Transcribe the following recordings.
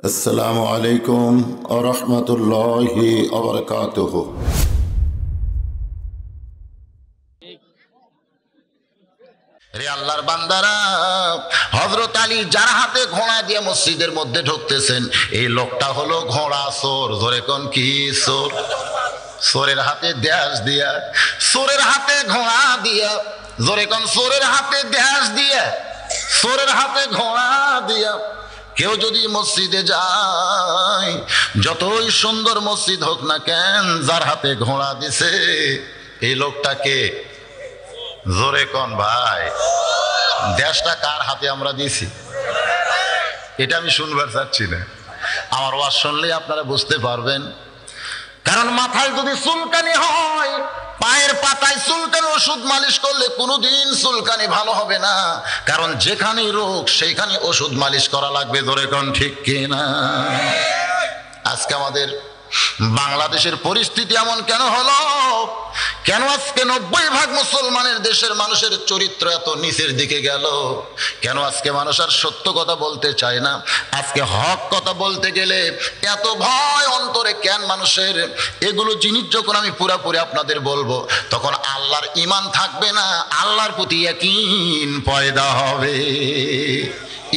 আসসালামু আলাইকুম ওয়া রাহমাতুল্লাহি ওয়া বারাকাতুহু। রে আল্লাহর বান্দারা, হযরত আলী যার হাতে ঘোড়া দিয়ে মসজিদের মধ্যে ঢুকতেছেন, এই লোকটা হলো ঘোড়া চোর। জোরে কোন কি চোর? চোরের হাতে দেশ দিয়া, চোরের হাতে ঘোড়া দিয়া। জোরে কোন চোরের হাতে দেশ দিয়া, চোরের হাতে ঘোড়া দিয়া। কেউ যদি মসজিদে যায়, যতই সুন্দর মসজিদ হোক না কেন, যার হাতে ঘোড়া দিছে এই লোকটাকে। জোরে কোন ভাই, দেশটা কার হাতে আমরা দিছি এটা আমি শুনবার চাচ্ছি না। আমার ওয়াজ শুনলেই আপনারা বুঝতে পারবেন। কারণ মাথায় যদি চুলকানি হয়, পায়ের পাতায় চুলকানি ওষুধ মালিশ করলে কোনোদিন চুলকানি ভালো হবে না। কারণ যেখানে রোগ সেইখানে ওষুধ মালিশ করা লাগবে। জোরে কোন ঠিক কিনা? আজকে আমাদের বাংলাদেশের পরিস্থিতি এমন কেন হলো? কেন আজকে 90% মুসলমানের দেশের মানুষের চরিত্র এত নিচের দিকে গেল? কেন আজকে মানুষ আর সত্য কথা বলতে চায় না? আজকে হক কথা বলতে গেলে এত ভয় অন্তরে কেন মানুষের? এগুলো জিনিস যখন আমি পুরাপুরি আপনাদের বলবো, তখন আল্লাহর ঈমান থাকবে না, আল্লাহর প্রতি ইয়াকিন পয়দা হবে।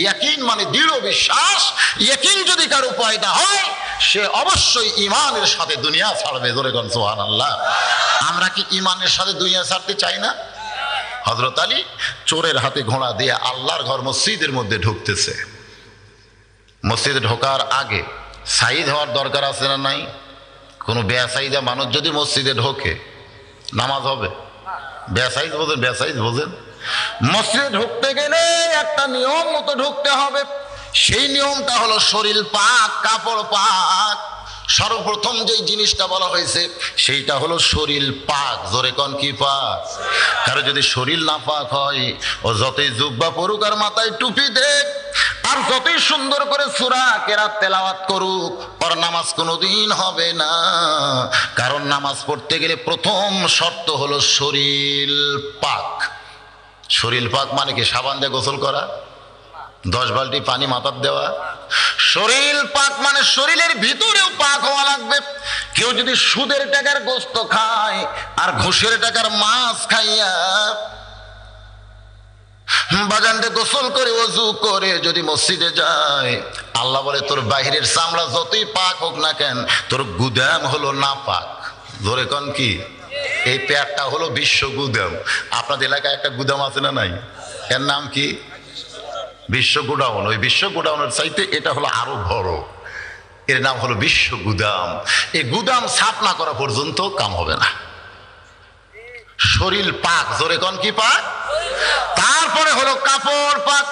ইয়াকিন মানে দৃঢ় বিশ্বাস। ইয়াকিন যদি কারো পয়দা হয়, সে অবশ্যই ঈমানের সাথে দুনিয়া ছাড়বে। জোরে কোন সুবহানাল্লাহ। আমরা কি ঈমানের সাথে দুনিয়া ছাড়তে চাই না? হযরত আলী চোরের হাতে ঘোড়া দিয়ে আল্লাহর ঘর মসজিদের মধ্যে ঢুকতেছে। মসজিদে ঢোকার আগে সাইদ হওয়ার দরকার আছে না নাই? কোনো বেসাইদা মানুষ যদি মসজিদে ঢোকে, নামাজ হবে? বেসাইদ বোঝেন? বেসাইদ বোঝেন? মসজিদে ঢুকতে গেলে একটা নিয়ম মতো ঢুকতে হবে। সেই নিয়মটা হলো শরীর পাক, কাপড় পাক। সর্বপ্রথম যেই জিনিসটা বলা হয়েছে সেইটা হলো শরীর পাক। জোরে কোন কি পাক? কারো যদি শরীর না পাক হয়, ও যতই জুব্বা পরুক আর মাথায় টুপি দেখ, আর যতই সুন্দর করে সূরা কেরাত তেলাওয়াত করুক, ওর নামাজ কোনোদিন হবে না। কারণ নামাজ পড়তে গেলে প্রথম শর্ত হলো শরীর পাক। শরীর পাক মানে কি? সাবান দিয়ে গোসল করা, 10 বালতি পানি মাথার দেওয়া। শরীর পাক মানে শরীরের ভিতরেও পাক হওয়া লাগবে। কেউ যদি সুদের টাকার গোস্ত খায় আর ঘুষের টাকার মাছ খাইয়া বাগানতে গোসল করে ওযু করে যদি মসজিদে যায়, আল্লাহ বলে তোর বাহিরের চামড়া যতই পাক হোক না কেন, তোর গুদাম হলো না পাক। ধরে কোন কি? এই পেটটা হলো বিশ্ব গুদাম। আপনাদের এলাকায় একটা গুদাম আছে না নাই? এর নাম কি? বিশ্ব গোডাউন। ওই বিশ্ব গোডাউনের চাইতে এটা হলো আরো বড়। এর নাম হলো বিশ্ব গুদাম। এই গুদাম সাফ না করা পর্যন্ত কাম হবে না। শরীর পাক। জোরে কোন কি পাক? তারপরে হলো কাপড় পাক।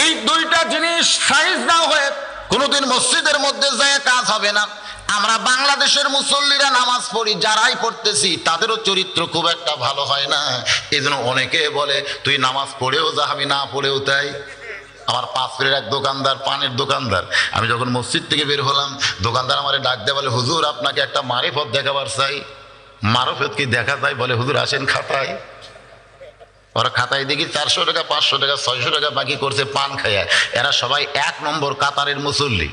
এই দুইটা জিনিস সাইজ না হয়ে কোনোদিন মসজিদের মধ্যে যায় কাজ হবে না। আমরা বাংলাদেশের মুসল্লিরা নামাজ পড়ি, যারাই পড়তেছি তাদেরও চরিত্র খুব একটা ভালো হয় না। এই জন্য অনেকে বলে তুই নামাজ পড়েও যা, আমি না পড়েও তাই। আমার পাশের এক দোকানদার, পানের দোকানদার, আমি যখন মসজিদ থেকে বের হলাম, দোকানদার আমারে ডাক দেয়, বলে হুজুর আপনাকে একটা মারিফত দেখাবার চাই। মারফত কি দেখা যায়? বলে হুজুর আসেন খাতায়। ওরা খাতায় দেখি 400 টাকা, 500 টাকা, 600 টাকা বাকি করছে পান খাইয়া। এরা সবাই 1 নম্বর কাতারের মুসল্লি।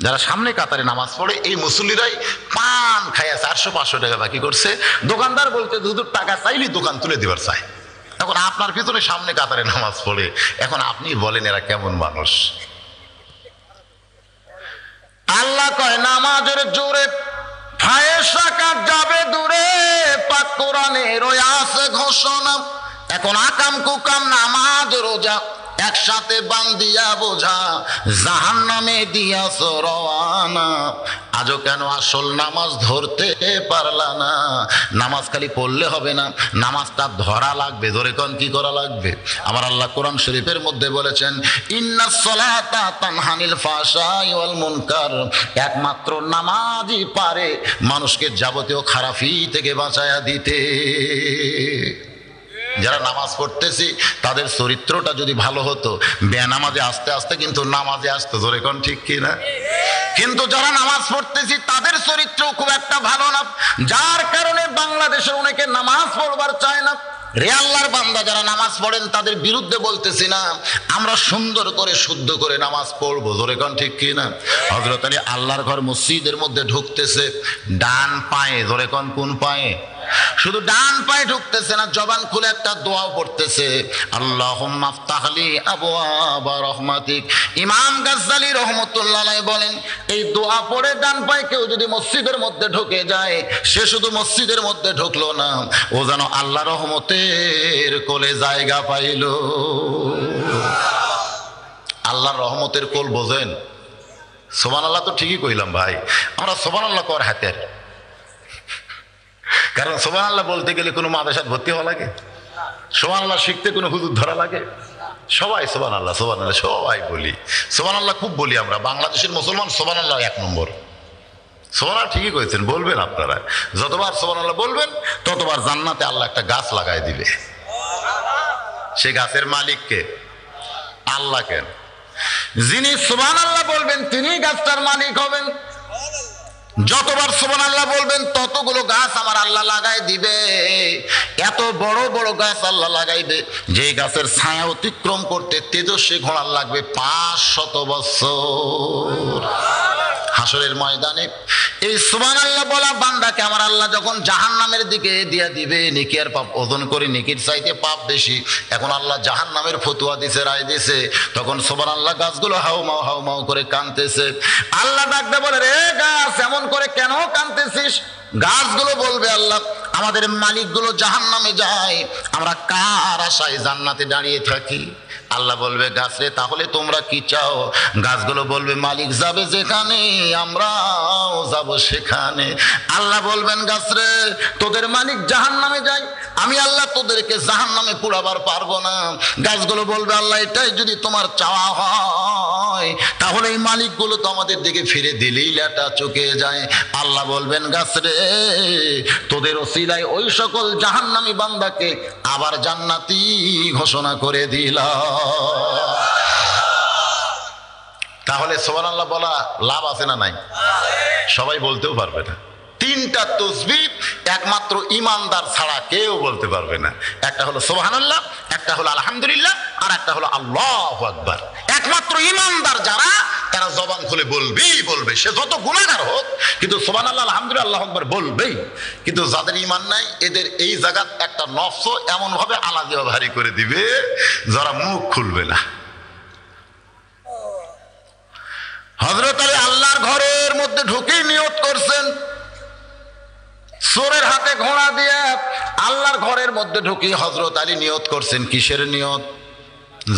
যারা সামনে কাতারে নামাজ পড়ে, এই মুসল্লিরাই পান খাইয়া 400-500 টাকা বাকি করছে। দোকানদার বলতে হুজুর টাকা চাইলে দোকান তুলে দিবার চাই। এখন আপনার ভিতরে সামনে কাতারে নামাজ পড়ে, এখন আপনি বলেন এরা কেমন মানুষ? আল্লাহ কয় নামাজের জোরে ফায়েসা কাজ যাবে দূরে, পাক কোরআনের ওই আছে ঘোষণা। এখন আকাম কুকাম নামাজ রোজা একসাথে বান্দিয়া বোঝা, জাহান্নামে দিয়াছ রওয়ানা। আজও কেন আসল নামাজ ধরতে পারলা না? নামাজ খালি পড়লে হবে না, নামাজটা ধরা লাগবে। ধরে কোন কি করা লাগবে? আমার আল্লাহ কোরআন শরীফের মধ্যে বলেছেন, ইন্নাস সালাতা তানহা আনিল ফাহশাই ওয়াল মুনকার। একমাত্র নামাজই পারে মানুষকে যাবতীয় খারাপি থেকে বাঁচায়া দিতে। যারা নামাজ পড়তেছি তাদের চরিত্রটা যদি ভালো হতো, বেনামাজে আস্তে আস্তে কিন্তু নামাজে আসতো। জোরে কোন ঠিক কি না? কিন্তু যারা নামাজ পড়তেছি তাদের চরিত্র খুব একটা ভালো না, যার কারণে বাংলাদেশের অনেকে নামাজ পড়বার চায় না। রে আল্লাহর বান্দা যারা নামাজ পড়েন তাদের বিরুদ্ধে বলতেছি না, আমরা সুন্দর করে শুদ্ধ করে নামাজ পড়বো, জোরে কোন ঠিক কি না? হযরত আলী আল্লাহর ঘর মসজিদের মধ্যে ঢুকতেছে ডান পায়ে, জোরে কোন কোন পায়ে? শুধু ডান পায়ে ঢুকতেছে না, জবান খুলে একটা দোয়াও পড়তেছে, আল্লাহুম্মা আফতাহলি আবওয়াবা রাহমাতিক। ইমাম গাজ্জালী রাহমাতুল্লাহ আলাইহি বলেন, এই দোয়া পড়ে ডান পায়ে কেউ যদি মসজিদের মধ্যে ঢুকে যায়, সে শুধু মসজিদের মধ্যে ঢুকলো না, ও যেন আল্লাহ রহমতের কোলে জায়গা পাইল। আল্লাহর রহমতের কোল বোঝেন? সুবহানাল্লাহ তো ঠিকই কইলাম ভাই, আমরা সুবহানাল্লাহ কর হাতের, কারণ সুবহানাল্লাহ বলতে গেলে কোনো মাদ্রাসায় ভর্তি হওয়া লাগে? সুবহানাল্লাহ শিখতে কোনো হুজুর ধরা লাগে? সবাই সুবহানাল্লাহ সুবহানাল্লাহ সবাই বলি, সুবহানাল্লাহ খুব বলি আমরা। বাংলাদেশের মুসলমান সুবহানাল্লাহ 1 নম্বর। সুবহানাল্লাহ ঠিকই কইছেন, বলবেন আপনারা, যতবার সুবহানাল্লাহ বলবেন ততবার জান্নাতে আল্লাহ একটা গাছ লাগাই দিবে। সে গাছের মালিক কে? আল্লাহ। কেন? যিনি সুবহানাল্লাহ বলবেন তিনি গাছটার মালিক হবেন। যতবার সুবহানাল্লাহ বলবেন ততগুলো গাছ আমার আল্লাহ লাগাই দিবে। এত বড় বড় গাছ আল্লাহ লাগাইবে, যে গাছের ছায়া অতিক্রম করতে তেজস্বী ঘোড়ার লাগবে 500 বছর। হাসরের ময়দানে এই সুবহানাল্লাহ বলা বান্দাকে আমার আল্লাহ যখন জাহান্নামের দিকে দিয়ে দিবে, নেকি আর পাপ ওজন করে, নেকির চাইতে পাপ বেশি, এখন আল্লাহ জাহান্নামের ফতুয়া দিছে, রায় দিছে, তখন সুবহানাল্লাহ গাছগুলো হাউ মাউ করে কাঁদতেছে। আল্লাহ ডাকতে বলে, রে গাছ এমন করে কেন কাঁদতেছিস? গাছগুলো বলবে, আল্লাহ আমাদের মালিকগুলো জাহান্নামে যায়, আমরা কার আশায় জান্নাতে দাঁড়িয়ে থাকি? আল্লাহ বলবে, গাছ রে তাহলে তোমরা কি চাও? গাছগুলো বলবে, মালিক যাবে যেখানে আমরাও যাব সেখানে। আল্লাহ বলবেন, গাছ রে তোদের মালিক জাহান্নামে যায়, আমি আল্লাহ তোদেরকে জাহান্নামে পুরাবার পারবো না। গাছগুলো বলবে, আল্লাহ এটাই যদি তোমার চাওয়া হয় তাহলে এই মালিকগুলো তো আমাদের দিকে ফিরে দিলেই লেটা চুকে যায়। আল্লাহ বলবেন, গাছ রে তোদের ওসিলায় ওই সকল জাহান্নামী বান্দাকে আবার জান্নাতি ঘোষণা করে দিলাম। তাহলে সুবহানাল্লাহ বলা লাভ আছে না নাই? সবাই বলতেও পারবে না। 3টা তাসবিহ একমাত্র ঈমানদার ছাড়া কেউ বলতে পারবে না। একটা হলো সুবহানাল্লাহ, একটা হলো আলহামদুলিল্লাহ, আর একটা হলো আল্লাহু আকবার। একমাত্র ঈমানদার যারা, তারা জবান খুলে বলবেই বলবে, সে যত গুনাহগার হোক, কিন্তু সুবহানাল্লাহ আলহামদুলিল্লাহ আল্লাহু আকবার বলবেই। কিন্তু যাদের ঈমান নাই, এদের এই জায়গাত একটা নফস এমন ভাবে আলাদা ভারী করে দিবে, যারা মুখ খুলবে না। হযরত আলী আল্লাহর ঘরের মধ্যে ঢুকেই নিয়ত করছেন, চোরের হাতে ঘোড়া দিয়ে আল্লাহর ঘরের মধ্যে ঢুকি হযরত আলী নিয়ত করছেন। কিসের নিয়ত?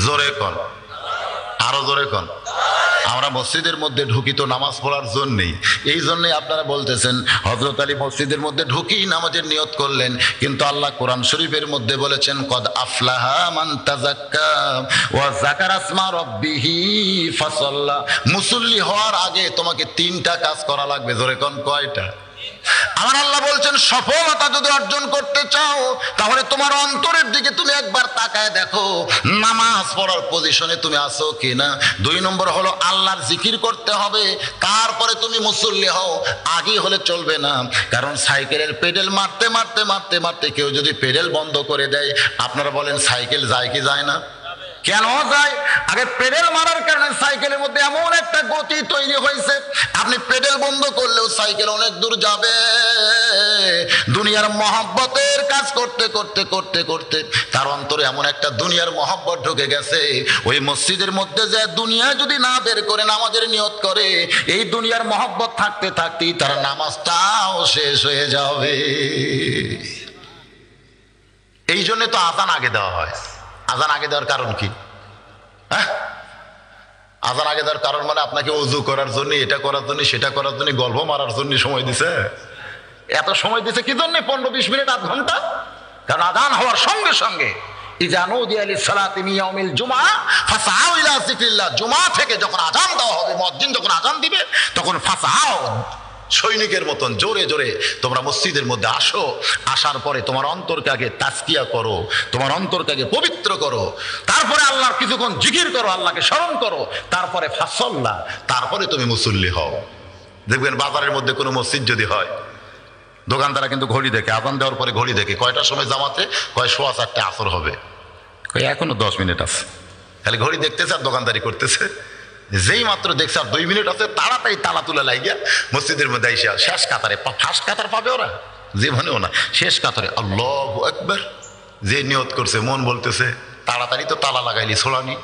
জোরে কোন, আরো জোরে কোন। আমরা মসজিদের মধ্যে ঢুকি তো নামাজ পড়ার জন্যই, এই জন্যই আপনারা বলতেছেন হযরত আলী মসজিদের মধ্যে ঢুকি নামাজের নিয়ত করলেন। কিন্তু আল্লাহ কোরআন শরীফের মধ্যে বলেছেন, কদ আফলাহা মান তাযাক্কা ওয়া যাকারা ইসমা রাব্বিহি ফাসাল্লা। মুসল্লি হওয়ার আগে তোমাকে 3টা কাজ করা লাগবে। জোরে কোন, কয়টা? আমার আল্লাহ বলছেন, সফলতা যদি অর্জন করতে চাও তাহলে তোমার অন্তরের দিকে তুমি একবার তাকায় দেখো, নামাজ পড়ার পজিশনে তুমি আছো কিনা। 2 নম্বর হলো আল্লাহর জিকির করতে হবে, তারপরে তুমি মুসল্লি হও। আগে হলে চলবে না, কারণ সাইকেলের পেডেল মারতে মারতে মারতে মারতে কেউ যদি পেডেল বন্ধ করে দেয়, আপনারা বলেন সাইকেল যায় কি যায় না? কেন যায়? আগে পেডেল মারার কারণে সাইকেলের মধ্যে এমন একটা গতি তৈরি হয়েছে, আপনি পেডেল বন্ধ করলেও সাইকেল অনেক দূর যাবে। দুনিয়ার মহব্বতের কাজ করতে করতে করতে করতে তার অন্তরে এমন একটা দুনিয়ার মহব্বত ঢুকে গেছে, ওই মসজিদের মধ্যে যে দুনিয়া যদি না বের করে নামাজের নিয়ত করে, এই দুনিয়ার মহব্বত থাকতে থাকতেই তার নামাজটাও শেষ হয়ে যাবে। এই জন্য তো আযান আগে দেওয়া হয়। আযান আগে দেওয়ার কারণ কি? হ্যাঁ, আযান আগে দেওয়ার কারণ মানে আপনাকে ওযু করার জন্য, এটা করার জন্য, সেটা করার জন্য, গল্প মারার জন্য সময় দিছে। এত সময় দিছে কি জন্য? 15-20 মিনিট, আধ ঘন্টা। কারণ আযান হওয়ার সঙ্গে সঙ্গে ইযা নুদিয়া লিস-সালাতি মিন ইয়াউমিল জুমআ ফাসআউ ইলা যিকরিল্লাহ, জুমআ থেকে যখন আযান দেওয়া হবে, মুয়াজ্জিন যখন আযান দিবে, তখন ফাসআউ, সৈনিকের মতন জোরে জোরে তোমরা মসজিদের মধ্যে আসো। আসার পরে তোমার অন্তরকে আগে তাজকিয়া করো, তোমার অন্তরকে আগে পবিত্র করো, তারপরে আল্লাহর কিছুক্ষণ জিকির করো, আল্লাহকে স্মরণ করো, তারপরে ফাসল্লা, তারপরে তুমি মুসল্লি হও। দেখবেন বাজারের মধ্যে কোনো মসজিদ যদি হয়, দোকানদারা কিন্তু ঘড়ি দেখে, আজান দেওয়ার পরে ঘড়ি দেখে কয়টার সময় জামাতে, কয় 4:15 আসর হবে, কয় এখনো 10 মিনিট আছে। খালি ঘড়ি দেখতেছে আর দোকানদারি করতেছে। যেই মাত্র দেখছে আর 2 মিনিট আছে, তাড়াতাড়ি তালা তুলে লাগিয়া মসজিদের মধ্যে আইসা শেষ কাতারে, ফার্স্ট কাতার পাবে ওরা জীবনেও না, শেষ কাতারে আল্লাহু আকবার। যে নিয়ত করছে মন বলতেছে তাড়াতাড়ি তো তালা লাগাইলি ছোড়ানি,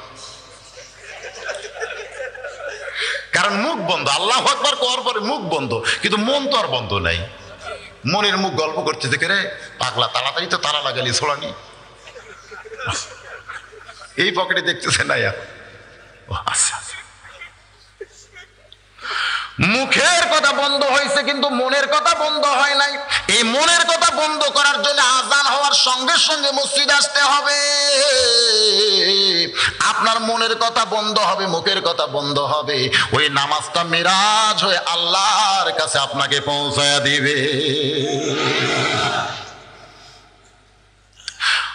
কারণ মুখ বন্ধ। আল্লাহু আকবার করার পরে মুখ বন্ধ, কিন্তু মন তো আর বন্ধ নাই। মনের মুখ গল্প করতে দেখে রে পাগলা, তাড়াতাড়ি তো তালা লাগাইলি ছোড়ানি। এই পকেটে দেখতেছে না, আচ্ছা মুখের কথা বন্ধ হয়েছে কিন্তু মনের কথা বন্ধ হয় নাই। এই মনের কথা বন্ধ করার জন্য আজান হওয়ার সঙ্গে সঙ্গে মসজিদ আসতে হবে। আপনার মনের কথা বন্ধ হবে, মুখের কথা বন্ধ হবে, ওই নামাজটা মিরাজ হয়ে আল্লাহর কাছে আপনাকে পৌঁছায়া দিবে।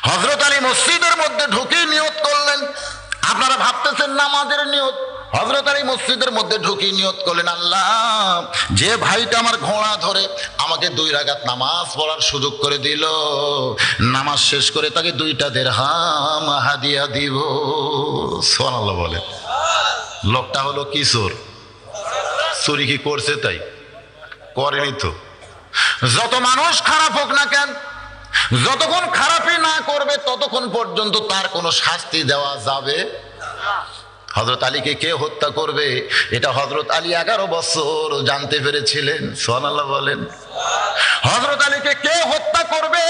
হযরত আলী মসজিদের মধ্যে ঢুকে নিয়ত করলেন। আপনারা ভাবতেছেন নামাজের নিয়ত। হযরত আলী মসজিদের মধ্যে ঢুকি নিয়ত করলেন, আল্লাহ যে ভাইটা আমার ঘোড়া ধরে আমাকে 2 রাকাত নামাজ পড়ার সুযোগ করে দিল, নামাজ শেষ করে তাকে 2টা দিরহাম হাদিয়া দিব। সুবহানাল্লাহ বলে। লোকটা হলো কি চোর? চুরি কি করছে তাই? করেনি তো। যত মানুষ খারাপ হোক না কেন, যতক্ষণ খারাপই না করবে ততক্ষণ পর্যন্ত তার কোনো শাস্তি দেওয়া যাবে না। হযরত আলীকে কে হত্যা করবে এটা হযরত আলী 11 বছর জানতে পেরেছিলেন। সুবহানাল্লাহ বলেন। হযরত আলীকে কে হত্যা করবে,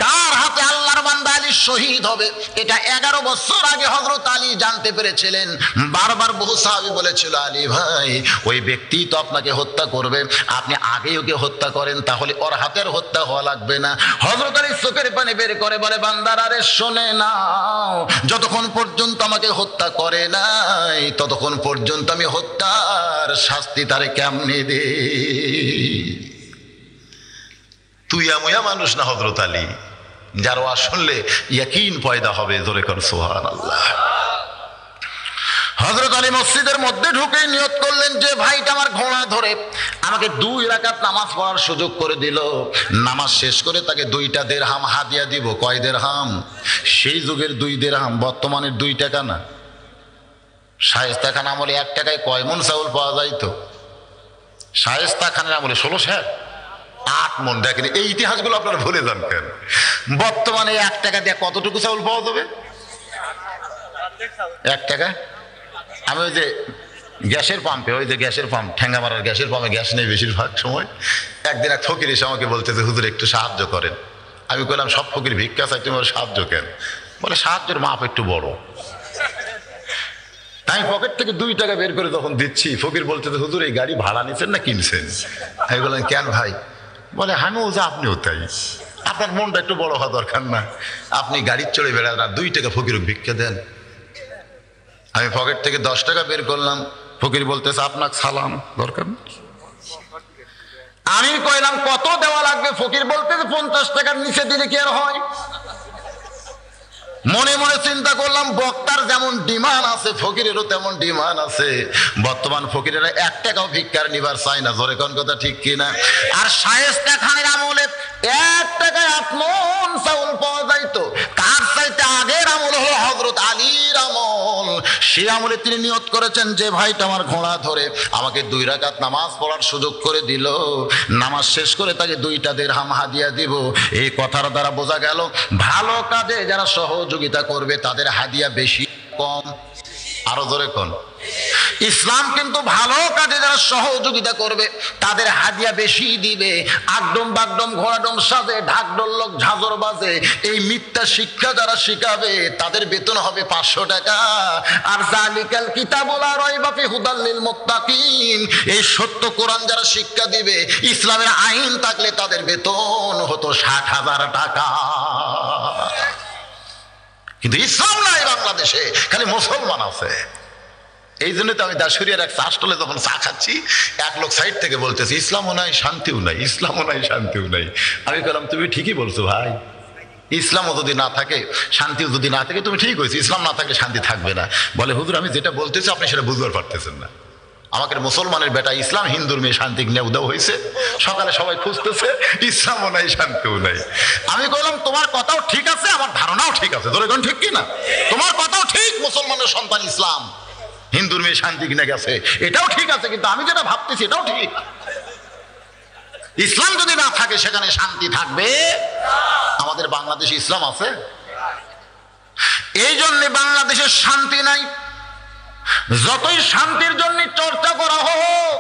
কার হাতে আল্লাহর বান্দা আলী শহীদ হবে, এটা 11 বছর আগে হযরত আলী জানতে পেরেছিলেন। বারবার বহু সাহাবী বলেছিল, আলী ভাই ওই ব্যক্তি তো আপনাকে হত্যা করবে, আপনি আগেই ওকে হত্যা করেন, তাহলে ওর হাতের হত্যা হওয়া লাগবে না। হযরত আলী চোখের পানি বের করে বলে, বান্দারা রে শোনে নাও, যতক্ষণ পর্যন্ত আমাকে হত্যা করে নাই ততক্ষণ পর্যন্ত আমি হত্যার শাস্তি তারে কেমনে দে। তুই আময়া মানুষ না হযরত আলী, যার ওয়াজ শুনলে ইয়াকিন পয়দা হবে। জোরে কর সুবহানাল্লাহ। হযরত আলী মসজিদের মধ্যে ঢুকে নিয়ত করলেন, যে ভাইটা আমার ঘোড়া ধরে আমাকে 2 রাকাত নামাজ পড়ার সুযোগ করে দিল, নামাজ শেষ করে তাকে 2টা দিরহাম হাদিয়া দিব। কয় দিরহাম? সেই যুগের 2 দিরহাম, বর্তমানের 2 টাকা না। শায়েস্তা খান আমলে 1 টাকায় কয় মন চাউল পাওয়া যাইতো? শায়েস্তা খানের আমলে 16 8 মন। দেখেন এই ইতিহাসগুলো আপনারা ভুলে যান কেন? বর্তমানে 1 টাকা দিয়ে কতটুকু চাউল পাওয়া যাবে? 1 টাকা। আমি ওই যে গ্যাসের পাম্পে, ওই যে গ্যাসের পাম্প, ঠেঙ্গা মারার গ্যাসের পাম্পে গ্যাস নেই বেশিরভাগ সময়। একদিন এক ফকির এসে আমাকে বলতেছে, হুজুর একটু সাহায্য করেন। আমি বললাম, সব ফকির ভিক্ষা চাই, তুমি সাহায্য কেন? বলে সাহায্যের মাপ একটু বড়। আমি পকেট থেকে 2 টাকা বের করে যখন দিচ্ছি, ফকির বলতেছে, হুজুর এই গাড়ি ভাড়া নিচ্ছেন না কিনছেন? আমি বললাম, কেন ভাই? বলে, আমিও যা আপনিও তাই, আপনার মনটা একটু বড় হওয়া দরকার না? আপনি গাড়ির চড়ে বেড়ান আর 2 টাকা ফকিরকে ভিক্ষা দেন। আমি পকেট থেকে 10 টাকা বের করলাম, ফকির বলতেছে, আপনাকে সালাম, দরকার নেই। আমি কইলাম, কত দেওয়া লাগবে? ফকির বলতেছে, 50 টাকার নিচে দিলে কি আর হয়? মনে মনে চিন্তা করলাম, বক্তার যেমন ডিমান্ড আছে ফকিরেরও তেমন ডিমান্ড আছে। বর্তমান ফকিরেরা 1 টাকাও ভিক্ষার নিবার চায় না। জোরে কোন কথা ঠিক কিনা? আর শায়েস্তা খানের আমলে 1 টাকায় 8 মণ চাউল পাওয়া যাইতো। তার চাইতে আগের আমল হলো হযরত আলীর আমল। সেই আমলে তিনি নিয়ত করেছেন, যে ভাইটা আমার ঘোড়া ধরে আমাকে 2 রাকাত নামাজ পড়ার সুযোগ করে দিল, নামাজ শেষ করে তাকে 2টা দিরহাম হাদিয়া দিব। এই কথার দ্বারা বোঝা গেল, ভালো কাজে যারা সহযোগিতা করবে তাদের হাদিয়া বেশি কম? আরো জোরে কোন? ইসলাম কিন্তু ভালো কাজে যারা সহযোগিতা করবে তাদের হাদিয়া বেশি দিবে। আগডম বাগডম ঘোড়াডম সাজে ঢাকঢোল লোক ঝাঁঝর বাজে, এই মিথ্যা শিক্ষা যারা শিখাবে তাদের বেতন হবে 500 টাকা। আর জালিকাল কিতাবুল লা রাইবা ফি হুদাল লিল মুত্তাকিন, এই সত্য কোরআন যারা শিক্ষা দিবে, ইসলামের আইন থাকলে তাদের বেতন হতো 60,000 টাকা। কিন্তু ইসলাম নাই বাংলাদেশে, খালি মুসলমান আছে। এই জন্য তো আমি দাসুরিয়ার এক চা স্টলে যখন চা খাচ্ছি, এক লোক সাইড থেকে বলতেছে, ইসলামও নাই শান্তিও নাই, ইসলামও নাই শান্তিও নাই। আমি বললাম, তুমি ঠিকই বলছো ভাই, ইসলামও যদি না থাকে, শান্তিও যদি না থাকে, তুমি ঠিক হয়েছে, ইসলাম না থাকলে শান্তি থাকবে না। বলে, হুজুর আমি যেটা বলতেছি আপনি সেটা বুঝতে পারতেছেন না। আমাকে মুসলমানের বেটা ইসলাম, হিন্দুর মেয়ে শান্তি নিয়ে উদাও হয়েছে। সকালে সবাই খুঁজতেছে, ইসলামও নাই শান্তিও নাই। আমি বললাম তোমার কথাও ঠিক আছে, আমার ধারণাও ঠিক আছে। ধরে কোন ঠিক কিনা? তোমার কথাও ঠিক, মুসলমানের সন্তান ইসলাম, হিন্দুর মেয়ে শান্তি কিনে গেছে, এটাও ঠিক আছে, কিন্তু আমি যেটা ভাবতেছি এটাও ঠিক। ইসলাম যদি না থাকে সেখানে শান্তি থাকবে? আমাদের বাংলাদেশে ইসলাম আছে, এই জন্য বাংলাদেশের শান্তি নাই। যতই শান্তির জন্য চর্চা করা হোক,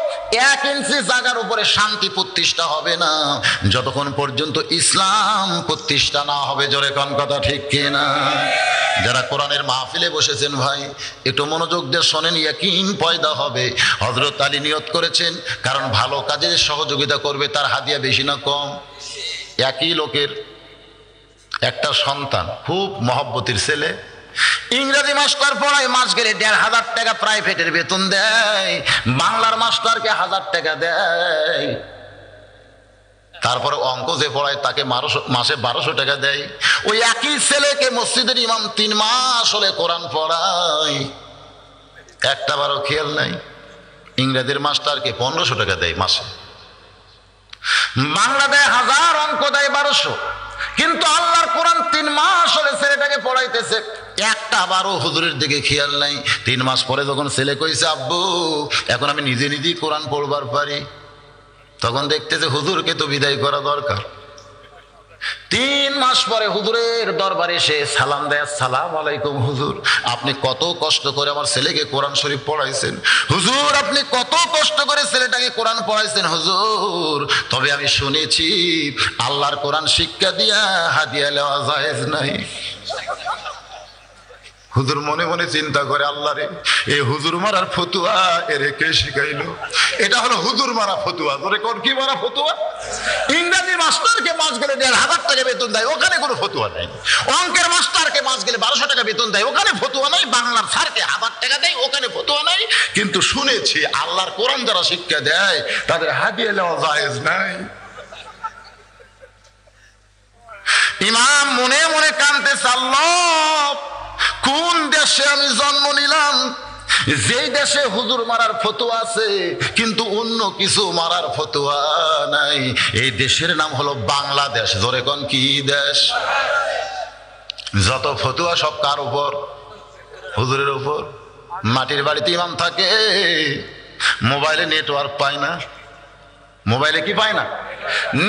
1 ইঞ্চি জায়গার উপরে শান্তি প্রতিষ্ঠা হবে না যতক্ষণ পর্যন্ত ইসলাম প্রতিষ্ঠা না হবে। জোরে কোন কথা ঠিক কিনা? যারা কোরআনের মাহফিলে বসেছেন ভাই, একটু মনোযোগ দিয়ে শোনেন, ইয়াকিন পয়দা হবে। হযরত আলী নিয়ত করেছেন, কারণ ভালো কাজে সহযোগিতা করবে তার হাদিয়া বেশি না কম? একই লোকের একটা সন্তান, খুব মহব্বতের ছেলে, ইংরেজি মাস্টার পড়ায়, মাস গেলে ১৫০০ টাকা প্রাইভেটের বেতন দেয়, বাংলার মাস্টারকে 1000 টাকা দেয়, তারপরে অঙ্ক যে পড়ায় তাকে মাসে 1200 টাকা দেয়। ওই একই ছেলেকে মসজিদের ইমাম 3 মাস হলে কোরআন পড়ায়, একটা বারও খেয়াল নাই। ইংরেজির মাস্টারকে 1500 টাকা দেয় মাসে, বাংলা দেয় 1000, অঙ্ক দেয় 1200, কিন্তু আল্লাহর কোরআন 3 মাস হলে ছেলেটাকে পড়াইতেছে, একটা বারো হুজুরের দিকে খেয়াল নাই। 3 মাস পরে যখন ছেলে কইছে আব্বু এখন আমি নিজে নিজেই কোরআন পড়বার পারি, তখন দেখতেছে হুজুরকে তো বিদায় করা দরকার। 3 মাস পরে হুজুরের দরবারে এসে সালাম দেয়, আসসালামু আলাইকুম হুজুর, আপনি কত কষ্ট করে আমার ছেলেকে কোরআন শরীফ পড়াইছেন। হুজুর আপনি কত কষ্ট করে ছেলেটাকে কোরআন পড়াইছেন হুজুর, তবে আমি শুনেছি আল্লাহর কোরআন শিক্ষা দিয়া হাদিয়া নেওয়া জায়েজ নাই। হুজুর মনে মনে চিন্তা করে, আল্লাহ রে, এই হুজুর মারার ফতুয়া এরে কে শিখাইলো? এটা হলো হুজুর মারা ফতুয়া। তোরে কোন কি মারা ফতুয়া? ইংরেজি মাস্টারকে মাস গেলে ১৫০০ টাকা বেতন দেয়, ওখানে কোনো ফতুয়া নাই। অঙ্কের মাস্টারকে মাস গেলে 1200 টাকা বেতন দেয়, ওখানে ফতুয়া নাই। বাংলার স্যারকে 1000 টাকা দেয়, ওখানে ফতুয়া নাই। কিন্তু শুনেছি আল্লাহর কোরআন যারা শিক্ষা দেয় তাদের হাদিয়া নেওয়া জায়েজ নাই। ইমাম মনে মনে কাঁদতেছে, আল্লাহ কোন দেশে আমি জন্ম নিলাম, যেই দেশে হুজুর মারার ফতোয়া আছে কিন্তু অন্য কিছু মারার ফতোয়া নাই। এই দেশের নাম হলো বাংলাদেশ। জোরে কোন কি দেশ? যত ফতোয়া সব কার উপর? হুজুরের উপর। মাটির বাড়িতে ইমাম থাকে, মোবাইলে নেটওয়ার্ক পায় না। মোবাইলে কি পায় না?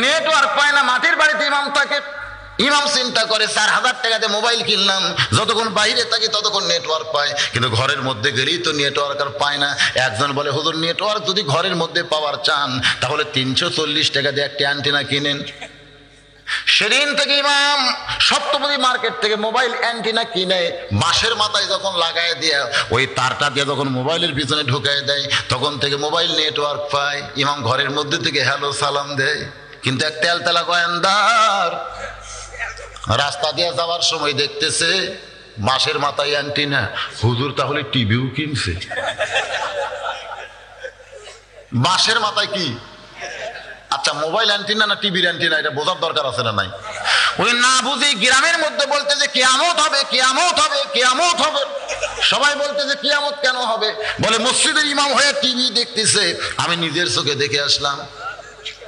নেটওয়ার্ক পায় না। মাটির বাড়িতে ইমাম থাকে, ইমাম চিন্তা করে 4000 টাকাতে মোবাইল কিনলাম, যতক্ষণ বাইরে থাকি ততক্ষণ নেটওয়ার্ক পায়, কিন্তু ঘরের মধ্যে গেলেই তো নেটওয়ার্ক আর পায় না। একজন বলে, হুজুর নেটওয়ার্ক যদি ঘরের মধ্যে পাওয়ার চান তাহলে 340 টাকা দিয়ে একটা অ্যান্টেনা কিনেন। সেদিন থেকে ইমাম সপ্তপদী মার্কেট থেকে মোবাইল অ্যান্টেনা কিনে বাঁশের মাথায় যখন লাগায় দিয়ে ওই তারটা দিয়ে যখন মোবাইলের পিছনে ঢুকায় দেয়, তখন থেকে মোবাইল নেটওয়ার্ক পায়। ইমাম ঘরের মধ্যে থেকে হ্যালো সালাম দেয়। কিন্তু এক তেলতেলা গোয়েন্দার রাস্তা দিয়ে যাওয়ার সময় দেখতেছে বাঁশের মাথায় অ্যান্টেনা। হুজুর তাহলে টিভিও কিনছে? বাঁশের মাথায় কি? আচ্ছা, মোবাইল অ্যান্টেনা না টিভির অ্যান্টেনা, এটা বোঝার দরকার আছে না নাই? ওই না বুঝি গ্রামের মধ্যে বলতে যে কিয়ামত হবে, কিয়ামত হবে, কিয়ামত হবে। সবাই বলতে যে কিয়ামত কেন হবে? বলে মসজিদের ইমাম হয়ে টিভি দেখতেছে। আমি নিজের চোখে দেখে আসলাম,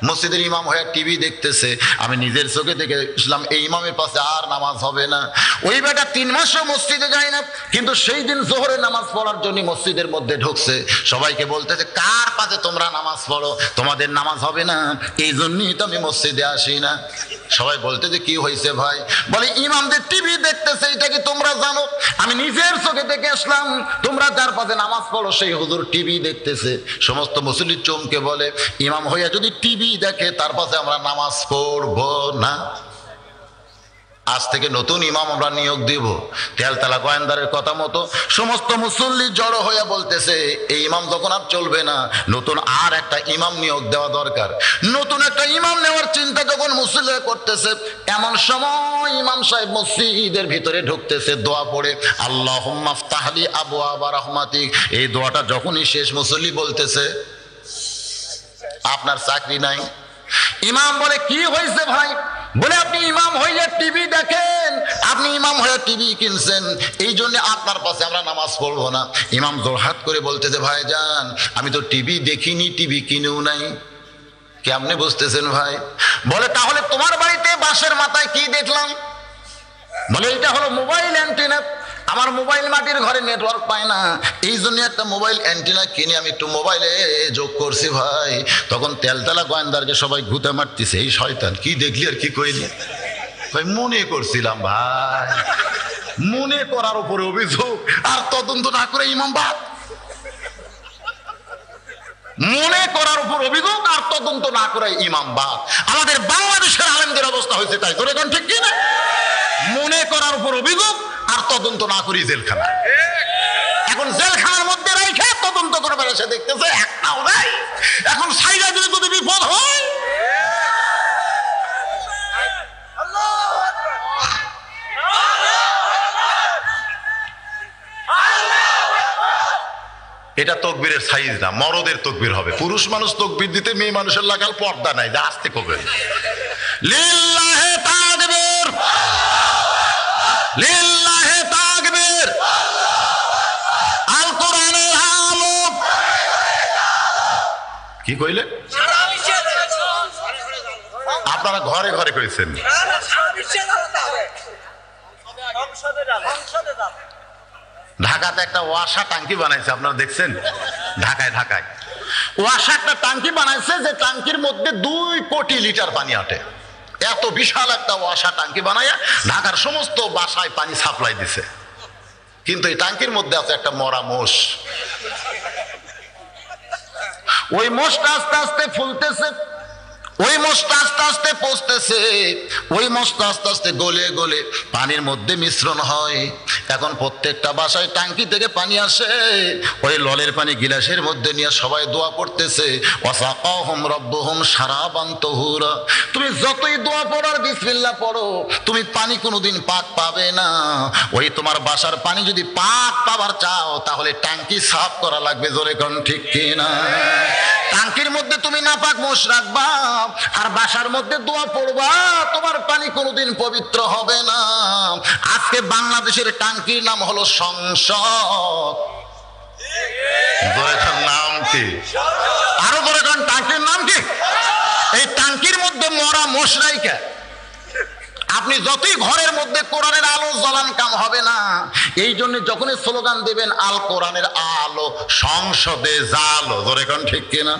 মসজিদের ইমাম হয়ে টিভি দেখতেছে, আমি নিজের চোখে দেখে আসলাম এই ইমামের পাশে আর নামাজ হবে না। ওই বেটা 3 মাসও মসজিদে যায় না, কিন্তু সেই দিন জোহরে নামাজ পড়ার জন্য মসজিদের মধ্যে ঢুকছে। সবাইকে বলতেছে, কার পাশে তোমরা নামাজ পড়ো, তোমাদের নামাজ হবে না, এই জন্যই তো আমি মসজিদে আসি না। সবাই বলতে যে কি হয়েছে ভাই? বলে ইমামদের টিভি দেখতেছে, এটা কি তোমরা জানো? আমি নিজের চোখে দেখে আসলাম, তোমরা যার পাশে নামাজ পড়ো সেই হুজুর টিভি দেখতেছে। সমস্ত মুসল্লি চমকে বলে, ইমাম হইয়া যদি টিভি দেখে তার পাশে আমরা নামাজ পড়ব না। আজ থেকে নতুন ইমাম আমরা নিয়োগ দিব। তেলতলা গোয়েন্দারের কথা মতো সমস্ত মুসল্লি জড়ো হইয়া বলতেছে, এই ইমাম যখন আর চলবে না, নতুন আর একটা ইমাম নিয়োগ দেওয়া দরকার। নতুন একটা ইমাম নেওয়ার চিন্তা যখন মুসল্লিরা করতেছে, এমন সময় ইমাম সাহেব মসজিদের ভিতরে ঢুকতেছে, দোয়া পড়ে, আল্লাহুম্মা ফতাহলি আবওয়াবা রাহমাতিক। এই দোয়াটা যখনই শেষ, মুসল্লি বলতেছে, আপনার চাকরি নাই। ইমাম বলে, কি হয়েছে ভাই? বলে আপনি ইমাম হয়ে টিভি দেখেন, আপনি ইমাম হয়ে টিভি কিনছেন, এই জন্য আপনার পাশে আমরা নামাজ পড়বো না। ইমাম জোরহাত করে বলতেছে ভাইজান আমি তো টিভি দেখিনি, টিভি কিনেও নাই। কেমনে বুঝতেছেন ভাই? বলে তাহলে তোমার বাড়িতে বাঁশের মাথায় কি দেখলাম? বলে এটা হলো মোবাইল অ্যান্টেনা। আমার মোবাইল মাটির ঘরে নেটওয়ার্ক পায় না, এই জন্য একটা মোবাইল অ্যান্টেনা কিনে আমি একটু মোবাইলে যোগ করছি ভাই। তখন তেলতেলা গোয়েন্দারকে সবাই ঘুতে মারতেছে, এই শয়তান কি দেখলি আর কি কইলি? ভাই মনে করছিলাম ভাই, মনে করার উপরে অভিযোগ আর তদন্ত না করে ইমাম বাদ। মনে করার উপর অভিযোগ আর তদন্ত না করে ইমাম বাদ। আমাদের বাংলাদেশের আলেমদের অবস্থা হয়েছে তাই, ধরে কোন ঠিক কিনা? মনে করার উপর অভিযোগ আর তদন্ত না করি জেলখানা। এখন জেলখানার মধ্যে রেখে তদন্ত করবে, সে দেখতেছে একটাও নাই। এখন সাইডা যদি বিপদ হয়, এটা তকবীরের সাইজ না, মরদের তকবীর হবে। পুরুষ মানুষ তকবীর দিতে মেয়ে মানুষের লাগাল পর্দা নাই, যা আস্তে করবে। লিল্লাহে তাকবীর, লিল্লাহে তাকবীর, আল কোরআনের আলো। কি কইলে? আপনারা ঘরে ঘরে কইছেন। ঢাকাতে একটা ওয়াসা টাঙ্কি বানাইছে, আপনারা দেখছেন? ঢাকায় ওয়াসা একটা টাঙ্কি বানাইছে, যে টাঙ্কির মধ্যে 2 কোটি লিটার পানি আটে। এত বিশাল একটা ওয়াসা টাঙ্কি বানাইয়া ঢাকার সমস্ত বাসায় পানি সাপ্লাই দিছে। কিন্তু এই টাঙ্কির মধ্যে আছে একটা মরা মোষ। ওই মোষটা আস্তে আস্তে ফুলতেছে, ওই মোষটা আস্তে আস্তে পচতেছে, ওই মোষটা আস্তে আস্তে গলে গলে পানির মধ্যে মিশ্রণ হয়। এখন প্রত্যেকটা বাসায় টাঙ্কি থেকে পানি আসে, ওই ললের পানি গিলাসের মধ্যে নিয়ে সবাই দোয়া পড়তেছে, ওয়াসাকাহুম রাব্বুহুম শারাবান তাহুরা। তুমি যতই দোয়া পড়ো আর বিসমিল্লাহ পড়ো, তুমি পানি কোনোদিন পাক পাবে না। ওই তোমার বাসার পানি যদি পাক পাবার চাও তাহলে টাঙ্কি সাফ করা লাগবে, জোরে কোন ঠিক কিনা? টাঙ্কির মধ্যে তুমি নাপাক মোষ রাখবা আর বাসার মধ্যে দোয়া পড়বা, তোমার পানি কোনোদিন পবিত্র হবে না। আজকে বাংলাদেশের টাঙ্কির নাম হলো সংসদ। নাম কি? আরো বলে টাঙ্কির নাম কি? এই টাঙ্কির মধ্যে মরা মোষ রাইখা আপনি যতই ঘরের মধ্যে কোরআনের আলো জ্বালান, কাম হবে না। এই জন্য যখনই স্লোগান দেবেন আল কোরআনের আলো সংসদে জালো, জোরে কোন ঠিক কিনা?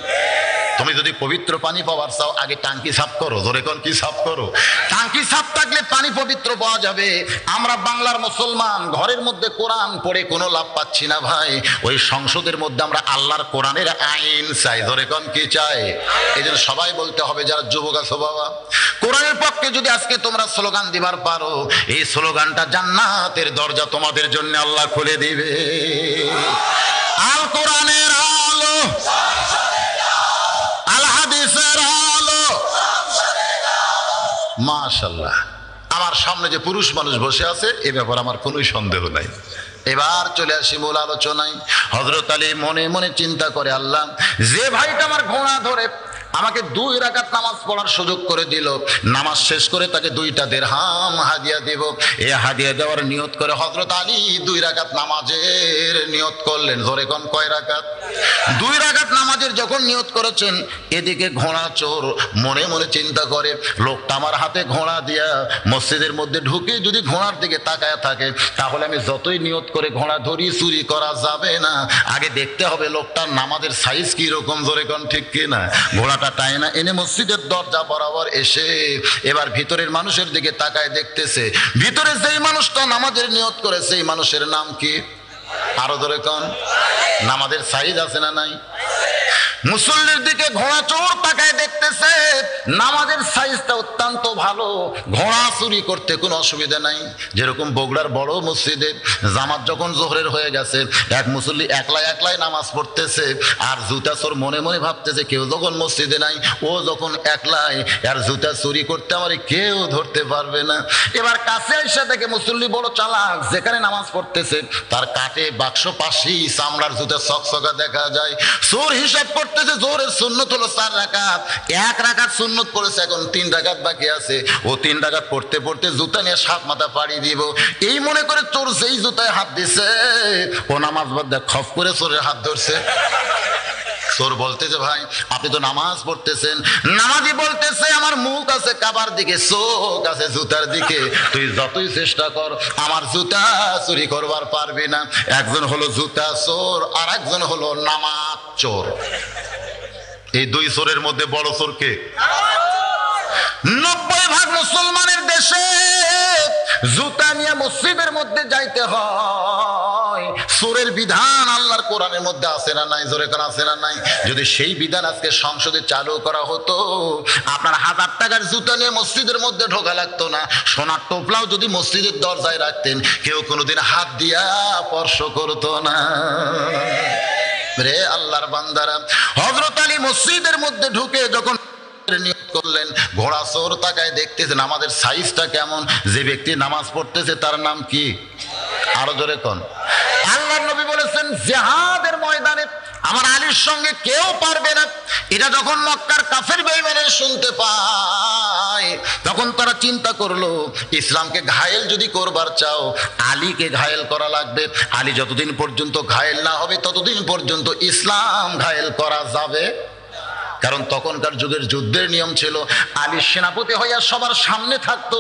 তুমি যদি পবিত্র পানি পাওয়ার চাও আগে টাঙ্কি সাফ করো, জোরে কোন কি সাফ করো? টাঙ্কি সাফ থাকলে পানি পবিত্র পাওয়া যাবে। আমরা বাংলার মুসলমান ঘরের মধ্যে কোরআন পড়ে কোনো লাভ পাচ্ছি না ভাই। ওই সংসদের মধ্যে আমরা আল্লাহর কোরআনের আইন চাই, জোরে কোন কি চাই? এই জন্য সবাই বলতে হবে, যারা যুবক আছো বাবা, কোরআনের পক্ষে যদি আজকে তোমরা স্লোগান দিবার পারো, এই স্লোগানটা জান্নাতের দরজা তোমাদের জন্য আল্লাহ খুলে দিবে। আল কোরআনের আলো, আল হাদিসের আলো। মাশাআল্লাহ, আমার সামনে যে পুরুষ মানুষ বসে আছে এ ব্যাপারে আমার কোনো সন্দেহ নাই। এবার চলে আসি মূল আলোচনায়। হযরত আলী মনে মনে চিন্তা করে, আল্লাহ যে ভাইটা আমার ঘোড়া ধরে আমাকে 2 রাকাত নামাজ পড়ার সুযোগ করে দিল, নামাজ শেষ করে তাকে 2টা দিরহাম হাদিয়া দেব। এই হাদিয়া দেওয়ার নিয়ত করে হযরত আলী 2 রাকাত নামাজের নিয়ত করলেন। জোরে কোন কয় রাকাত? 2 রাকাত নামাজের যখন নিয়ত করেছেন, এদিকে ঘোড়া চোর মনে মনে চিন্তা করে, লোকটা আমার হাতে ঘোড়া দিয়া মসজিদের মধ্যে ঢুকে যদি ঘোড়ার দিকে তাকায় থাকে তাহলে আমি যতই নিয়ত করে ঘোড়া ধরি চুরি করা যাবে না। আগে দেখতে হবে লোকটার নামাজের সাইজ কি রকম, জোরে কোন ঠিক কিনা? ঘোড়াটা টাইনা এনে মসজিদের দরজা বরাবর এসে এবার ভিতরের মানুষের দিকে তাকায় দেখতেছে, ভিতরে যেই মানুষটা নামাজের নিয়ত করেছে এই মানুষের নাম কি? আরো ধরে কোন? নামাজের সাইজ আছে না নাই? মুসল্লির দিকে ঘোড়া চোর তাকায় দেখতেছে নামাজের সাইজটা অত্যন্ত ভালো, ঘোড়া চুরি করতে কোনো অসুবিধা নাই। যেরকম বগুড়ার বড় মসজিদে জামাত যখন জোহরের হয়ে গেছে, এক মুসল্লি একলাই নামাজ পড়তেছে আর জুতা চোর মনে মনে ভাবতেছে কেউ যখন মসজিদে নাই, ও যখন একলাই, আর জুতা চুরি করতে আমার কেউ ধরতে পারবে না। এবার কাছে এসে দেখে মুসল্লি বড় চালাক, যেখানে নামাজ পড়তেছে তার কাটে বাক্স পাশেই চামড়ার জুতা চকচকা দেখা যায়। চোর হিসাব করতে পড়তেছে, জোহরের সুন্নত হলো 4 রাকাত, 1 রাকাত সুন্নত পড়েছে, এখন 3 রাকাত বাকি আছে। ও 3 রাকাত পড়তে পড়তে জুতা নিয়ে 7 মাথা পাড়ি দিব, এই মনে করে চোর যেই জুতায় হাত দিছে, ও নামাজ বাদ দিয়ে খপ করে চোরের হাত ধরছে। চোর বলতেছে, ভাই আপনি তো নামাজ পড়তেছেন। নামাজি বলতেছে, আমার মুখ আছে কাবার দিকে, চোখ আছে জুতার দিকে, তুই যতই চেষ্টা কর আমার জুতা চুরি করবার পারবি না। একজন হলো জুতা চোর, আর একজন হলো নামাজ চোর। এই 2 চোরের মধ্যে বড় চোর কে? 90% মুসলমানের দেশে জুতা নিয়ে মসজিদের মধ্যে যাইতে হয়। চোরের বিধান আল্লাহর কোরআনের মধ্যে আছে না নাই? জোরে কোন আছে না নাই? যদি সেই বিধান আজকে সংসদে চালু করা হতো, আপনার 1000 টাকার জুতা নিয়ে মসজিদের মধ্যে ঢোকা লাগতো না। সোনার টোপলাও যদি মসজিদের দরজায় রাখতেন, কেউ কোনোদিন হাত দিয়া স্পর্শ করতো না। রে আল্লাহর বান্দারা, হযরত আলী মসজিদের মধ্যে ঢুকে যখন নিয়ত করলেন, ঘোড়া চোর তাকায় দেখতেছেন আমাদের সাইজটা কেমন, যে ব্যক্তি নামাজ পড়তেছে তার নাম কি? আরো জোরে কোন। আল্লাহর নবী বলেছেন, জিহাদের ময়দানে আমার আলীর সঙ্গে কেউ পারবে না। এটা যখন মক্কার কাফের বেঈমানেরা শুনতে পায়, তখন তারা চিন্তা করলো, ইসলামকে ঘায়েল যদি করবার চাও, আলীকে ঘায়েল করা লাগবে। আলী যতদিন পর্যন্ত ঘায়েল না হবে, ততদিন পর্যন্ত ইসলাম ঘায়েল করা যাবে। কারণ তখনকার যুগের যুদ্ধের নিয়ম ছিল, আলীর সেনাপতি হইয়া সবার সামনে থাকতো,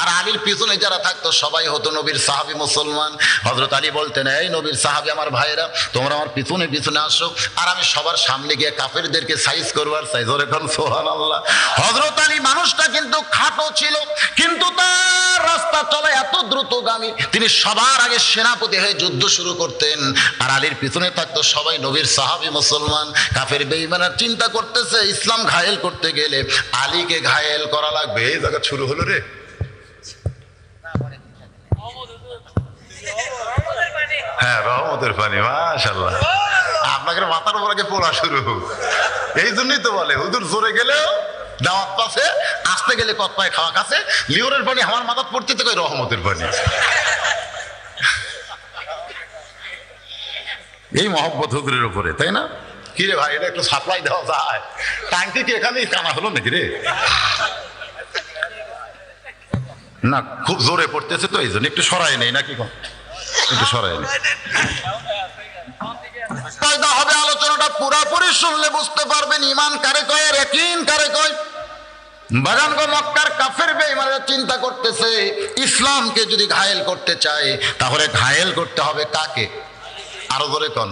আর আলীর পিছনে যারা থাকতো সবাই হতো নবীর সাহাবী মুসলমান। হযরত আলী বলতেন, এই নবীর সাহাবী আমার ভাইরা, তোমরা আমার পিছনে পিছনে আসো, আর আমি সবার সামনে গিয়ে কাফেরদেরকে সাইজ করবার চাই। জোরে কোন সুবহানাল্লাহ। হযরত আলী মানুষটা কিন্তু খাটো ছিল, কিন্তু তার রাস্তা চলে এত দ্রুতগামী, তিনি সবার আগে সেনাপতি হয়ে যুদ্ধ শুরু করতেন, আর আলীর পিছনে থাকতো সবাই নবীর সাহাবী মুসলমান। কাফের বেঈমানরা চিন্তা করতে, ইসলাম ঘায়েল করতে গেলে আলীকে ঘায়েল করা লাগবে। এই জায়গা শুরু হলো রে, হ্যাঁ রহমতের পানি, মাশাআল্লাহ। আপনাকে মাথার উপর আগে পড়া শুরু, এই জন্যই তো বলে হুজুর জোরে গেলেও দাওয়াত পাশে, আসতে গেলে কত পায় খাওয়া কাছে। লিওরের পানি আমার মাথা পড়তে থেকে রহমতের পানি। এই মহব্বত হুজুরের উপরে, তাই না? কিরে ভাই, এটা একটু সাপ্লাই দেওয়া যায়? ট্যাঙ্কি কি এখানেই কানা হলো নাকি রে? না, খুব জোরে পড়তেছে তো, এই জন্য একটু সরাই নেই নাকি? একটু সরাই নেই। ফায়দা হবে, আলোচনাটা পুরাপুরি শুনলে বুঝতে পারবেন ঈমান কারে কয় আর ইয়াকিন কারে কয়। বাগানগো মক্কার কাফের বেঈমানরা চিন্তা করতেছে, ইসলামকে যদি ঘায়েল করতে চায়, তাহলে ঘায়েল করতে হবে কাকে? আরো ধরে কোন।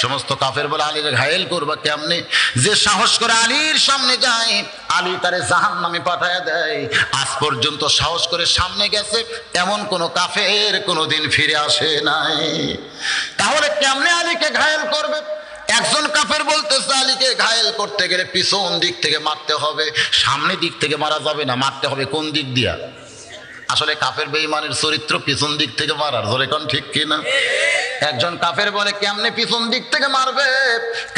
সমস্ত কাফের বলে, আলীর ঘায়েল করবা কেমনে? যে সাহস করে আলীর সামনে যায়, আলী তারে জাহান্নামে পাঠায়া দেয়। আজ পর্যন্ত সাহস করে সামনে গেছে এমন কোন কাফের কোনোদিন ফিরে আসে নাই। তাহলে কেমনে আলীকে ঘায়েল করবে? একজন কাফের বলতেছে, আলীকে ঘায়েল করতে গেলে পিছন দিক থেকে মারতে হবে, সামনে দিক থেকে মারা যাবে না, মারতে হবে কোন দিক দিয়া? আসলে কাফের বেঈমানের চরিত্র পিছন দিক থেকে মারার। জোরে কোন ঠিক কিনা? একজন কাফের বলে, কেমনে পিছন দিক থেকে মারবে?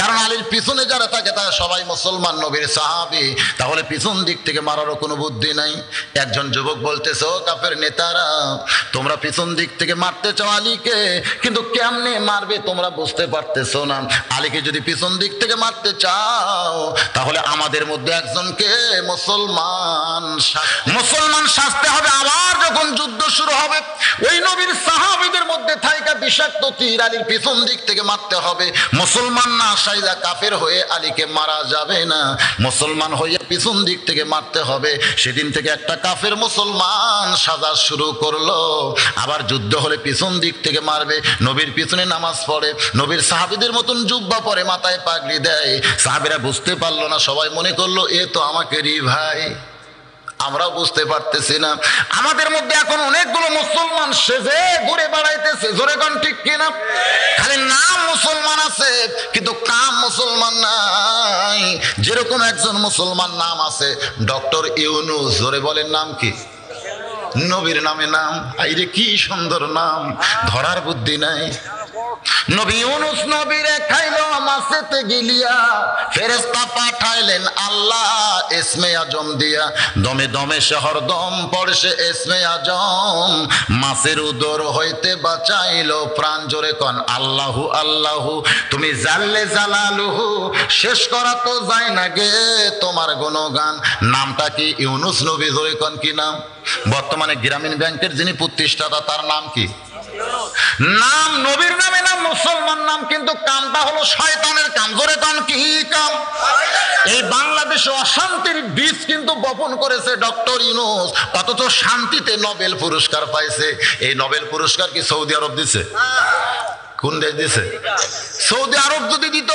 কারণ আলীর পিছনে যারা থাকে তারা সবাই মুসলমান, নবীর সাহাবী, তাহলে পিছন দিক থেকে মারারও কোনো বুদ্ধি নাই। একজন যুবক বলতেছে, ও কাফের নেতারা, তোমরা পিছন দিক থেকে মারতে চাও আলীকে, কিন্তু কেমনে মারবে তোমরা বুঝতে পারতেছো না। আলীকে যদি পিছন দিক থেকে মারতে চাও, তাহলে আমাদের মধ্যে একজনকে মুসলমান সাজতে হবে। আবার যখন যুদ্ধ শুরু হবে, ওই নবীর সাহাবীদের মধ্যে থাইকা বিষাক্ত তীর আলীর পিছন দিক থেকে মারতে হবে। মুসলমান না সাইদা কাফের হয়ে আলীকে মারা যাবে না, মুসলমান হয়ে পিছন দিক থেকে মারতে হবে। সেদিন থেকে একটা কাফের মুসলমান সাজা শুরু করলো। আবার যুদ্ধ হলে পিছন দিক থেকে মারবে। নবীর পিছনে নামাজ পড়ে, নবীর সাহাবীদের মতন জুব্বা পরে, মাথায় পাগড়ি দেয়। সাহাবীরা বুঝতে পারলো না, সবাই মনে করলো এ তো আমাকেরই ভাই। আমরাও বুঝতে পারতেছি না, আমাদের মধ্যে এখন অনেকগুলো মুসলমান সেজে ঘুরে বেড়াইতেছে। জোরে কোন ঠিক কিনা? খালি নাম মুসলমান আছে, কিন্তু কাম মুসলমান নাই। যেরকম একজন মুসলমান নাম আছে ডক্টর ইউনূস। জোরে বলেন, নাম কি? নবীর নামে নাম। আইরে কি সুন্দর নাম, ধরার বুদ্ধি নাই। নবী ইউনুস নবীরে খাইলো মাছেতে গিলিয়া, ফেরেশতা পাঠাইলেন আল্লাহ ইসমে আজম দিয়া, দমে দমে শহর দম পড়ছে ইসমে আজম, মাছের উদর হইতে বাঁচাইলো প্রাণ। জোরে কন আল্লাহু আল্লাহু, তুমি জাল্লে জালালুহু, শেষ করা তো যায় না গে তোমার গুণগান। নামটা কি? ইউনুস নবী। জোরে কন কি নাম? বর্তমানে গ্রামীণ ব্যাংকের যিনি প্রতিষ্ঠাতা তার নাম কি? নাম নবীর নামে নাম, মুসলমান নাম, কিন্তু কামটা হলো শয়তানের কাম। জোরে কাম কি কাম? এই বাংলাদেশে অশান্তির বীজ কিন্তু বপন করেছে ডক্টর ইউনুস, অথচ শান্তিতে নোবেল পুরস্কার পাইছে। এই নোবেল পুরস্কার কি সৌদি আরব দিছে? কোন দেশ দিছে? সৌদি আরব যদি দিত,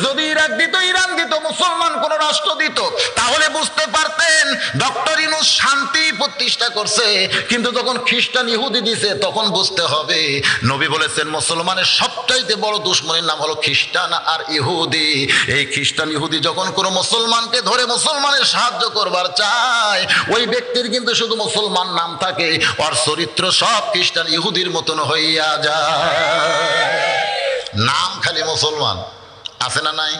যদি ইরাক দিত, ইরান দিত, মুসলমান কোন রাষ্ট্র দিত, তাহলে বুঝতে পারতেন ডক্টর ইউনুস শান্তি প্রতিষ্ঠা করছে। কিন্তু যখন খ্রিস্টান ইহুদি দিছে তখন বুঝতে হবে, নবী বলেছেন মুসলমানের সবচাইতে বড় দুশমনের নাম হলো খ্রিস্টান আর ইহুদি। এই খ্রিস্টান ইহুদি যখন কোনো মুসলমানকে ধরে মুসলমানের সাহায্য করবার চায়, ওই ব্যক্তির কিন্তু শুধু মুসলমান নাম থাকে, ওর চরিত্র সব খ্রিস্টান ইহুদির মতন হইয়া যায়। নাম খালি মুসলমান, আছে না নাই?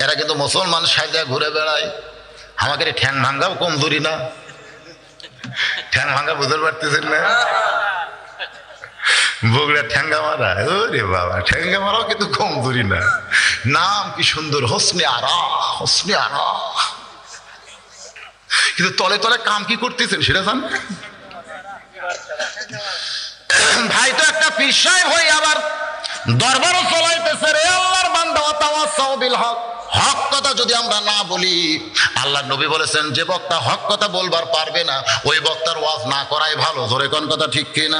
এরা কিন্তু মুসলমান সাজা ঘুরে বেড়ায়। আমাকে ঠ্যাং ভাঙ্গাও কমজোরি না? ঠ্যাং ভাঙ্গা বুঝতে পারতেছেন না? বগুড়া ঠ্যাঙ্গা মারা, ওরে বাবা, ঠ্যাঙ্গা মারাও কিন্তু কমজোরি না। নাম কি সুন্দর, হোসনে আরা, হোসনে আরা। কিন্তু তলে তলে কাম কি করতেছেন সেটা জান ভাই? তো একটা পীর সাহেব হয়ে আবার দরবারও চলাইতেছে। রে আল্লাহর বান্দা, ওয়াতাওয়াসাউ বিল হক, হক কথা যদি আমরা না বলি, আল্লাহ নবী বলেছেন যে বক্তা হক কথা বলবার পারবে না ওই বক্তার ওয়াজ না করাই ভালো। জোরে কোন কথা ঠিক কি না?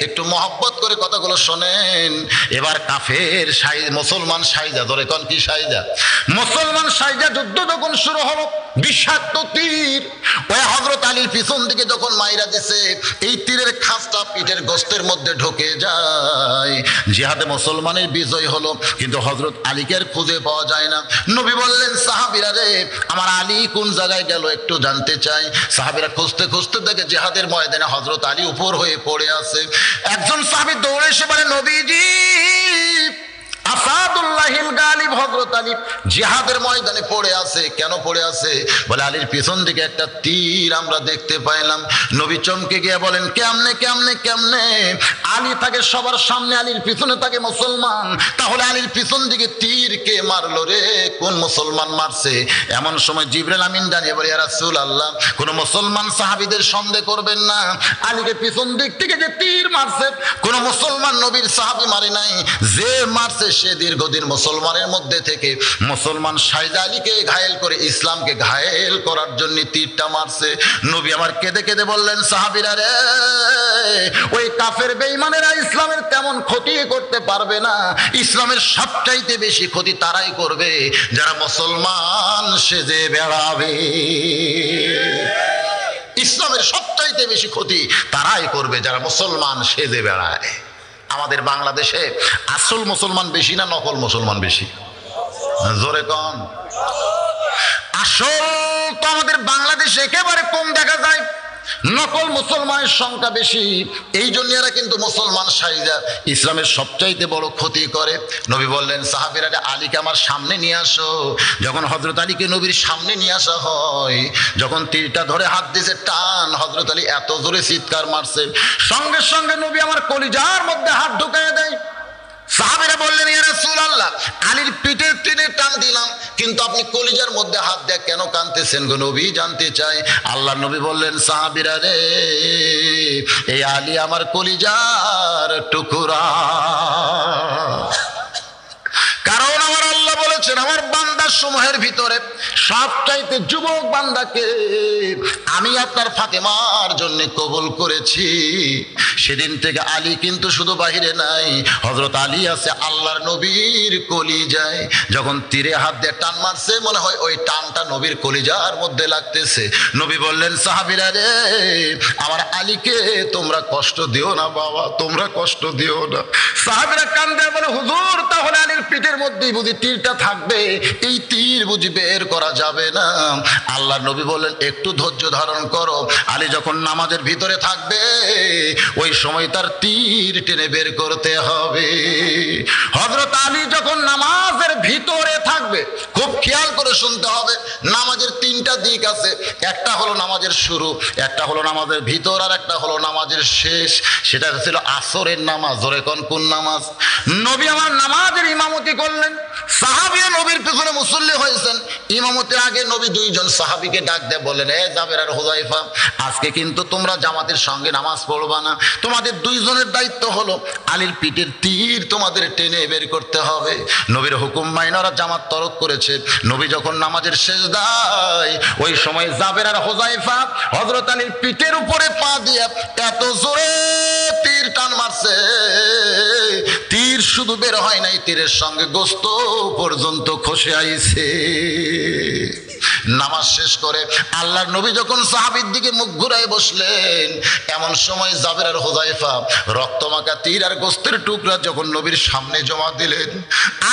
একটু মহব্বত করে কথাগুলো শোনেন। এবার কাফের মুসলমান সাইজা, জোরে কোন কি সাইজা? মুসলমান সাইজা যুদ্ধ যখন শুরু হলো, বিষাক্ত তীর ওই হযরত আলীর পিছন দিকে যখন মাইরা দিছে, এই তীরের খাঁজটা পিঠের গোস্তের মধ্যে ঢুকে যায়। জিহাদে মুসলমানের বিজয় হলো, কিন্তু হযরত আলীকে আর খুঁজে পাওয়া যায় না। নবী বললেন সাহাবীরা রে, আমার আলী কোন জায়গায় গেল একটু জানতে চাই। সাহাবীরা খুঁজতে খুঁজতে দেখে জিহাদের ময়দানে হযরত আলী উপর হয়ে পড়ে আছে। একজন সাহাবী দৌড়ে এসে বলে, নবীজি, আসাদুল্লাহিল গালিব হযরত আলী জিহাদের ময়দানে পড়ে আছে। কেন পড়ে আছে? বলে আলীর পিছন দিকে একটা তীর আমরা দেখতে পাইলাম। নবী চমকে গিয়ে বলেন, কেমনে কেমনে কেমনে? আলী থাকে সবার সামনে, আলীর পিছনে থাকে মুসলমান, তাহলে আলীর পিছন দিকে তীর কে মারলো রে? কোন মুসলমান মারছে? এমন সময় জিবরাইল আমিন জানিয়ে বলে, ইয়া রাসূলুল্লাহ, কোন মুসলমান সাহাবীদের সন্দেহ করবেন না, আলীকে পিছন দিক থেকে যে তীর মারছে কোন মুসলমান নবীর সাহাবী মারে নাই। যে মারছে সে দীর্ঘদিন মুসলমানের মধ্যে থেকে মুসলমান সাইদা আলীকে ঘায়েল করে ইসলামকে ঘায়েল করার জন্য তীরটা মারছে। নবী আমার কেঁদে কেঁদে বললেন, সাহাবীরা রে, ওই কাফের বেঈমানেরা ইসলামের তেমন ক্ষতি করতে পারবে না। ইসলামের সবচাইতে বেশি ক্ষতি তারাই করবে যারা মুসলমান সেজে বেড়াবে। ইসলামের সবচাইতে বেশি ক্ষতি তারাই করবে যারা মুসলমান সেজে বেড়ায়। আমাদের বাংলাদেশে আসল মুসলমান বেশি না নকল মুসলমান বেশি? জোরে কন। আসল তো আমাদের বাংলাদেশে একেবারে কম দেখা যায়, নকল মুসলমানের সংখ্যা বেশি। এই জন্য এরা কিন্তু মুসলমান সাইজা ইসলামের সবচাইতে বড় ক্ষতি করে। নবী বললেন, সাহাবীরা আলীকে আমার সামনে নিয়ে আসো। যখন হযরত আলীকে নবীর সামনে নিয়ে আসা হয়, যখন তীরটা ধরে হাত দিয়েছে টান, হযরত আলী এত জোরে চিৎকার মারছে, সঙ্গে সঙ্গে নবী আমার কলিজার মধ্যে হাত ঢুকিয়ে দেয়। সাহাবীরা বললেন, ইয়া রাসূলুল্লাহ, আলীর পিঠে টেনে টান দিলাম, কিন্তু আপনি কলিজার মধ্যে হাত দিয়ে কেন কাঁদতেছেন গো নবী? জানতে চাই। আল্লাহর নবী বললেন, সাহাবীরা রে, এই আলী আমার কলিজার টুকরা। কারণ আমার আল্লাহ বলেছেন, আমার বান্দা সমূহের ভিতরে সবচাইতে যুবক বান্দাকে আমি আপনার ফাতেমার জন্য কবুল করেছি। সেদিন থেকে আলী কিন্তু শুধু বাহিরে নাই, হযরত আলী আছে আল্লাহর নবীর কলিজায়। যখন তীরে হাত দিয়ে টান মারছে, মনে হয় ওই টানটা নবীর কলিজার মধ্যে লাগতেছে। নবী বললেন, সাহাবীরা রে, আমার আলীকে তোমরা কষ্ট দিও না বাবা, তোমরা কষ্ট দিও না। সাহাবীরা কান্দে বলে, হুজুর, তাহলে আলীর পিঠের মধ্যেই বুঝি তীরটা থাকবে? এই তীর বুঝি বের করা যাবে না? আল্লাহর নবী বললেন, একটু ধৈর্য ধারণ করো। আলী যখন নামাজের ভিতরে থাকবে, ওই সময় তার তীর টেনে বের করতে হবে। হযরত আলী যখন নামাজের ভিতরে থাকবে, খুব খেয়াল করে শুনতে হবে, নামাজের তিনটা দিক আছে, একটা হলো নামাজের শুরু, একটা হলো নামাজের ভিতর, আর একটা হলো নামাজের শেষ। সেটা ছিল আসরের নামাজ। জোরে কোন কোন নামাজ? নবী আমার নামাজের ইমামতি করলেন, সাহাবীরা নবীর পেছনে মুসল্লি হয়েছেন। ইমামতের আগে নবী দুইজন সাহাবীকে ডাক দিয়ে বললেন, এ জাবের আর হুযায়ফা, আজকে কিন্তু তোমরা জামাতের সঙ্গে নামাজ পড়বা না। তোমাদের দুইজনের দায়িত্ব হলো আলীর পিঠের তীর তোমাদের টেনে বের করতে হবে। নবীর হুকুম মাইনারা জামাত তরক করেছে। নবী যখন নামাজের সেজদায়, ওই সময় জাবের আর হুযায়ফা হযরত আলীর পিঠের উপরে পা দিয়ে এত জোরে তীর টান মারছে, তীর শুধু বের হয় নাই, তীরের সঙ্গে গোস্ত পর্যন্ত খসে আইছে। নামাজ শেষ করে আল্লাহর নবী যখন সাহাবীর দিকে মুখ ঘুরায় বসলেন, এমন সময় জাবের আর হুযায়ফা রক্তমাখা তীর আর গোস্তের টুকরা যখন নবীর সামনে জমা দিলেন,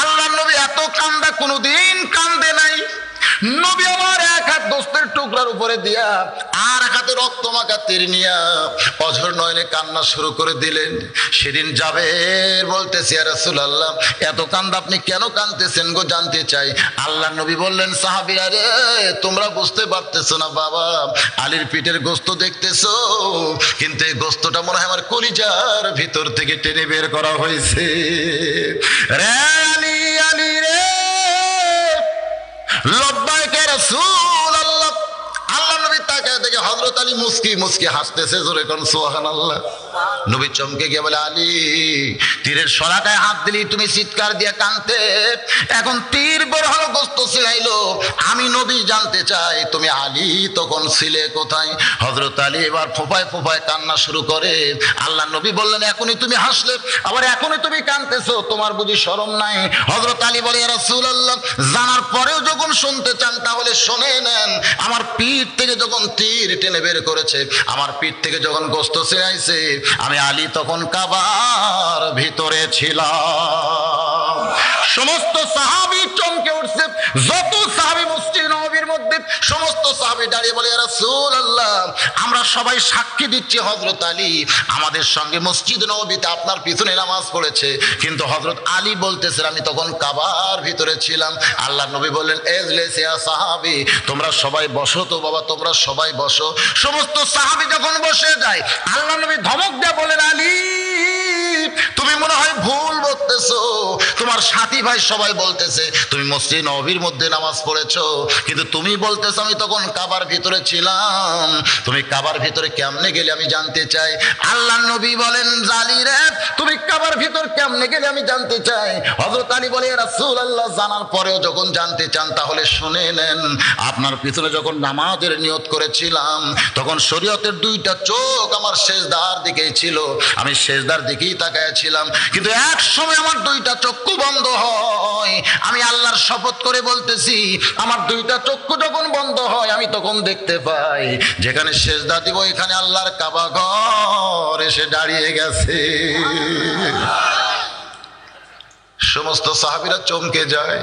আল্লাহর নবী এত কান্দা কোনোদিন কান্দে নাই। নবী আমার এক হাত গোস্তের টুকরার উপরে দিয়া আর এক হাতে রক্তমাখা তীর নিয়া অঝর নয়নে কান্না শুরু করে দিলেন। সেদিন জাবের বলতেছে, ইয়া রাসূলুল্লাহ, এত কান্দা আপনি কেন কাঁদতেছেন গো, জানতে চাই। আল্লাহর নবী বললেন, সাহাবীরা রে, তোমরা বুঝতে পারতেছো না বাবা, আলীর পিঠের গোস্ত দেখতেছো, কিন্তু এই গোস্তটা মনে হয় আমার কলিজার ভিতর থেকে টেনে বের করা হয়েছে। রে আলী, আলী রে, লব্বাইক ইয়া রাসূলুল্লাহ। আল্লাহর নবী তাকায় দেখে হযরত আলী মুস্কি মুস্কি হাসতেছে। জোরে কোন সুবহানাল্লাহ। নবী চমকে গিয়ে বলে, আলী, তীরের শরাটায় হাত দিলি তুমি চিৎকার দিয়ে কাঁদতে, এখন তীর বের হলো, গোস্ত ছিলাইলো, আমি নবী জানতে চাই তুমি আলী তখন ছিলে কোথায়? হযরত আলী এবার ফোঁপায় ফোঁপায় কান্না শুরু করে। আল্লাহর নবী বললেন, এখনই তুমি হাসলে, আবার এখনই তুমি কাঁদতেছো, তোমার বুঝি শরম নাই? হযরত আলী বলে, ইয়া রাসূলুল্লাহ, জানার পরেও যখন শুনতে চান তাহলে শুনে নেন। আমার পিঠ থেকে যখন তীর টেনে বের করেছে, আমার পিঠ থেকে যখন গোস্ত ছিলাইছে, আমি আলী তখন কাবার ভিতরে ছিলাম। সমস্ত সাহাবী চমকে উঠছে। যত সাহাবী মসজিদ নববীর মধ্যে, সমস্ত সাহাবী দাঁড়িয়ে বলে, ইয়া রাসূলুল্লাহ, আমরা সবাই সাক্ষী দিচ্ছি হযরত আলী আমাদের সঙ্গে মসজিদ নববীতে আপনার পিছনে নামাজ পড়েছে। কিন্তু হযরত আলী বলতেছেন, আমি তখন কাবার ভিতরে ছিলাম। আল্লাহর নবী বললেন, এজলিস ইয়া সাহাবী, তোমরা সবাই বসো তো বাবা, তোমরা সবাই বসো। সমস্ত সাহাবী যখন বসে যায়, আল্লাহর নবী ধমক দিয়ে বলেন, আলী, তুমি মনে হয় ভুল বলতেছো, তোমার সাথী ভাই সবাই বলতেছে তুমি মসজিদ নববীর মধ্যে নামাজ পড়েছো, কিন্তু তুমি বলতেছো আমি তখন কাবার ভিতরে ছিলাম। তুমি কাবার ভিতরে কেমনে গেলে আমি জানতে চাই। আল্লাহর নবী বলেন, আলী রে, তুমি কাবার ভিতর কেমনে গেলে আমি জানতে চাই। হযরত আলী বলে, ইয়া রাসূলুল্লাহ, জানার পরেও যখন জানতে চান তাহলে শুনে নেন। আপনার পিছনে যখন নামাজের নিয়ত করেছিলাম, তখন শরীয়তের দুইটা চোখ আমার সেজদার দিকেই ছিল, আমি সেজদার দিকেই তাকাইছিলাম, কিন্তু এক সময় আমার দুইটা চক্ষু বন্ধ হয়। আমি আল্লাহর শপথ করে বলতেছি, আমার দুইটা চক্ষু যখন বন্ধ হয়, আমি তখন দেখতে পাই যেখানে সেজদা দিব এখানে আল্লাহর কাবা ঘর এসে দাঁড়িয়ে গেছে। সমস্ত সাহাবীরা চমকে যায়,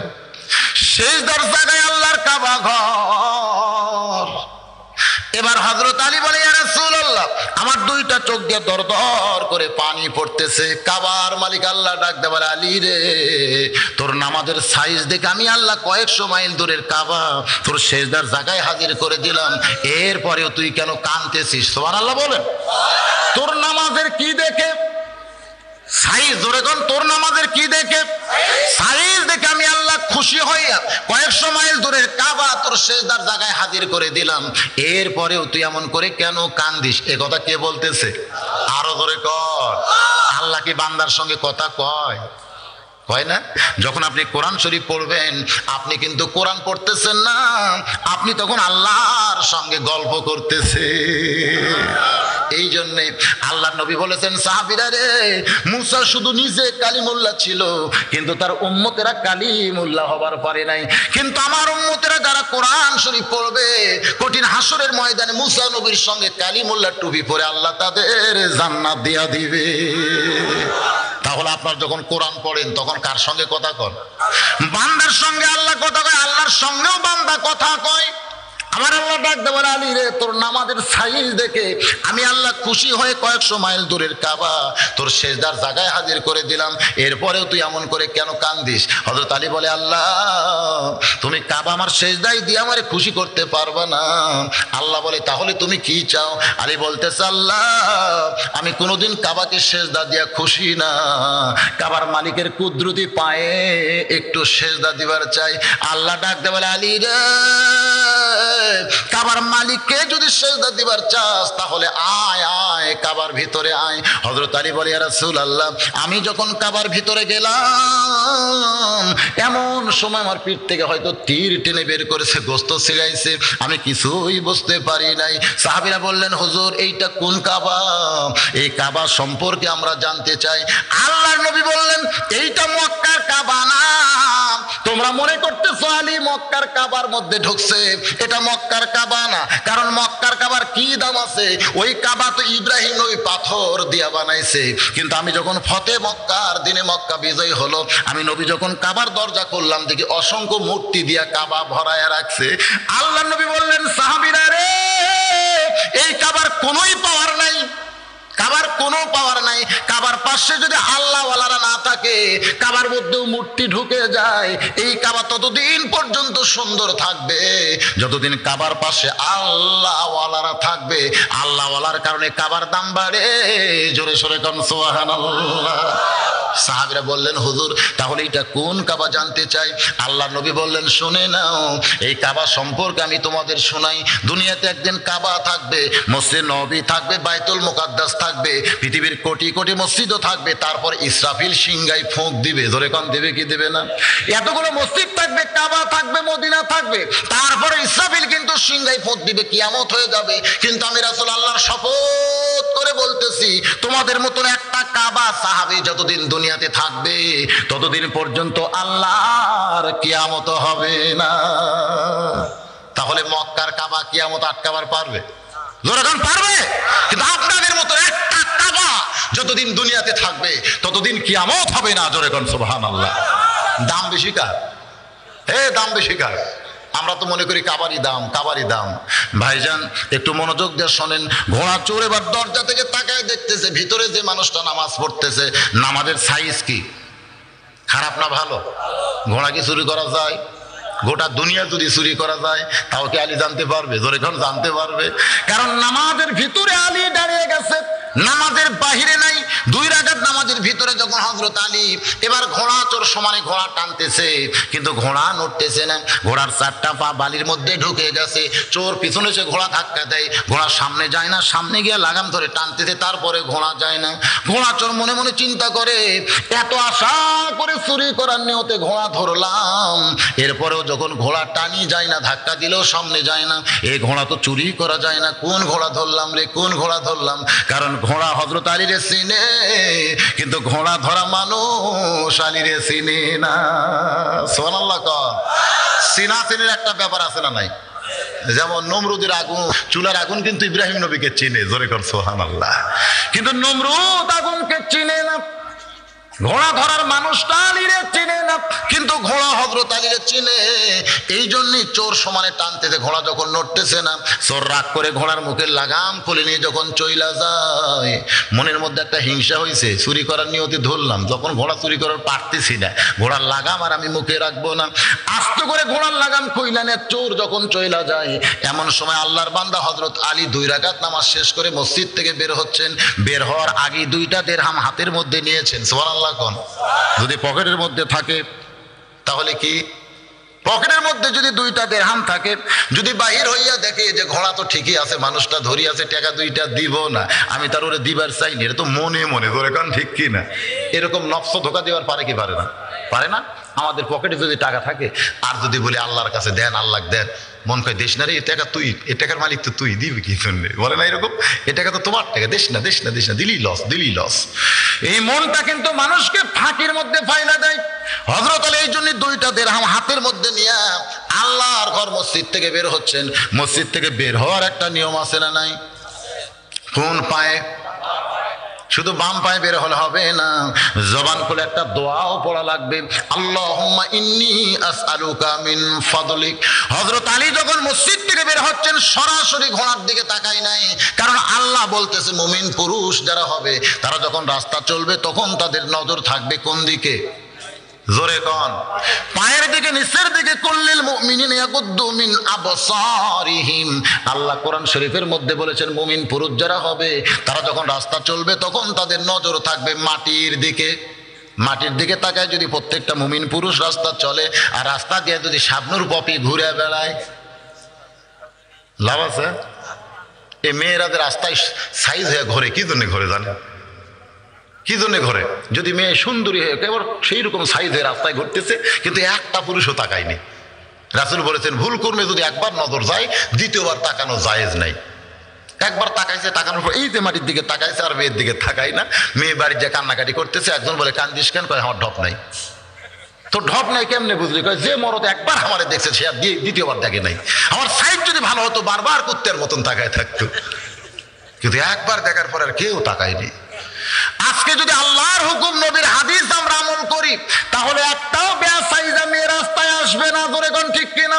সেজদার জায়গায় আল্লাহর কাবা ঘর। এবার হযরত আলী বলে, ইয়া রাসূলুল্লাহ, আমার দুইটা চোখ দিয়ে দরদর করে পানি পড়তেছে। কাবার মালিক আল্লাহ ডাক দেয়, বলে, আলী রে, তোর নামাজের সাইজ দেখে আমি আল্লাহ কয়েকশো মাইল দূরের কাবা তোর সেজদার জায়গায় হাজির করে দিলাম, এরপরেও তুই কেন কাঁদতেছিস? সুবহানাল্লাহ বলেন। তোর নামাজের কি দেখে সাইজ? ধরে কোন, তোর নামাজের কি দেখে সাইজ দেখে আমি আল্লাহ খুশি হইয়া কয়েকশো মাইল দূরের কাবা তোর সেজদার জায়গায় হাজির করে দিলাম, এরপরেও তুই এমন করে কেন কান্দিস? এ কথা কে বলতেছে? আরো ধরে কর। আল্লাহ কি বান্দার সঙ্গে কথা কয়? হয় না? যখন আপনি কোরআন শরীফ পড়বেন, আপনি কিন্তু কোরআন পড়তেছেন না, আপনি তখন আল্লাহর সঙ্গে গল্প করতেছে। এই জন্যে আল্লাহ নবী বলেছেন, সাহাবীরা রে, মুসা শুধু নিজে কালিমুল্লাহ ছিল, কিন্তু তার উম্মতেরা কালিমুল্লাহ হবার পারে নাই। কিন্তু আমার উম্মতেরা যারা কোরআন শরীফ পড়বে, কঠিন হাসরের ময়দানে মুসা নবীর সঙ্গে কালিমুল্লাহ টুপি পরে আল্লাহ তাদের জান্নাত দিয়া দিবে। তাহলে আপনার যখন কোরআন পড়েন তখন কার সঙ্গে কথা কন? বান্দার সঙ্গে আল্লাহ কথা কয়, আল্লাহর সঙ্গেও বান্দা কথা কয়। আমার আল্লাহ ডাক দে বলে আলী রে তোর নামাজের সাইজ দেখে আমি আল্লাহ খুশি হয়ে কয়েকশো মাইল দূরের কাবা তোর সেজদার জায়গায় হাজির করে দিলাম, এরপরেও তুই এমন করে কেন কান্দিস? হযরত আলী বলে আল্লাহ তুমি কাবা আমার সেজদায় দিয়ে আমারে খুশি করতে পারবা না। আল্লাহ বলে তাহলে তুমি কি চাও? আলী বলতেছে আল্লাহ আমি কোনোদিন কাবাকে সেজদা দিয়া খুশি না, কাবার মালিকের কুদরতি পায়ে একটু সেজদা দিবার চাই। আল্লাহ ডাক দে বলে আলী রে কাবার মালিককে যদি সেজদা দিবার চাস তাহলে আয় আয় কাবার ভিতরে আয়। হযরত আলী বলে ইয়া রাসূলুল্লাহ আমি যখন কাবার ভিতরে গেলাম এমন সময় আমার পিঠ থেকে হয়তো তীর টেনে বের করেছে, গোশত ছিলাইছে, আমি কিছুই বুঝতে পারি নাই। সাহাবীরা বললেন হুজুর এইটা কোন কাবা? এই কাবা সম্পর্কে আমরা জানতে চাই। আল্লাহর নবী বললেন এইটা মক্কার কাবা না, তোমরা মনে করতেছো আলী মক্কার কাবার মধ্যে ঢুকছে, এটা মক্কার কাবা না। কারণ মক্কার কাবার কি দাম আছে? ওই কাবা তো ইব্রাহিম নবী পাথর দিয়া বানাইছে। কিন্তু আমি যখন ফতে মক্কার দিনে মক্কা বিজয় হলো, আমি নবী যখন কাবার দরজা করলাম দেখি অসংখ্য মূর্তি দিয়া কাবা ভরায়া রাখছে। আল্লাহর নবী বললেন সাহাবীরা রে এই কাবার কোনোই পাওয়ার নাই, কাবার কোনো পাওয়ার নাই। কাবার পাশে যদি আল্লাহ ওয়ালারা না থাকে, কাবার মধ্যেও মূর্তি ঢুকে যায়, এই কাবা ততদিন পর্যন্ত সুন্দর থাকবে যতদিন কাবার পাশে আল্লাহ ওয়ালারা থাকবে। আল্লাহ ওয়ালার কারণে কাবার দাম বাড়ে। জোরে সোরে কোন সুবহানাল্লাহ। সাহাবীরা বললেন হুজুর তাহলে এটা কোন কাবা জানতে চাই। আল্লাহ নবী বললেন শুনে নাও এই কাবা সম্পর্কে আমি তোমাদের শোনাই। দুনিয়াতে একদিন কাবা থাকবে, মসজিদ নববী থাকবে, বাইতুল মুকাদ্দাস থাকবে, পৃথিবীর কোটি কোটি মসজিদও থাকবে। তারপর ইসরাফিল সিংহায় ফোঁক দিবে, ধরে কম দেবে কি দেবে না? এতগুলো মসজিদ থাকবে, কাবা থাকবে, মদিনা থাকবে, তারপরে ইসরাফিল কিন্তু সিংহায় ফোঁক দিবে, কিয়ামত হয়ে যাবে। কিন্তু আমি রাসূল আল্লাহর শপথ করে বলতেছি তোমাদের মতন একটা কাবা সাহাবী যতদিন দুনিয়াতে থাকবে ততদিন পর্যন্ত আল্লাহর কিয়ামত হবে না। তাহলে মক্কার কাবা কিয়ামত আটকাবার পারবে? যখন পারবে। কিন্তু আপনাদের মতো একটা কাবা যতদিন দুনিয়াতে থাকবে ততদিন কিয়ামত হবে না। জোরে কোন সুবহানাল্লাহ। দাম বেশি কার? দাম বেশি কার? আমরা তো মনে করি কাবারই দাম, কাবারই দাম। ভাইজান একটু মনোযোগ দিয়ে শোনেন। ঘোড়া চোর এবার দরজা থেকে তাকায় দেখতেছে ভিতরে যে মানুষটা নামাজ পড়তেছে নামাজের সাইজ কি, খারাপ না ভালো? ঘোড়া কি চুরি করা যায়? গোটা দুনিয়া যদি চুরি করা যায় তাও কি আলী জানতে পারবে? জোরে কোন জানতে পারবে। কারণ নামাজের ভিতরে আলী দাঁড়িয়ে গেছে, নামাজের বাহিরে নাই। 2 রাকাত নামাজের ভিতরে যখন হযরত আলী এবার ঘোড়া চোর সমানে ঘোড়া টানতেছে কিন্তু ঘোড়া নড়তেছে না, ঘোড়ার 4টা পা বালির মধ্যে ঢুকে গেছে। চোর পিছনে এসে ঘোড়া ধাক্কা দেয়, ঘোড়া সামনে যায় না, সামনে গিয়ে লাগাম ধরে টানতেছে, তারপরে ঘোড়া যায় না। ঘোড়া চোর মনে মনে চিন্তা করে এত আশা করে চুরি করার নিয়তে ঘোড়া ধরলাম, এরপরেও যখন ঘোড়া টানি যায় না, ধাক্কা দিলেও সামনে যায় না, এই ঘোড়া তো চুরি করা যায় না। কোন ঘোড়া ধরলাম রে, কোন ঘোড়া ধরলাম? কারণ ঘোড়া হযরত আলীরে চিনে কিন্তু ঘোড়া ধরা মানুষ আলীরে চিনে না। সুবহানাল্লাহ। চিনা চিনের একটা ব্যাপার আছে না নাই? যেমন নমরুদের আগুন, চুলার আগুন কিন্তু ইব্রাহিম নবীকে চিনে। জোরে কর সুবহানাল্লাহ। কিন্তু নমরুদ আগুনকে চিনে না। ঘোড়া ধরার মানুষটা আলীরে চিনে না, কিন্তু ঘোড়া হযরত আলীরে চিনে। এই জন্যই চোর সমানে টানতেছে, ঘোড়া যখন নড়তেছে না, চোর রাগ করে ঘোড়ার মুখের লাগাম খুলে নিয়ে যখন চইলা যায়, মনের মধ্যে একটা হিংসা হয়েছে, চুরি করার নিয়তে ধরলাম, যখন ঘোড়া চুরি করার পারতেছি না, ঘোড়ার লাগাম আর আমি মুখে রাখবো না, আস্তে করে ঘোড়ার লাগাম খুইলা নিয়ে চোর যখন চইলা যায়, এমন সময় আল্লাহর বান্দা হযরত আলী 2 রাকাত নামাজ শেষ করে মসজিদ থেকে বের হচ্ছেন। বের হওয়ার আগে 2টা দিরহাম হাতের মধ্যে নিয়েছেন। সুবহানাল্লাহ। যদি পকেটের মধ্যে থাকে তাহলে কি? পকেটের মধ্যে যদি 2টা দিরহাম থাকে, যদি বাহির হইয়া দেখে যে ঘোড়া তো ঠিকই আছে, মানুষটা ধরি আছে, টাকা 2টা দিব না, আমি তার ওরে দিবার চাইনি, এটা তো মনে মনে, ধরে কারণ ঠিক কি না? এরকম নফস ধোকা দেওয়ার পারে কি পারে না? পারে না। আমাদের পকেটে যদি টাকা থাকে আর যদি বলি আল্লাহর কাছে দেন, আল্লাহ দেন, মন কয় দেশ না রে, এই টাকা তুই, এই টাকার মালিক তো তুই, দিবি কি জন্য? বলে না এরকম? এই টাকা তো তোমার টাকা, দেশ না, দেশ না, দেশ না, দিলি লস, দিলি লস। এই মনটা কিন্তু মানুষকে ফাঁকির মধ্যে ফাইলা দেয়। হযরত আলী এই জন্য 2টা দিরহাম হাতের মধ্যে নিয়ে আল্লাহর ঘর মসজিদ থেকে বের হচ্ছেন। মসজিদ থেকে বের হওয়ার একটা নিয়ম আছে না নাই? কোন পায়ে? শুধু বাম পায়ে বের হলে হবে না, জবান খুলে একটা দোয়াও পড়া লাগবে। আল্লাহুম্মা ইন্নী আসআলুকা মিন ফাদলিক। হযরত আলী যখন মসজিদ থেকে থেকে বের হচ্ছেন সরাসরি ঘোড়ার দিকে তাকায় নাই, কারণ আল্লাহ বলতেছে মুমিন পুরুষ যারা হবে তারা যখন রাস্তা চলবে তখন তাদের নজর থাকবে কোন দিকে? জোরে কোন? পায়ের দিকে, নিচের দিকে। কুল্লিল মুমিনিনা ইয়াগুদ্দু মিন আবসারিহিম। আল্লাহ কোরআন শরীফের মধ্যে বলেছেন মুমিন পুরুষ যারা হবে তারা যখন রাস্তা চলবে তখন তাদের নজর থাকবে মাটির দিকে। মাটির দিকে তাকায় যদি প্রত্যেকটা মুমিন পুরুষ রাস্তা চলে, আর রাস্তা দিয়ে যদি শাবনুর পপি ঘুরে বেড়ায়, লাভ আছে? এই মেয়েরাদের রাস্তায় সাইজ হয়ে ঘরে, কি জন্য ঘরে জানে? কি জন্য ঘরে? যদি মেয়ে সুন্দরী হয়ে এবার সেই রকম সাইজ হয়ে রাস্তায় ঘুরতেছে, কিন্তু একটা পুরুষও তাকায়নি। রাসূল বলেছেন ভুল কর্মে যদি একবার নজর যায় দ্বিতীয়বার তাকানো জায়েজ নাই। একবার তাকাইছে, তাকানোর পর এই যে মাটির দিকে তাকাইছে আর মেয়ের দিকে তাকাই না। মেয়ে বাড়ির যে কান্নাকাটি করতেছে, একজন বলে কান্দিস কেন? কয় আমার ঢপ নাই। তো ঢপ নাই কেমনে বুঝলি? কয় যে মরদ একবার আমারে দেখছে সে আর দ্বিতীয়বার দেখে নাই। আমার সাইজ যদি ভালো হতো বারবার কুত্তের মতন তাকায় থাকতো, কিন্তু একবার দেখার পর আর কেউ তাকায়নি। আজকে যদি আল্লাহর হুকুম নবীর হাদিস আমরা আমল করি তাহলে একটাও বেয়াসাইজা মেয়ে রাস্তায় আসবে না। ধরে কোন ঠিক কিনা?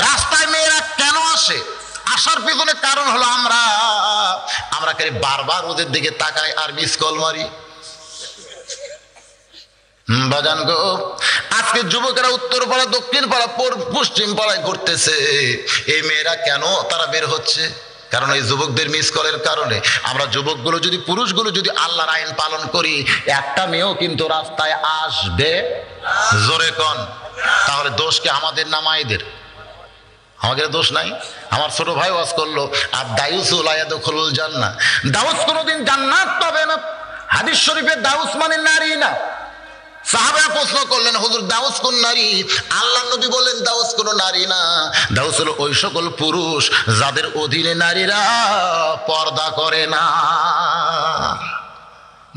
রাস্তায় মেয়েরা কেন আসে? আসার পিছনে কারণ হলো আমরা বারবার ওদের দিকে তাকাই আর মিস কল মারি। বাজান গো, আজকে যুবকেরা উত্তর পাড়া, দক্ষিণ পাড়া, পশ্চিম পাড়ায় ঘুরতেছে। এই মেয়েরা কেন তারা বের হচ্ছে? কারণ এই যুবকদের মিস কলের কারণে। আমরা যুবকগুলো যদি, পুরুষগুলো যদি আল্লাহর আইন পালন করি, একটা মেয়েও কিন্তু রাস্তায় আসবে। জোরে কোন? তাহলে দোষ কি আমাদের না মায়েদের? আমাদের দোষ নাই? আমার ছোট ভাই ওয়াজ করলো আর দাউসু লা ইয়াদখুলুল জান্নাহ, দাউস কোনোদিন জান্নাত পাবে না। হাদিস শরীফে দাউস মানে নারী না। সাহাবারা প্রশ্ন করলেন হুজুর দাউস কোন নারী? আল্লাহ নবী বলেন দাউস কোন নারী না, দাউস হলো ওই সকল পুরুষ যাদের অধীনে নারীরা পর্দা করে না।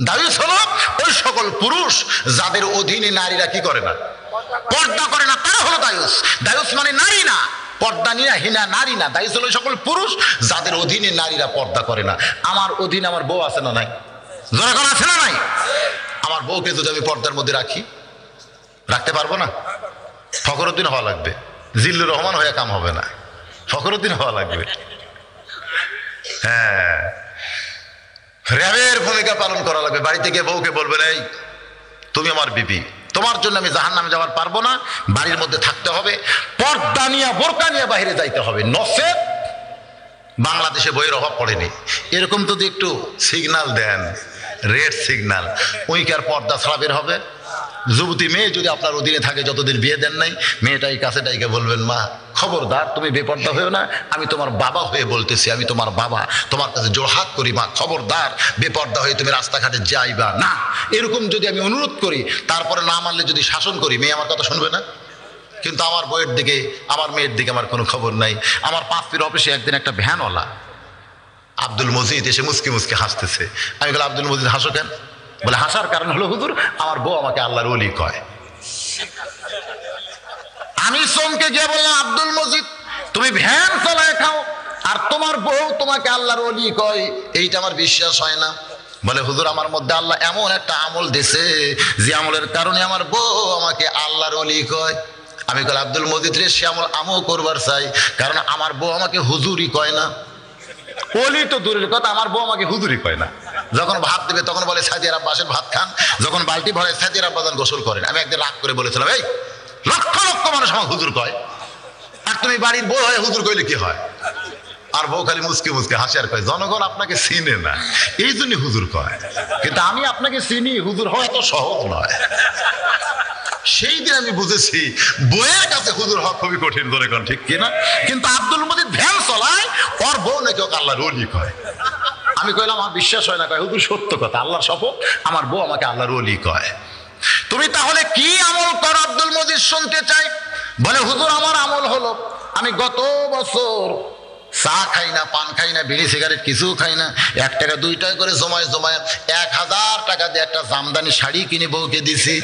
দাউস হলো ওই সকল পুরুষ যাদের অধীনে নারীরা কি করে না? পর্দা করে না। তারা হলো দাউস। দাউস মানে নারী না, পর্দা হীনা নারী না। দাউস হলো সকল পুরুষ যাদের অধীনে নারীরা পর্দা করে না। আমার অধীনে আমার বউ আছে না নাই? যখন আছে না নাই? আমার বউকে যদি আমি পর্দার মধ্যে রাখি, রাখতে পারবো না? ফখরুদ্দিন হওয়া লাগবে, জিল্লুর রহমান হয়ে কাম হবে না, ফখরুদ্দিন হওয়া লাগবে। হ্যাঁ, র্যাবের ভূমিকা পালন করা লাগবে। বাড়িতে গিয়ে বউকে বলবেন এই তুমি আমার বিবি, তোমার জন্য আমি জাহান্নামে যাওয়ার পারবো না, বাড়ির মধ্যে থাকতে হবে, পর্দা নিয়ে বোরকা নিয়ে বাইরে যাইতে হবে, নসেত বাংলাদেশে বইয়ের অভাব পড়েনি। এরকম যদি একটু সিগন্যাল দেন, রেড সিগন্যাল, ওই কি আর পর্দা ছাড়া বের হবে? যুবতী মেয়ে যদি আপনার অধীনে থাকে, যতদিন বিয়ে দেন নাই, মেয়েটাই কাছে ডাইকে বলবেন মা খবরদার তুমি বেপর্দা হয়েও না, আমি তোমার বাবা হয়ে বলতেছি, আমি তোমার বাবা, তোমার কাছে জোরহাত করি মা, খবরদার বেপর্দা হয়ে তুমি রাস্তাঘাটে যাইবা না। এরকম যদি আমি অনুরোধ করি, তারপরে না মানলে যদি শাসন করি, মেয়ে আমার কথা শুনবে না। কিন্তু আমার বইয়ের দিকে, আমার মেয়ের দিকে আমার কোনো খবর নাই। আমার পাঁচপির অফিসে একদিন একটা ভ্যানওয়ালা আব্দুল মজিদ এসে মুসকি মুসকি হাসতেছে। আমি বললাম আব্দুল মজিদ হাসো কেন? বলে হাসার কারণ হলো হুজুর আমার বউ আমাকে আল্লাহর ওলি কয়। আমি চমকে গিয়ে বললাম আব্দুল মজিদ তুমি ভ্যান চালায় খাও আর তোমার বউ তোমাকে আল্লাহর ওলি কয়, এইটা আমার বিশ্বাস হয় না। বলে হুজুর আমার মধ্যে আল্লাহ এমন একটা আমল দিছে যে আমলের কারণে আমার বউ আমাকে আল্লাহর ওলি কয়। আমি বললাম আব্দুল মজিদ রে, সে আমল আমিও করবার চাই, কারণ আমার বউ আমাকে হুজুরই কয় না। ওলি তো দূরের কথা, আমার বউ আমাকে হুজুরি কয় না। যখন ভাত দেবে তখন বলে সাদিয়ার আব্বাসের ভাত খান, যখন বালতি ভরে সাদিয়ার আব্বাজান গোসল করেন। আমি একদিন রাগ করে বলেছিলাম এই লক্ষ লক্ষ মানুষ আমাকে হুজুর কয়, আর তুমি বাড়ির বউ হয়ে হুজুর কইলে কি হয়? আর বউ খালি মুসকে মুসকে হাসি আর কয় জনগণ আপনাকে চিনে না, এই জন্য হুজুর কয়, কিন্তু আমি আপনাকে চিনি, হুজুর হওয়া এত সহজ নয়। সেই দিন আমি বুঝেছি বউয়ের কাছে হুজুর হওয়া খুবই কঠিন, ধরে কোন ঠিক কিনা? কিন্তু আব্দুল মজিদ ভ্যান চলায়, ওর বউ নাকি ওকে আল্লাহর ওলি কয়। আমি কইলাম আমার বিশ্বাস হয় না। কয় হুজুর সত্য কথা, আল্লাহর শপথ আমার বউ আমাকে আল্লাহর ওলি কয়। তুমি তাহলে কি আমল করো আব্দুল মজিদ শুনতে চাই। বলে হুজুর আমার আমল হলো আমি গত বছর চা খাই না, পান খাই না, বিড়ি সিগারেট কিছু খাই না, 1 টাকা 2 টাকা করে জমায় 1000 টাকা দিয়ে একটা জামদানি শাড়ি কিনে বউকে দিছি।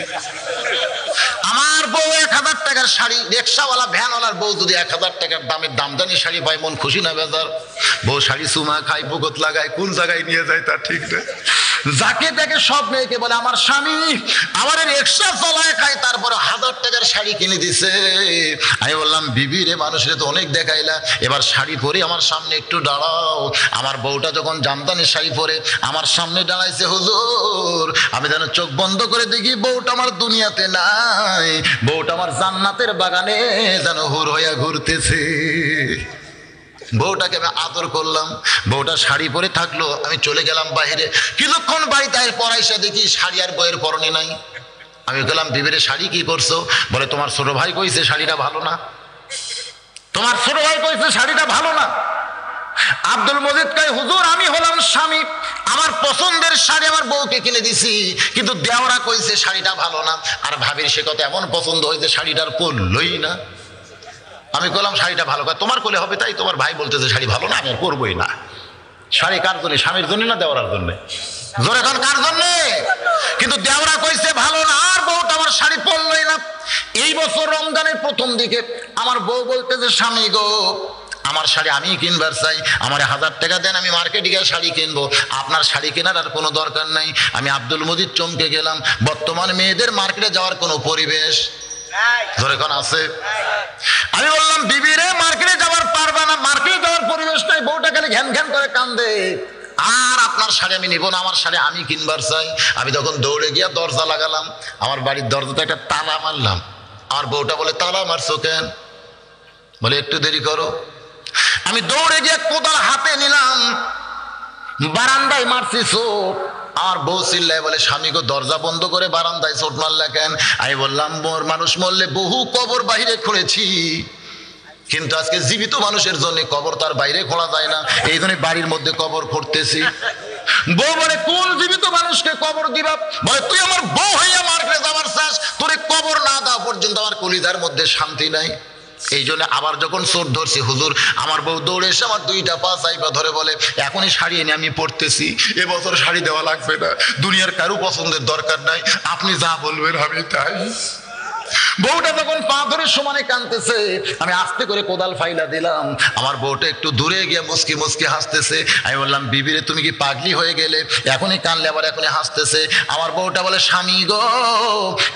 আমার বউ 1000 টাকার শাড়ি, রিক্সাওয়ালা ভ্যানওয়ালার বউ যদি 1000 টাকার দামের দামদানি শাড়ি পায়, মন খুশি না বেজার? বউ শাড়ি চুমা খায়, বুকত লাগায়, কোন জায়গায় নিয়ে যায় তার ঠিক নেই। যাকে দেখে সব মেয়েকে বলে আমার স্বামী আমার রিক্সা চালায় খায়, তারপরে 1000 টাকার শাড়ি কিনে দিছে। আমি বললাম বিবি রে, মানুষের তো অনেক দেখাইলা, এবার শাড়ি পরে আমার সামনে একটু দাঁড়াও। আমার বউটা যখন জামদানি শাড়ি পরে আমার সামনে দাঁড়াইছে, হুজুর আমি যেন চোখ বন্ধ করে দেখি বউটা আমার দুনিয়াতে নাই, বউটা আমার জান্নাতের বাগানে যেন হুর হইয়া ঘুরতেছে। বউটাকে আমি আদর করলাম, বউটা শাড়ি পরে থাকলো, আমি চলে গেলাম বাইরে। কিছুক্ষণ বাড়িতে পড়াইসা দেখি শাড়ি আর বইয়ের পরনে নাই। আমি গেলাম, বিবিরে শাড়ি কি করছো? বলে তোমার ছোট ভাই কইছে শাড়িটা ভালো না, তোমার ছোট ভাই কইছে শাড়িটা ভালো না। আব্দুল মজিদ কয় হুজুর আমি হলাম স্বামী, আমার পছন্দের শাড়ি আমার বউকে কিনে দিছি, কিন্তু দেওরা কইছে শাড়িটা ভালো না। আর ভাবির সে কথা এমন পছন্দ হয়েছে শাড়িটার পরলই না। আমি বললাম শাড়িটা ভালো, তোমার কোলে হবে তাই, তোমার ভাই বলতেছে শাড়ি ভালো না, আমি আর পরবই না। শাড়ি কার জন্য? স্বামীর জন্য না দেওয়ার জন্য? জোরে এখন কার জন্য? কিন্তু দেওরা কইছে ভালো না, আর বউটা আমার শাড়ি পরলই না। এই বছর রমজানের প্রথম দিকে আমার বউ বলতেছে স্বামী গো আমার শাড়ি আমি কিনবার চাই, আমার 1000 টাকা দেন, আমি মার্কেটে গিয়ে শাড়ি কিনবো, আপনার শাড়ি কেনার আর কোনো দরকার নাই। আমি আব্দুল মজিদ চমকে গেলাম, বর্তমান মেয়েদের মার্কেটে যাওয়ার কোনো পরিবেশ ধরে কোন আছে? আমি বললাম বিবি রে মার্কেটে যাওয়ার পারবা না, মার্কেটে যাওয়ার পরিবেশ নাই। বউটা খালি ঘ্যান ঘ্যান করে কান্দে, আর আপনার শাড়ি আমি নিব না, আমার শাড়ি আমি কিনবার চাই। আমি তখন দৌড়ে গিয়া দরজা লাগালাম, আমার বাড়ির দরজাতে একটা তালা মারলাম। আমার বউটা বলে তালা মারছো কেন? বলে একটু দেরি করো। আমি দৌড়ে গিয়ে কোদাল হাতে নিলাম, বারান্দায় মারছি চোট। আমার বউ চিল্লায় বলে স্বামী গো দরজা বন্ধ করে বারান্দায় চোট মারলা কেন? আমি বললাম মোর মানুষ মরলে বহু কবর বাইরে খুঁড়েছি, কিন্তু আজকে জীবিত মানুষের জন্য কবর তার বাইরে খোঁড়া যায় না, এই জন্য বাড়ির মধ্যে কবর খুঁড়তেছি। বউ বলে কোন জীবিত মানুষকে কবর দিবা? বলে তুই আমার বউ হইয়া মার্কেটে যাবার চাস, তোরে কবর না দেওয়া পর্যন্ত আমার কলিজার মধ্যে শান্তি নাই। এই জন্য আবার যখন চোট ধরছি হুজুর, আমার বউ দৌড়ে এসে আমার 2টা পা চাইপা ধরে বলে এখনই শাড়ি এনে আমি পরতেছি, এবছর শাড়ি দেওয়া লাগবে না, দুনিয়ার কারো পছন্দের দরকার নাই, আপনি যা বলবেন আমি তাই। বউটা তখন পা ধরে সমানে কাঁদতেছে, আমি আস্তে করে কোদাল ফাইলা দিলাম। আমার বউটা একটু দূরে গিয়ে মুসকি মুসকি হাসতেছে। আমি বললাম বিবিরে তুমি কি পাগলি হয়ে গেলে? এখনই কানলে আবার এখনই হাসতেছে। আমার বউটা বলে স্বামী গো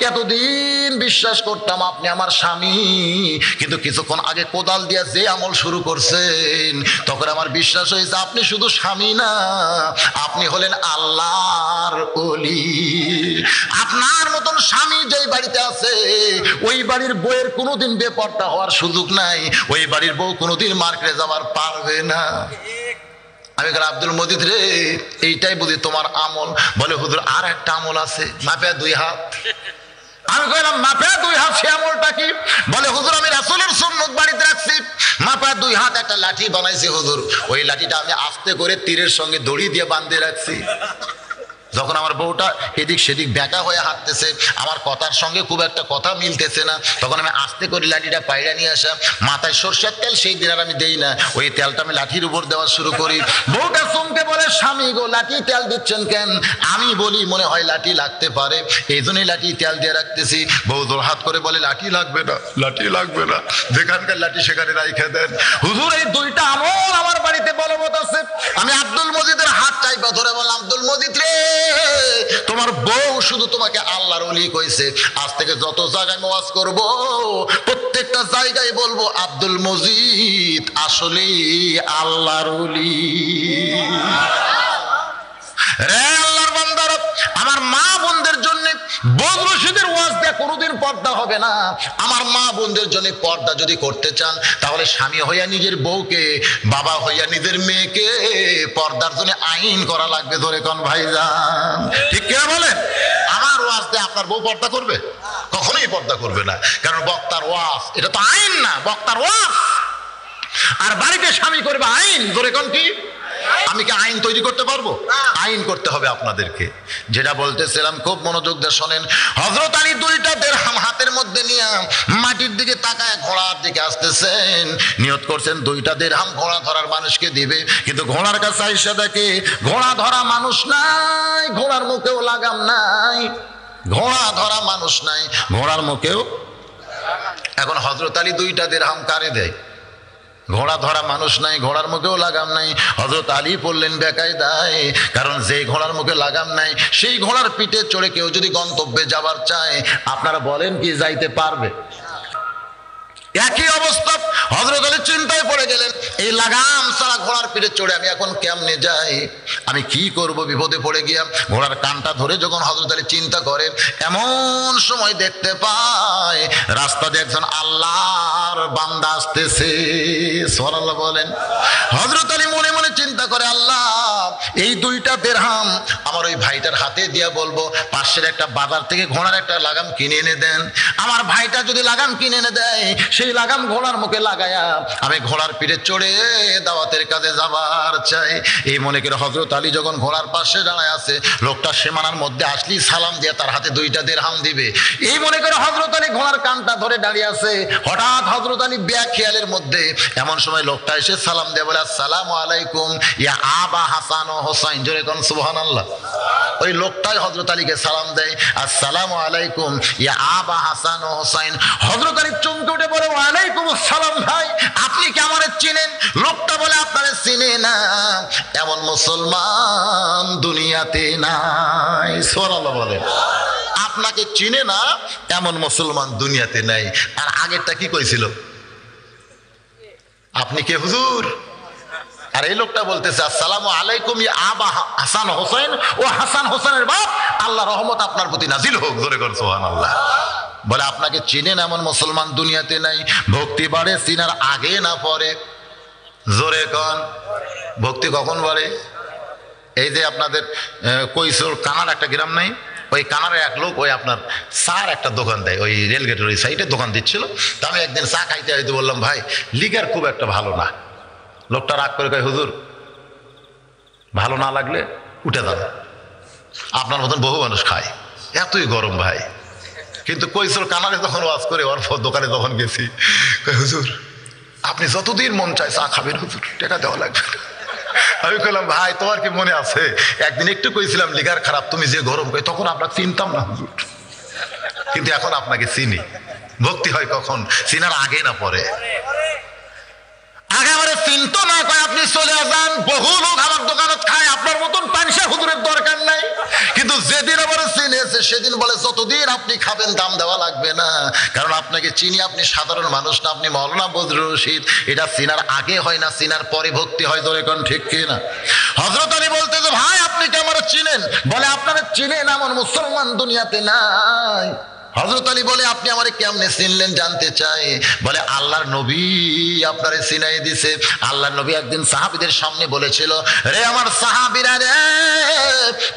এতদিন বিশ্বাস করতাম আপনি আমার স্বামী, কিন্তু কিছুক্ষণ আগে কোদাল দিয়া যে আমল শুরু করছেন তখন আমার বিশ্বাস হয়েছে আপনি শুধু স্বামী না, আপনি হলেন আল্লাহর ওলি। আপনার মতন স্বামী যেই বাড়িতে আছে ওই বাড়ির বউয়ের কোনোদিন বেপরদা হওয়ার সুযোগ নাই, ওই বাড়ির বউ কোনোদিন মার্কেটে যাবার পারবে না। আমি বললাম আব্দুল মজিদ রে এইটাই বুঝি তোমার আমল? বলে হুজুর আর একটা আমল আছে, মাপে 2 হাত। আমি কইলাম মাপে 2 হাত, সে আমলটা কি? বলে হুজুর আমি রাসূলের সুন্নাত বাড়িতে রাখছি, মাপে 2 হাত একটা লাঠি বানাইছি হুজুর, ওই লাঠিটা আমি আস্তে করে তীরের সঙ্গে দড়ি দিয়ে বাঁধে রাখছি। যখন আমার বউটা এদিক সেদিক ব্যাকা হয়ে হাঁটতেছে, আমার কথার সঙ্গে খুব একটা কথা মিলতেছে না, তখন আমি আস্তে করে লাঠিটা পায়রা নিয়ে আসা, মাথায় সরষের তেল সেই দিন আর আমি দেই না, ওই তেলটা আমি লাঠির উপর দেওয়া শুরু করি। বউটা চমকে বলে স্বামী গো লাঠি তেল দিচ্ছেন কেন? আমি বলি মনে হয় লাঠি লাগতে পারে, এই জন্যই লাঠি তেল দিয়ে রাখতেছি। বউ জোর হাত করে বলে লাঠি লাগবে না, লাঠি লাগবে না, যেখানকার লাঠি সেখানে রাইখে দেন। হুজুর এই 2টা আমল আমার বাড়িতে বলবৎ আছে। আমি আব্দুল মজিদের হাত চাইপা ধরে বললাম আব্দুল মজিদ রে তোমার বউ শুধু তোমাকে আল্লাহর ওলি কইছে, আজ থেকে যত জায়গায় ওয়াজ করব প্রত্যেকটা জায়গায় বলবো আব্দুল মজিদ আসলেই আল্লাহর ওলি। রে আল্লাহর বান্দারা, আমার মা বোনদের জন্য বদরশিদের ওয়াজ দেয়া কোনোদিন পর্দা হবে না। আমার মা বোনদের জন্য পর্দা যদি করতে চান তাহলে স্বামী হইয়া নিজের বউকে, বাবা হইয়া নিজের মেয়েকে পর্দার জন্য আইন করা লাগবে। ধরে কোন ভাইজান ঠিক কে বলেন? আমার ওয়াজ দিয়ে আপনার বউ পর্দা করবে? কখনোই পর্দা করবে না, কারণ বক্তার ওয়াজ এটা তো আইন না, বক্তার ওয়াজ। আর বাড়িতে স্বামী করবে আইন। ধরে কোন কি? আমি কি আইন তৈরি করতে পারবো? আইন করতে হবে আপনাদেরকে। যেটা বলতেছিলাম খুব মনোযোগ দিয়ে শোনেন। হযরত আলী 2টা দিরহাম হাতের মধ্যে নিয়ে মাটির দিকে তাকায় ঘোড়ার দিকে আসতেছেন, নিয়ত করছেন 2টা দিরহাম ঘোড়া ধরার মানুষকে দিবে, কিন্তু ঘোড়ার কাছে আইসা দেখে ঘোড়া ধরা মানুষ নাই, ঘোড়ার মুখেও লাগাম নাই, ঘোড়া ধরা মানুষ নাই, ঘোড়ার মুখেও। এখন হযরত আলী 2টা দিরহাম কারে দেয়? ঘোড়া ধরা মানুষ নাই, ঘোড়ার মুখেও লাগাম নাই। হযরত আলী বললেন বেকায়দায়, কারণ যে ঘোড়ার মুখে লাগাম নাই সেই ঘোড়ার পিঠে চড়ে কেউ যদি গন্তব্যে যাবার চায়, আপনারা বলেন কি যাইতে পারবে? একই অবস্থা। হযরত আলী চিন্তায় পড়ে গেলেন, এই লাগাম ছাড়া ঘোড়ার পিঠে চড়ে আমি এখন কেমনে যাই, আমি কি করব? বিপদে পড়ে গিয়া ঘোড়ার কানটা ধরে যখন হযরত আলী চিন্তা করেন, এমন সময় দেখতে পায় রাস্তা দিয়ে একজন আল্লাহর বান্দা আসতেছে। সুবহানাল্লাহ বলেন। হযরত আলী মনে মনে চিন্তা করে, আল্লাহ এই 2টা দিরহাম আমার ওই ভাইটার হাতে দিয়া বলবো পাশের একটা বাজার থেকে ঘোড়ার একটা লাগাম কিনে এনে দেন। আমার ভাইটা যদি লাগাম কিনে এনে দেয়, সেই লাগাম ঘোড়ার মুখে লাগায়া আমি ঘোড়ার পিঠে চড়ে দাওয়াতের কাজে যাবার চাই। এই মনে করে হযরত আলী যখন ঘোড়ার পাশে দাঁড়ায় আছে, লোকটা সীমানার মধ্যে আসলেই সালাম দিয়ে তার হাতে 2টা দিরহাম দিবে। এই মনে করে হযরত আলী ঘোড়ার কানটা ধরে দাঁড়িয়ে আছে। হঠাৎ হযরত আলী বেখেয়ালের মধ্যে এমন সময় লোকটা এসে সালাম দিয়ে বলে, আসসালামু আলাইকুম ইয়া আবা হাসান ও হোসাইন। জোরে কোন সুবহানাল্লাহ। ওই লোকটাই হযরত আলীকে সালাম দেয়, আসসালামু আলাইকুম ইয়া আবা হাসান ও হোসাইন। হযরত আলী চমকে উঠে বলে, ওয়ালাইকুম আসসালাম ভাই, আপনি কি আমারে চিনেন? লোকটা বলে, আপনারে চিনে না এমন মুসলমান দুনিয়াতে নাই। সুবহানাল্লাহ বলেন। আপনাকে চিনে না এমন মুসলমান দুনিয়াতে নাই। আর আগেরটা কি কইছিল? আপনি কে হুজুর? আর এই লোকটা বলতেছে, আসসালামু আলাইকুম ইয়া আবা হাসান হোসেন, ও হাসান হোসেনের বাপ, আল্লাহ রহমত আপনার প্রতি নাজিল হোক। জোরে কর সুবহানাল্লাহ। বলে, আপনাকে চিনেন এমন মুসলমান দুনিয়াতে নাই। ভক্তি বাড়ে চিনার আগে না পরে। জোরে কন, ভক্তি কখন বাড়ে? এই যে আপনাদের কৈশোর কানার একটা গ্রাম নাই, ওই কানারে এক লোক ওই আপনার চার একটা দোকান দেয়, ওই রেলগেটের ওই সাইডে দোকান দিচ্ছিল। তা আমি একদিন চা খাইতে হয়তো বললাম, ভাই লিগার খুব একটা ভালো না। লোকটা রাগ করে কয়, হুজুর ভালো না লাগলে উঠে যান, আপনার মতন বহু মানুষ খায়, এতই গরম ভাই। কিন্তু কৈশোর কানারে যখন ওয়াজ করে ওর দোকানে যখন গেছি, হুজুর আপনি যতদিন মন চায় চা খাবেন হুজুর, টাকা দেওয়া লাগবে। আমি কইলাম, ভাই তোমার কি মনে আছে একদিন একটু কইছিলাম লিগার খারাপ, তুমি যে গরম কই, তখন আপনাকে চিনতাম না হুজুর, কিন্তু এখন আপনাকে চিনি। ভক্তি হয় কখন? চিনার আগে না পরে। আগে আমারে চিনতো না, কয় আপনি চলে যান, বহু লোক আমার দোকানে খায়, আপনার মতন পানসা হুজুরের দরকার নাই। কিন্তু যেদিন আমার চিনেছে সেদিন বলে, যতদিন আপনি খাবেন দাম দেওয়া লাগবে না, কারণ আপনাকে চিনি, আপনি সাধারণ মানুষ না, আপনি মাওলানা বজলুর রশিদ। এটা চিনার আগে হয় না, চিনার পরে ভক্তি হয়। ধরে কোন ঠিক কি না? হযরত আলী বলতে যে, ভাই আপনি কি আমার চিনেন? বলে, আপনারা চিনেন এমন মুসলমান দুনিয়াতে নাই। হযরত আলী বলে, আপনি আমারে কেমনে চিনলেন জানতে চাই। বলে, আল্লাহর নবী আপনারে চিনাই দিছে। আল্লাহর নবী একদিন সাহাবীদের সামনে বলেছিল, রে আমার সাহাবীরা রে,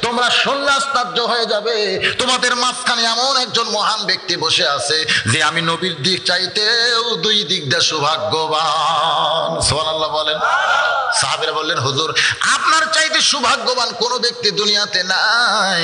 তোমরা শুনলে আশ্চর্য হয়ে যাবে, তোমাদের মাঝখানে এমন একজন মহান ব্যক্তি বসে আছে যে আমি নবীর দিক চাইতেও 2 দিক দিয়ে সৌভাগ্যবান। সুবহানাল্লাহ বলেন। সাহাবীরা বললেন, হুজুর আপনার চাইতে সৌভাগ্যবান কোন ব্যক্তি দুনিয়াতে নাই।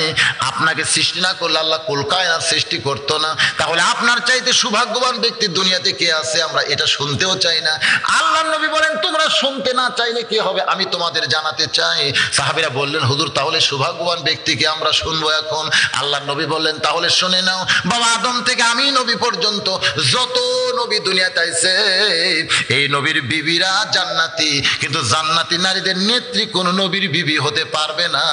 আপনাকে সৃষ্টি না করলে আল্লাহ কুল কায়নাত সৃষ্টি করতো না, তাহলে আপনার চাইতে সৌভাগ্যবান ব্যক্তি দুনিয়াতে কে আছে আমরা এটা শুনতেও চাই না। আল্লাহর নবী বলেন, তোমরা শুনতে না চাইলে কি হবে, আমি তোমাদের জানাতে চাই। সাহাবীরা বললেন, হুজুর তাহলে সৌভাগ্যবান ব্যক্তিকে আমরা শুনবো এখন। আল্লাহর নবী বললেন, তাহলে শুনে নাও, বাবা আদম থেকে আমি নবী পর্যন্ত যত নবী দুনিয়াতে আইছে, এই নবীর বিবিরা জান্নাতি, কিন্তু জান্নাতি নারীদের নেত্রী কোন নবীর বিবি হতে পারবে না।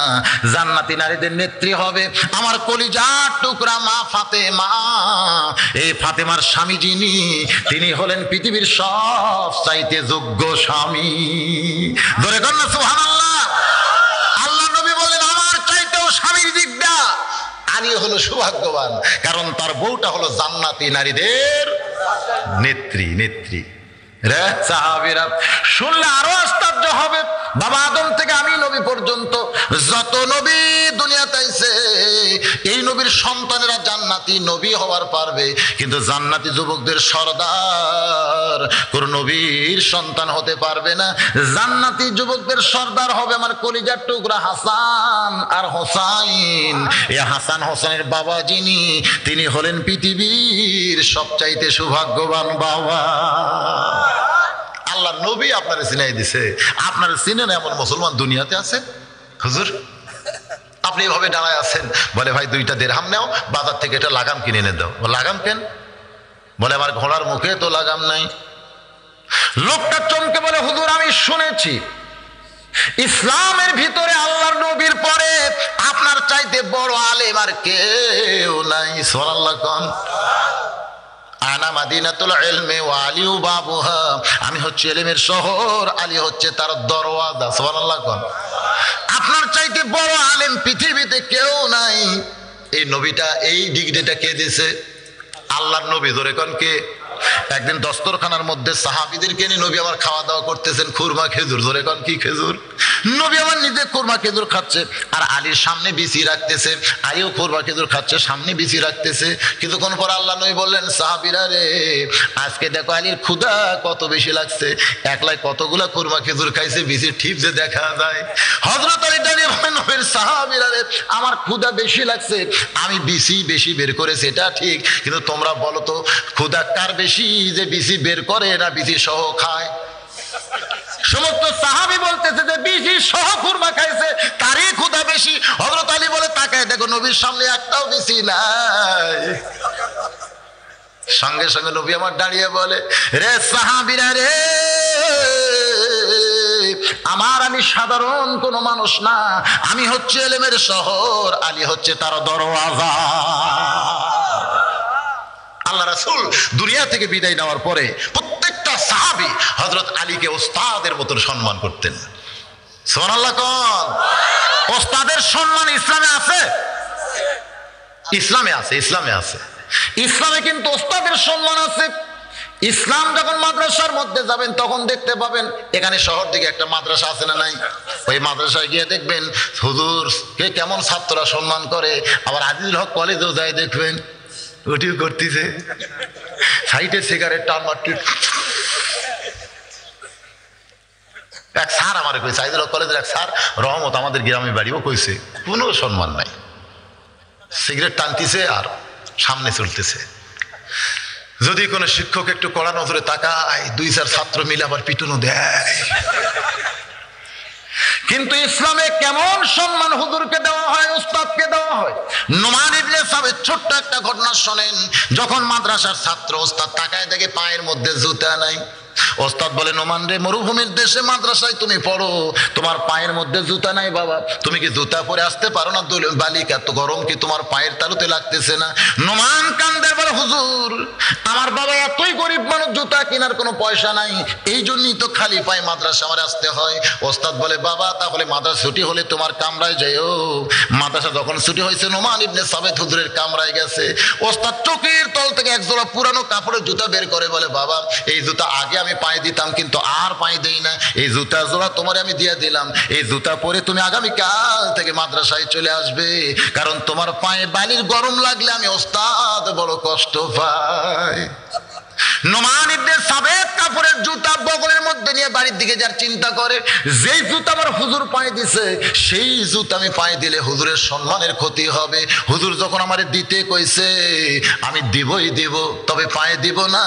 জান্নাতি নারীদের নেত্রী হবে আমার কলিজার টুকরা মা ফাতেমা। এই ফাতেমার স্বামী যিনি, তিনি হলেন পৃথিবীর সব চাইতে যোগ্য স্বামী। ধরে কর না সুবহানাল্লাহ। আল্লাহ নবী বলেন, আমার চাইতেও স্বামীর দিকটা আলী হলো সৌভাগ্যবান, কারণ তার বউটা হলো জান্নাতি নারীদের নেত্রী। নেত্রী রে সাহাবীরা শুনলে আরো আশ্চর্য হবে। বাবা আদম থেকে আমি নবী পর্যন্ত যত নবী দুনিয়াতে আইছে, এই নবীর সন্তানেরা জান্নাতি নবী হওয়ার পারবে, কিন্তু জান্নাতি যুবকদের সর্দার কোন নবীর সন্তান হতে পারবে না। জান্নাতি যুবকদের সর্দার হবে আমার কলিজার টুকরা হাসান আর হোসাইন। এই হাসান হোসেনের বাবা যিনি, তিনি হলেন পৃথিবীর সবচাইতে সৌভাগ্যবান বাবা। আল্লাহ নবী আপনারে চিনাই দিছে, আপনারা চিনেন এমন মুসলমান দুনিয়াতে আছে? হুজুর আপনি এভাবে দাঁড়ায় আছেন। বলে, ভাই 2টা দিরহাম নাও, বাজার থেকে এটা লাগাম কিনে এনে দাও। লাগাম কেন? বলে, আমার ঘোড়ার মুখে তো লাগাম নাই। লোকটা চমকে বলে, হুজুর আমি শুনেছি ইসলামের ভিতরে আল্লাহর নবীর পরে আপনার চাইতে বড় আলেম আর কেউ নাই। সুবহানাল্লাহ কোন। আনা মাদিনাতুল ইলমি ওয়া আলিউ বাবুহা, আমি হচ্ছে ইলমের শহর, আলী হচ্ছে তার দরওয়াজা। সুবহানাল্লাহ কোন। আপনার চাইতে বড় আলেম পৃথিবীতে কেউ নাই। এই নবীটা, এই ডিগ্রিটা কে দিয়েছে? আল্লাহর নবী। ধরে কোন কে? একদিন দস্তরখানার মধ্যে সাহাবীদেরকে নিয়ে নবী আমার খাওয়া দাওয়া করতেছেন, খুরমা খেজুর। ধরে কোন কি খেজুর? নবী আমার নিজে খুরমা খেজুর খাচ্ছে আর আলীর সামনে বিছি রাখতেছে, আলীও খুরমা খেজুর খাচ্ছে, সামনে বিছি রাখতেছে। কিছুক্ষণ পর আল্লাহ নবী বললেন, সাহাবীরা রে, আজকে দেখো আলীর ক্ষুধা কত বেশি লাগছে, একলাই কতগুলা খুরমা খেজুর খাইছে, বিছির ঠিপ যে দেখা যায়। হযরত আলী দাঁড়িয়ে বলেন, নবীর সাহাবীরা রে, আমার ক্ষুধা বেশি লাগছে, আমি বিছি বেশি বের করেছি এটা ঠিক, কিন্তু তোমরা বলো তো ক্ষুধা কার বেশি, যে বিছি বের করে না বিছি সহ খায়? সমস্ত সাহাবী বলতেছে যে বিছি সহ খুরমা খাইছে তারই ক্ষুধা বেশি। হযরত আলী বলে, তাকায় দেখো নবীর সামনে একটাও বিছি নাই। সঙ্গে সঙ্গে নবী আমার দাঁড়িয়ে বলে, রে সাহাবীরা রে, আমি সাধারণ কোন মানুষ না, আমি হচ্ছে ইলমের শহর, আলী হচ্ছে তার দরওয়াজা। আল্লাহ রাসূল দুনিয়া থেকে বিদায় নেওয়ার পরে প্রত্যেকটা সাহাবী হযরত আলীকে ওস্তাদের মতো সম্মান করতেন। সুবহানাল্লাহ কোন। ওস্তাদের সম্মান ইসলামে আছে? ইসলামে আছে, ইসলামে আছে। ইসলামে কিন্তু ওস্তাদের সম্মান আছে। ইসলাম যখন মাদ্রাসার মধ্যে যাবেন তখন দেখতে পাবেন এখানে শহর দিকে একটা মাদ্রাসা আছে না নাই? ওই মাদ্রাসায় গিয়ে দেখবেন হুজুরকে কেমন ছাত্ররা সম্মান করে। আবার আজিজুল হক কলেজেও যায় দেখবেন ওটিও করতেছে, সাইডে সিগারেট টান মারতে। এক স্যার আমার কইছে, আজিজুল হক কলেজের এক স্যার রহমত আমাদের গ্রামে বাড়িও কইছে, কোনো সম্মান নাই, সিগারেট টানতেছে আর সামনে চলতেছে। যদি কোনো শিক্ষক একটু কড়া নজরে তাকায়, 2-4 ছাত্র মিলে আবার পিটুনো দেয়। কিন্তু ইসলামে কেমন সম্মান হুজুরকে দেওয়া হয়, উস্তাদকে দেওয়া হয়। নোমান ইবনে সাবিত ছোট্ট একটা ঘটনা শোনেন। যখন মাদ্রাসার ছাত্র উস্তাদ তাকায় দেখে পায়ের মধ্যে জুতা নাই, ওস্তাদ বলে, নোমান রে, মরুভূমির দেশে মাদ্রাসায় তুমি পড়ো, তোমার পায়ের মধ্যে জুতা নাই বাবা, তুমি কি জুতা পরে আসতে পারো না? বালিক এত গরম কি তোমার পায়ের তালুতে লাগতেছে না? নোমান কান্দে বলে, হুজুর আমার বাবা এতই গরিব মানুষ, জুতা কেনার কোনো পয়সা নাই, এই জন্যই তো খালি পায়ে মাদ্রাসা আমার আসতে হয়। ওস্তাদ বলে, বাবা তাহলে মাদ্রাসা ছুটি হলে তোমার কামরায় যাইও। মাদ্রাসা যখন ছুটি হয়েছে নোমান ইবনে সাবিত হুজুরের কামরায় গেছে। ওস্তাদ চোখের তল থেকে এক জোড়া পুরানো কাপড়ের জুতা বের করে বলে, বাবা এই জুতা আগে আমি পায়ে দিতাম কিন্তু আর পায়ে দেই না, এই জুতা জোড়া তোমার আমি দিয়ে দিলাম, এই জুতা পরে তুমি আগামীকাল থেকে মাদ্রাসায় চলে আসবে, কারণ তোমার পায়ে বালির গরম লাগলে আমি ওস্তাদ বড় কষ্ট পাই। নোমান ইবনে সাবিত কাপড়ের জুতা বগলের মধ্যে নিয়ে বাড়ির দিকে যার চিন্তা করে, যেই জুতা আমার হুজুর পায়ে দিছে সেই জুতা আমি পায়ে দিলে হুজুরের সম্মানের ক্ষতি হবে। হুজুর যখন আমারে দিতে কইছে আমি দিবই দিব, তবে পায়ে দিব না।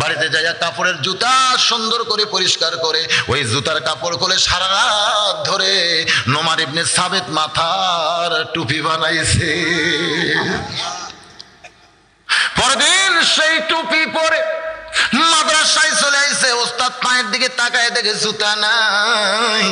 বাড়িতে যাইয়া কাপড়ের জুতা সুন্দর করে পরিষ্কার করে ওই জুতার কাপড় খুলে সারা রাত ধরে নোমান ইবনে সাবিত মাথার টুপি বানাইছে। পরদিন সেই টুপি পরে মাদ্রাসায় চলে আইছে। ওস্তাদ পায়ের দিকে তাকায় দেখে জুতা নাই।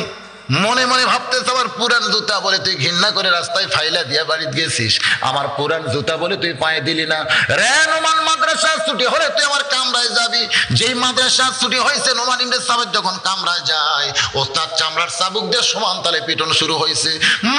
মনে মনে ভাবতেছে, আমার পুরান জুতা বলে তুই ঘৃণা করে রাস্তায় ফাইলা দিয়া বাড়িতে গেছিস, আমার পুরান জুতা বলে তুই পায়ে দিলি না। রে নোমান, মাদ্রাসা ছুটি হলে তুই আমার কামরায় যাবি। যেই মাদ্রাসা ছুটি হয়েছে নোমান ইবনে সাবিত যখন কামরায় যায়, ওস্তাদ চামড়ার চাবুক দিয়ে সমান তালে পিটন শুরু হয়েছে।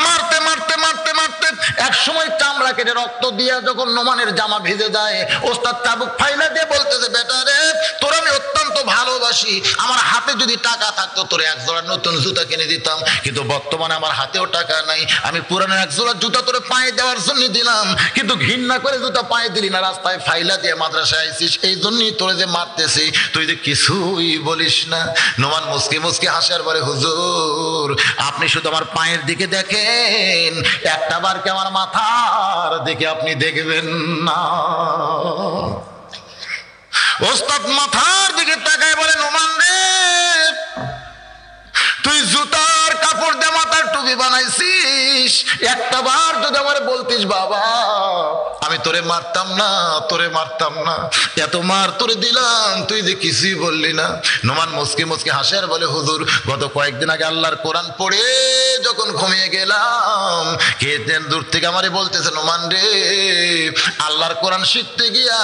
মারতে মারতে মারতে মারতে এক সময় চামড়া কেটে রক্ত দিয়া যখন নোমানের জামা ভিজে যায়, ওস্তাদ চাবুক ফাইলা দিয়ে বলতেছে, বেটা রে তোর আমি অত্যন্ত ভালোবাসি, আমার হাতে যদি টাকা থাকতো তোর এক জোড়া নতুন জুতা কিনে দিতাম, কিন্তু বর্তমানে আমার হাতেও টাকা নাই, আমি পুরানো এক জোড়া জুতা তোরে পায়ে দেওয়ার জন্য দিলাম, কিন্তু ঘৃণা করে জুতা পায়ে দিলি না, রাস্তায় ফাইলা দিয়ে মাদ্রাসায় আইছিস, এই জন্যই তোরে যে মারতেছি, তুই যে কিছুই বলিস না। নোমান মুসকি মুসকি হাসার পরে, হুজুর আপনি শুধু আমার পায়ের দিকে দেখেন, একটা বার কি আমার মাথার দিকে আপনি দেখবেন না? ওস্তাদ মাথার দিকে তাকায় বলে, নোমান রে তুই জুতার কাপড় দিয়ে মাথার নবী বানাইছিস, একটা বার যদি আমার বলতিস বাবা আমি তোরে মারতাম না, তোরে মারতাম না, এত মার তোরে দিলাম, তুই যে কিছুই বললি না। নোমান মুসকে মুসকে হাসে আর বলে হুজুর গত কয়েকদিন আগে আল্লাহর কোরআন পড়ে যখন ঘুমিয়ে গেলাম, কে দূর থেকে আমারে বলতেছে নোমান রে আল্লাহর কোরআন শিখতে গিয়া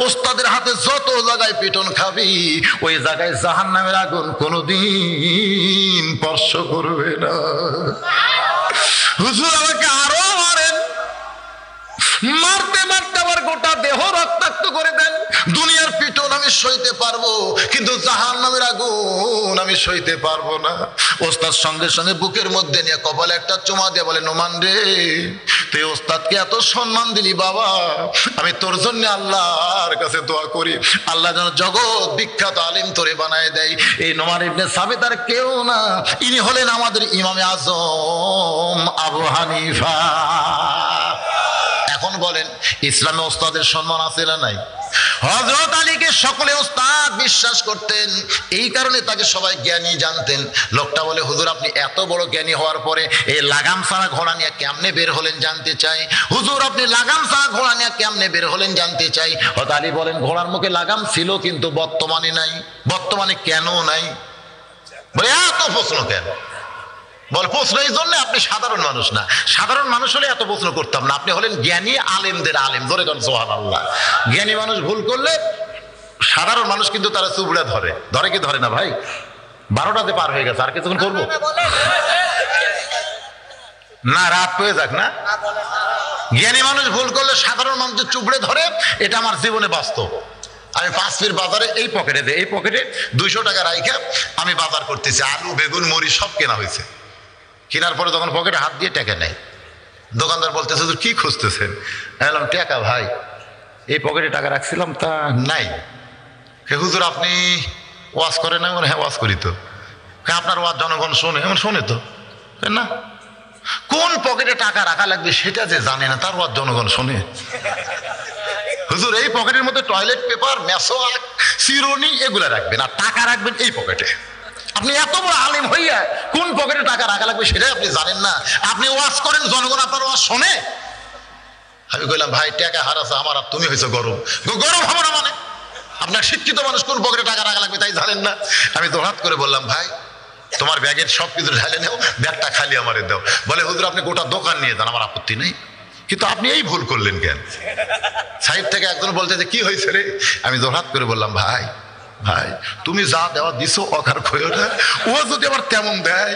ওস্তাদের হাতে যত জায়গায় পিটন খাবি ওই জায়গায় জাহান্নামের আগুন কোনোদিন স্পর্শ করবে না। হুজুর আমাকে আরো মারেন, মারতে মারতে আমার গোটা দেহ রক্তাক্ত করে দেন। দুনিয়ার পিটন আমি সইতে পারবো, কিন্তু জাহান্নামের আগুন আমি সইতে পারবো না। ওস্তাদ সঙ্গে সঙ্গে বুকের মধ্যে নিয়ে কপালে একটা চুমা দিয়ে বলে নোমান রে তুই ওস্তাদকে এত সম্মান দিলি বাবা, আমি তোর জন্য আল্লাহর কাছে দোয়া করি আল্লাহ যেন জগৎ বিখ্যাত আলিম তোরে বানায় দেয়। এই নোমান ইবনে সাবিত আর কেউ না, ইনি হলেন আমাদের ইমামে আজম আবু হানিফা। এখন বলেন ইসলামে ওস্তাদের সম্মান আছে না নাই? হযরত আলীকে সকলে ওস্তাদ বিশ্বাস করতেন, এই কারণে তাকে সবাই জ্ঞানী জানতেন। লোকটা বলে হুজুর আপনি এত বড় জ্ঞানী হওয়ার পরে এই লাগাম ছাড়া ঘোড়া নিয়ে কেমনে বের হলেন জানতে চাই। হুজুর আপনি লাগাম ছাড়া ঘোড়া নিয়ে কেমনে বের হলেন জানতে চাই। হযরত আলী বলেন ঘোড়ার মুখে লাগাম ছিল কিন্তু বর্তমানে নাই। বর্তমানে কেন নাই? বলে এত প্রশ্ন কেন? বল প্রশ্ন এই জন্য আপনি সাধারণ মানুষ না, সাধারণ মানুষ হলে এত প্রশ্ন করতাম না। আপনি হলেন জ্ঞানী আলেমদের আলেম, ধরে দেন সুবহানাল্লাহ। জ্ঞানী মানুষ ভুল করলে সাধারণ মানুষ কিন্তু তারা চুবড়া ধরে, ধরে কি ধরে না ভাই? 12টাতে পার হয়ে গেছে, আর কিছুক্ষণ করবো না, রাত হয়ে যাক না। জ্ঞানী মানুষ ভুল করলে সাধারণ মানুষের চুবড়ে ধরে, এটা আমার জীবনে বাস্তব। আমি 5 ফিট বাজারে এই পকেটে দেয়, এই পকেটে 200 টাকা রাইখা আমি বাজার করতেছি, আলু বেগুন মরিচ সব কেনা হয়েছে। কেনার পরে তখন পকেটে হাত দিয়ে টাকা নেই। দোকানদার বলতেছে হুজুর কি খুঁজতেছেন? বললাম টাকা ভাই, এই পকেটে টাকা রাখছিলাম তা নাই। হুজুর আপনি ওয়াজ করেন না? হ্যাঁ ওয়াজ করি তো। আপনার ওয়াজ জনগণ শোনে? শোনে তো না। কোন পকেটে টাকা রাখা লাগবে সেটা যে জানে না, তার ওয়াজ জনগণ শোনে? হুজুর এই পকেটের মধ্যে টয়লেট পেপার মেসোয়াক চিরুনি এগুলা রাখবেন, আর টাকা রাখবেন এই পকেটে। আপনি এত বড় আলিম হইয়া কোন পকেটে টাকা রাখা লাগবে সেটাই আপনি জানেন না। আপনি ওয়াজ করেন, জনগণ আপনার ওয়াজ শোনে? আমি কইলাম ভাই টাকা হারাছে আমার, আর তুমি হয়েছে গরম। গরম হবে না মানে? আপনার শিক্ষিত মানুষ কোন পকেটে টাকা রাখা লাগবে তাই জানেন না? আমি দৌড়াত করে বললাম ভাই তোমার ব্যাগের সব কিছু ঢালে নেও, ব্যাগটা খালি আমারে দাও। বলে হুজুর আপনি গোটা দোকান নিয়ে যান, আমার আপত্তি নেই, কিন্তু আপনি এই ভুল করলেন কেন? সাইড থেকে একজন বলতে যে কি হয়েছে রে? আমি দৌড়াত করে বললাম ভাই ভাই তুমি যা দেওয়া দিছো অকার খোয় না, ও যদি আবার তেমন দেয়।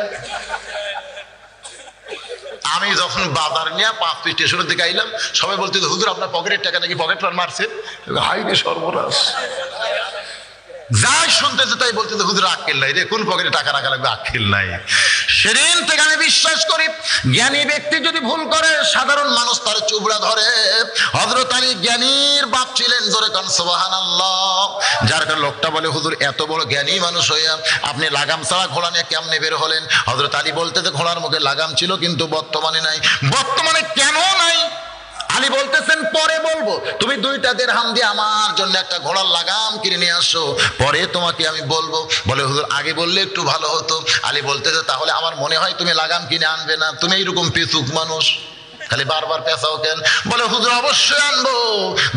আমি যখন বাজার নিয়ে 5 স্টেশনের দিকে আইলাম, সবাই বলতে হুজুর আপনার পকেটের টাকা নাকি পকেট মার মারছে। হাই রে সর্বনাশ, যাই শুনতেছে তাই বলতেছে হুজুর আক্কেল নাই রে, কোন পকেটে টাকা রাখা লাগবে আক্কেল নাই। সেদিন থেকে আমি বিশ্বাস করি জ্ঞানী ব্যক্তি যদি ভুল করে সাধারণ মানুষ তার চুবড়া ধরে। হযরত আলী জ্ঞানীর বাপ ছিলেন, জোরে কান সুবহানাল্লাহ। যার কারণে লোকটা বলে হুজুর এত বড় জ্ঞানী মানুষ হইয়া আপনি লাগাম ছাড়া ঘোড়া নিয়ে কেমনে বের হলেন? হযরত আলী বলতেছে ঘোড়ার মুখে লাগাম ছিল কিন্তু বর্তমানে নাই। বর্তমানে কেন নাই? আলী বলতেছেন পরে বলবো, তুমি 2টা দিরহাম দিয়ে আমার জন্য একটা ঘোড়ার লাগাম কিনে নিয়ে আসো, পরে তোমাকে আমি বলবো। বলে হুজুর আগে বললে একটু ভালো হতো। আলী বলতেছে তাহলে আমার মনে হয় তুমি লাগাম কিনে আনবে না, তুমি এইরকম পেচুক মানুষ, খালি বারবার পেঁচাও কেন? বলে হুজুর অবশ্যই আনবো।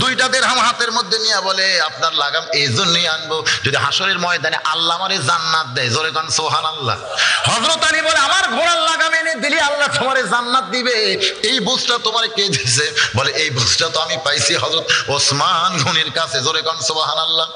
2টা দিরহাম হাতের মধ্যে নিয়ে বলে আপনার লাগাম এই জন্যই আনবো যদি হাসরের ময়দানে আল্লাহ আমারে জান্নাত দেয়। জোরে কান সুবহানাল্লাহ। হযরত আলী বলে আমার ঘোড়ার লাগাম এনে দিলে আল্লাহ তোমারে জান্নাত দিবে, এই বুঝটা তোমারে কে দিয়েছে? বলে এই বুঝটা তো আমি পাইছি হযরত ওসমান গনির কাছে। জোরে কান সুবহানাল্লাহ।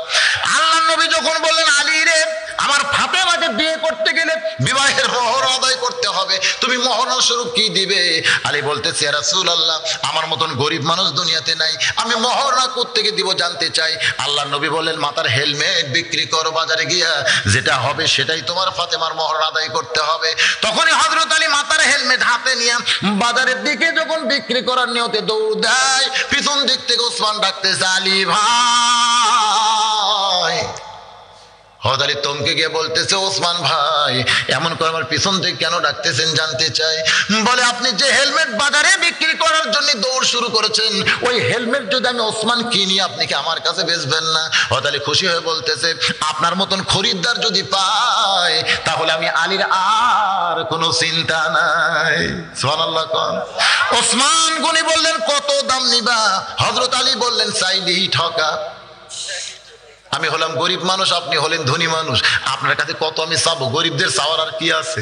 আল্লাহ নবী যখন বললেন আলী রে আমার ফাতেমাকে বিয়ে করতে গেলে বিবাহের মোহর আদায় করতে হবে, তুমি মোহর স্বরূপ কি দিবে? আলী বলতেছে ইয়া রাসূলুল্লাহ আমার মতন গরিব মানুষ দুনিয়াতে নাই, আমি মোহর না কোত্থেকে দিব জানতে চাই। আল্লাহ নবী বললেন মাথার হেলমেট বিক্রি করো বাজারে গিয়া, যেটা হবে সেটাই তোমার ফাতেমার মোহর আদায় করতে হবে। তখনই হযরত আলী মাথার হেলমেট হাতে নিয়ে বাজারের দিকে যখন বিক্রি করার নিয়তে দৌড় দেয়, পিছন দিক থেকে ওসমান ডাকতেছে আলী ভাই। হযরত আলী তমকে গিয়ে বলতেছে, ওসমান ভাই এমন করে আমার পিছন থেকে কেন ডাকতেছেন জানতে চাই। বলে, আপনি যে হেলমেট বাজারে বিক্রি করার জন্য দৌড় শুরু করেছেন, ওই হেলমেট যদি আমি ওসমান কিনি আপনি কি আমার কাছে বেচবেন না? হযরত আলী খুশি হয়ে বলতেছে, আপনার মতন খরিদ্দার যদি পাই তাহলে আমি আলীর আর কোনো চিন্তা নাই। সুবহানাল্লাহ। ওসমান গনি বললেন, কত দাম নিবা? হযরত আলী বললেন, চাইলেই ঠকা। আমি হলাম গরিব মানুষ, আপনি হলেন ধনী মানুষ, আপনার কাছে কত আমি চাবো? গরিবদের চাওয়ার আর কি আছে?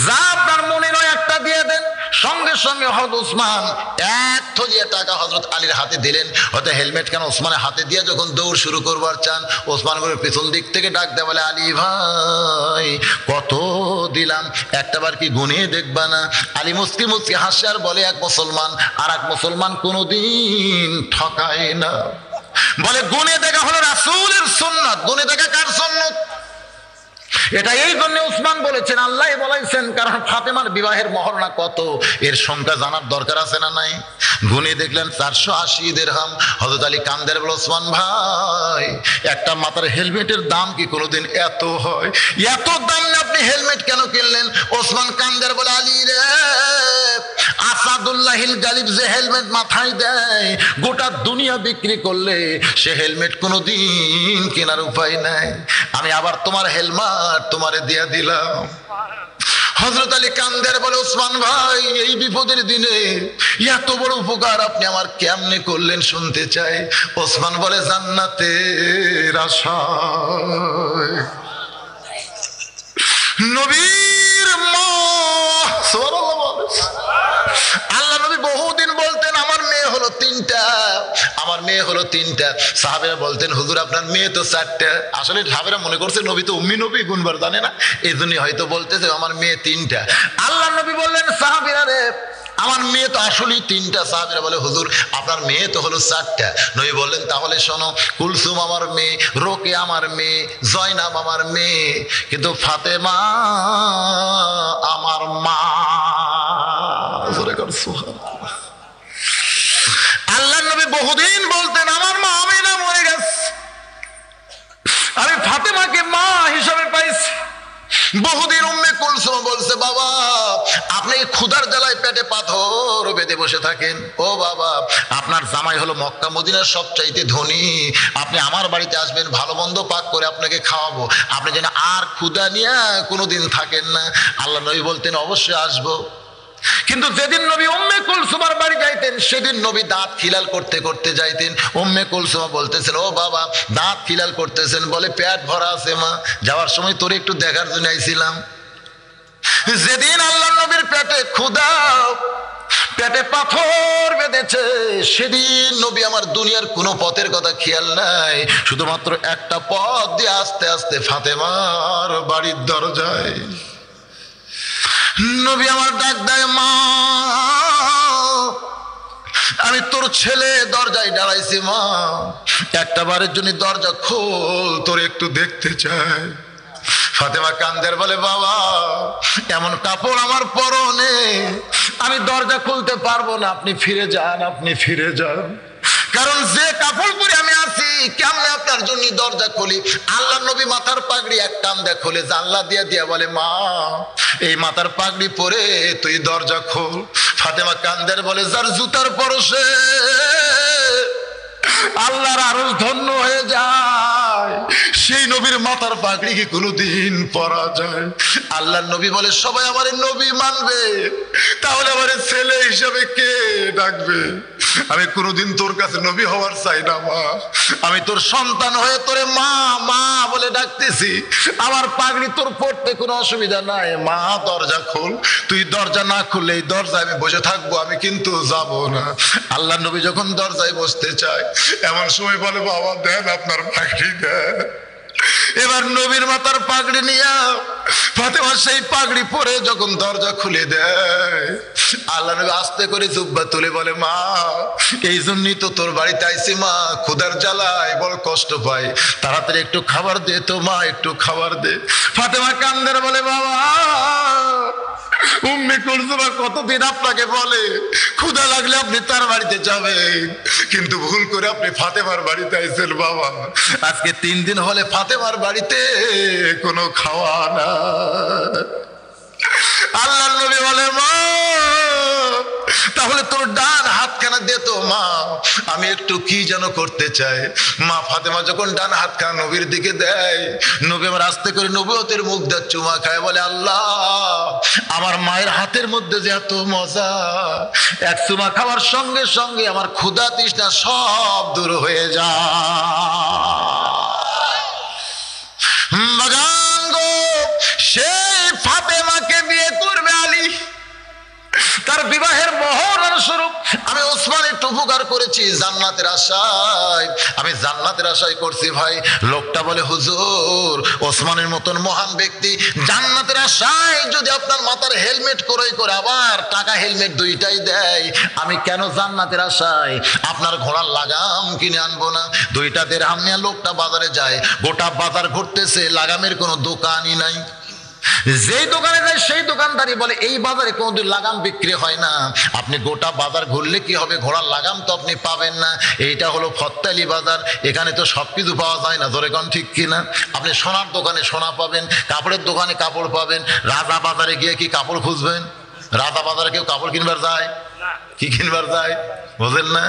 যা আপনার মনে নয় একটা দিয়ে দেন। সঙ্গে সঙ্গে হযরত ওসমান 1,000 টাকা হযরত আলীর হাতে দিলেন। হয়তো হেলমেট কেন ওসমানের হাতে দিয়ে যখন দৌড় শুরু করবার চান, ওসমান করে পেছন দিক থেকে ডাক দেয়, বলে, আলী ভাই কত দিলাম, একটাবার কি গুনে দেখবা না? আলী মুস্কি মুস্কি হাসে আর বলে, এক মুসলমান আর এক মুসলমান কোনোদিন ঠকায় না। বলে, গুনে দেখা হলো রাসূলের সুন্নাত। গুনে দেখা কার সুন্নাত? এটা এই জন্য উসমান বলেছেন, আল্লাহ বলেছেন, কারণ ফাতেমার বিবাহের মহরনা কত এর সংখ্যা জানার দরকার আছে না নাই? গুনে দেখলেন 480 দিরহাম। হযরত আলী কান্দের বলে, ওসমান ভাই একটা মাথার হেলমেটের দাম কি কোনোদিন এত হয়? এত দাম না, আপনি হেলমেট কেন কিনলেন? ওসমান কান্দের বলে, আলী রে, আসাদুল্লাহিল গালিব যে হেলমেট মাথায় দেয়, গোটা দুনিয়া বিক্রি করলে সে হেলমেট কোনোদিন কেনার উপায় নাই। আমি আবার তোমার হেলমেট তোমারে দিয়া দিলাম। হযরত আলী কান্দের বলে, ওসমান ভাই এই বিপদের দিনে এত বড় উপকার আপনি আমার কেমনে করলেন শুনতে চাই। ওসমান বলে, জান্নাতের আশায় নবীর মা। আল্লাহ নবী বহুদিন বলতেন, আমার মেয়ে হলো 3টা, আমার মেয়ে হলো 3টা। সাহাবেরা বলতেন, হুজুর আপনার মেয়ে তো 4টা। আসলে সাহাবেরা মনে করছে নবী তো উম্মি নবী, গুনবার জানে না, এই জন্যই হয়তো বলতেছে আমার মেয়ে 3টা। আল্লাহ নবী বললেন, সাহাবীরা রে আমার মেয়ে তো আসলেই 3টা। সাহাবীরা বলে, হুজুর আপনার মেয়ে তো হলো 4টা। নবী বললেন, তাহলে শোনো, কুলসুম আমার মেয়ে, রোকে আমার মেয়ে, জয়নাব আমার মেয়ে, কিন্তু ফাতেমা আমার মা। আল্লাহ নবী বহুদিন বলতেন, আমার মা আমিনা মরে গেছে, আমি ফাতেমাকে মা হিসাবে পাইছি। বহুদিন উম্মে কুলসুম বলছে, বাবা আপনি ক্ষুধার জ্বালায় পেটে পাথর বেঁধে বসে থাকেন, ও বাবা আপনার জামাই হলো মক্কা মদিনার সবচাইতে ধনী, আপনি আমার বাড়িতে আসবেন, ভালো মন্দ পাক করে আপনাকে খাওয়াবো, আপনি যেন আর ক্ষুধা নিয়ে কোনোদিন থাকেন না। আল্লাহ নবী বলতেন, অবশ্যই আসবো। কিন্তু যেদিন নবী উম্মে কুলসুমার বাড়ি যাইতেন, সেদিন নবী দাঁত খিলাল করতে করতে যাইতেন। উম্মে কুলসুমা বলতেছেন, ও বাবা দাঁত খিলাল করতেছেন, বলে, পেট ভরা আছে মা, যাওয়ার সময় তোরে একটু দেখার জন্য আইছিলাম। যেদিন আল্লাহ নবীর পেটে ক্ষুধা, পেটে পাথর বেঁধেছে, সেদিন নবী আমার দুনিয়ার কোনো পথের কথা খেয়াল নাই, শুধুমাত্র একটা পথ দিয়ে আস্তে আস্তে ফাতেমার বাড়ির দরজায় নবী আমার ডাক দেয়, মা আমি তোর ছেলে দরজায় দাঁড়াইছি, মা একটা বারের জন্য দরজা খোল, তোর একটু দেখতে চাই। ফাতেমা কান্দের বলে, বাবা এমন কাপড় আমার পরনে, আমি দরজা খুলতে পারবো না, আপনি ফিরে যান, আপনি ফিরে যান, কারণ যে কাপড় পরে আমি আছি কেমনে আপনার জন্য দরজা খুলি। আল্লাহ নবী মাথার পাগড়ি এক টান দিয়ে খুলে জানলা দিয়া দিয়া বলে, মা এই মাথার পাগড়ি পরে তুই দরজা খোল। ফাতেমা কান্দের বলে, যার জুতার পরশে আল্লাহর আরশ ধন্য হয়ে যায়, সেই নবীর মাথার পাগড়ি কি কোনোদিন পরা যায়? আল্লাহর নবী বলে, সবাই আমার নবী মানবে, তাহলে আমার ছেলে হিসাবে কে ডাকবে? আমি কোনোদিন তোর কাছে নবী হওয়ার চাই না মা, আমি তোর সন্তান হয়ে তোরে মা মা বলে ডাকতেছি, আমার পাগড়ি তোর পড়তে কোনো অসুবিধা নাই, মা দরজা খোল। তুই দরজা না খুললে এই দরজায় আমি বসে থাকবো, আমি কিন্তু যাব না। আল্লাহ নবী যখন দরজায় বসতে চায়, এমন সময় বলে, বাবা দেন আপনার পাগড়ি দেন। এবার নবীর মাথার পাগড়ি নিয়ে ফাতেমা সেই পাগড়ি পরে যখন দরজা খুলে দেয়, আল্লাহ নবী আস্তে করে জুব্বা তুলে বলে, মা এই জন্যই তো তোর বাড়িতে আইছি মা, ক্ষুধার জ্বালায় বড় কষ্ট পাই, তাড়াতাড়ি একটু খাবার দে তো মা, একটু খাবার দে। ফাতেমা কান্দের বলে, বাবা উম্মে কুলসুমা কতদিন আপনাকে বলে ক্ষুধা লাগলে আপনি তার বাড়িতে যাবেন, কিন্তু ভুল করে আপনি ফাতেমার বাড়িতে আইছেন বাবা। আজকে 3 দিন হলে ফাতেমার বাড়িতে কোনো খাওয়া না। আল্লাহর নবী বলে মা তাহলে তোর ডান হাতখানা দে তো মা, আমি একটু কি যেন করতে চাই। মা ফাতেমা যখন ডান হাতখানা নবীর দিকে দেয়, নবী আমার আস্তে করে নবুয়তের মুখ দিয়ে চুমা খায়, বলে আল্লাহ আমার মায়ের হাতের মধ্যে যে এত মজা, এক চুমা খাওয়ার সঙ্গে সঙ্গে আমার ক্ষুধা তৃষ্ণা সব দূর হয়ে যায়। বাগান গো সেই ফাতেমাকে বিয়ে করবে আলী, তার বিবাহের মহরণ স্বরূপ আমি ওসমান একটু উপকার করেছি জান্নাতের আশায়, আমি জান্নাতের আশায় করছি ভাই। লোকটা বলে হুজুর ওসমানের মতন মহান ব্যক্তি জান্নাতের আশায় যদি আপনার মাথার হেলমেট ক্রয় করে আবার টাকা হেলমেট দুইটাই দেয়, আমি কেন জান্নাতের আশায় আপনার ঘোড়ার লাগাম কিনে আনবো না? 2টা দিরহাম নিয়ে লোকটা বাজারে যায়, গোটা বাজার ঘুরতেছে, লাগামের কোনো দোকানই নাই। যেই দোকানে যায় সেই দোকানদারি বলে এই বাজারে কোনোদিন লাগাম বিক্রি হয় না, আপনি গোটা বাজার ঘুরলে কি হবে, ঘোড়ার লাগাম তো আপনি পাবেন না। এইটা হলো ফত্তালি বাজার, এখানে তো সবকিছু পাওয়া যায় না, ধরে কোন ঠিক কিনা? আপনি সোনার দোকানে সোনা পাবেন, কাপড়ের দোকানে কাপড় পাবেন, রাজা বাজারে গিয়ে কি কাপড় খুঁজবেন? রাজা বাজারে কেউ কাপড় কিনবার যায়? কি কিনবার যায় বুঝেন না?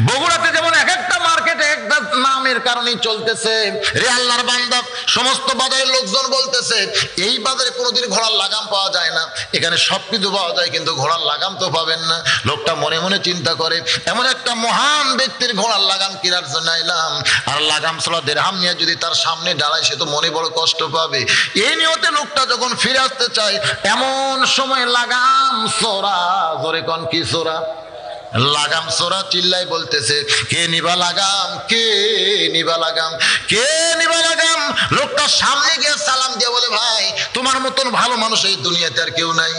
বগুড়াতে যেমন এক একটা মার্কেটে একটা নামের কারণেই চলতেছে, রে আল্লাহর বান্দা সমস্ত বাজারের লোকজন বলতেছে এই বাজারে কোনোদিন ঘোড়ার লাগাম পাওয়া যায় না, এখানে সবকিছু পাওয়া যায় কিন্তু ঘোড়ার লাগাম তো পাবেন না। লোকটা মনে মনে চিন্তা করে এমন একটা মহান ব্যক্তির ঘোড়ার লাগাম কেনার জন্য এলাম, আর লাগাম ছাড়া দিরহাম নিয়ে যদি তার সামনে দাঁড়ায় সে তো মনে বড় কষ্ট পাবে। এই নিয়তে লোকটা যখন ফিরে আসতে চায় এমন সময় লাগাম চোরা, ধরে কোন কি চোরা? লাগাম চোরা চিল্লাই বলতেছে কে নিবা লাগাম, কে নিবা লাগাম, কে নিবা লাগাম। লোকটা সামনে গিয়ে সালাম দিয়ে বলে ভাই তোমার মতন ভালো মানুষ এই দুনিয়াতে আর কেউ নাই।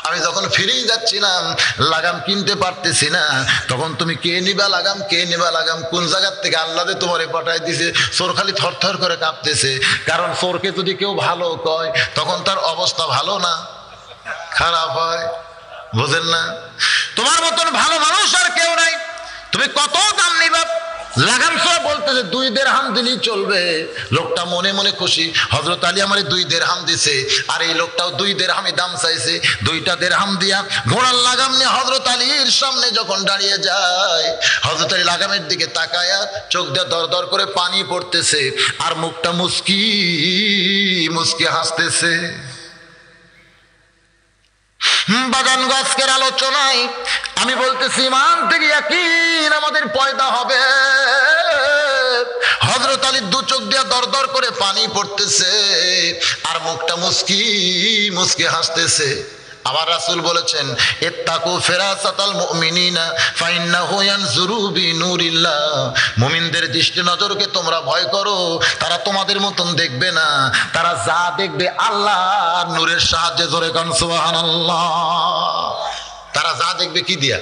আমি যখন ফিরেই যাচ্ছিলাম লাগাম কিনতে পারতেছি না, তখন তুমি কে নিবা লাগাম, কে নিবা লাগাম, কোন জায়গার থেকে আল্লাহ তোমারে পাঠাই দিছে। চোর খালি থরথর করে কাঁপতেছে, কারণ চোরকে যদি কেউ ভালো কয় তখন তার অবস্থা ভালো না খারাপ হয়, বুঝেন না? তোমার মতন ভালো মানুষ আর কেউ নাই, তুমি কত দাম নিবা? লাগাম চোরা বলতেছে 2 দিরহাম দিলেই চলবে। লোকটা মনে মনে খুশি, হযরত আলী আমারে 2 দিরহাম দিছে, আর এই লোকটাও 2 দিরহামই দাম চাইছে। 2টা দিরহাম দিয়া ঘোড়ার লাগাম নিয়ে হযরত আলীর সামনে যখন দাঁড়িয়ে যায়, হযরত আলী লাগামের দিকে তাকায়া চোখ দিয়ে দর দর করে পানি পড়তেছে, আর মুখটা মুস্কি মুস্কি হাসতেছে। বাগান গাছকের আলোচনায় আমি বলতেছি ইমান থেকে ইয়াকিন আমাদের পয়দা হবে। হযরত আলীর 2 চোখ দিয়ে দর দর করে পানি পড়তেছে, আর মুখটা মুস্কি মুস্কি হাসতেছে। আবার রাসূল বলেছেন ইত্তাকু ফিরাসাতাল মুমিনিনা ফাইন্নাহু ইয়ানজুরু বিনুরিল্লাহ, মুমিনদের দৃষ্টি নজরকে তোমরা ভয় করো, তারা তোমাদের মতন দেখবে না, তারা যা দেখবে আল্লাহর নূরের সাহায্যে। জোরে কান সুবহানাল্লাহ। তারা যা দেখবে কি দিয়া?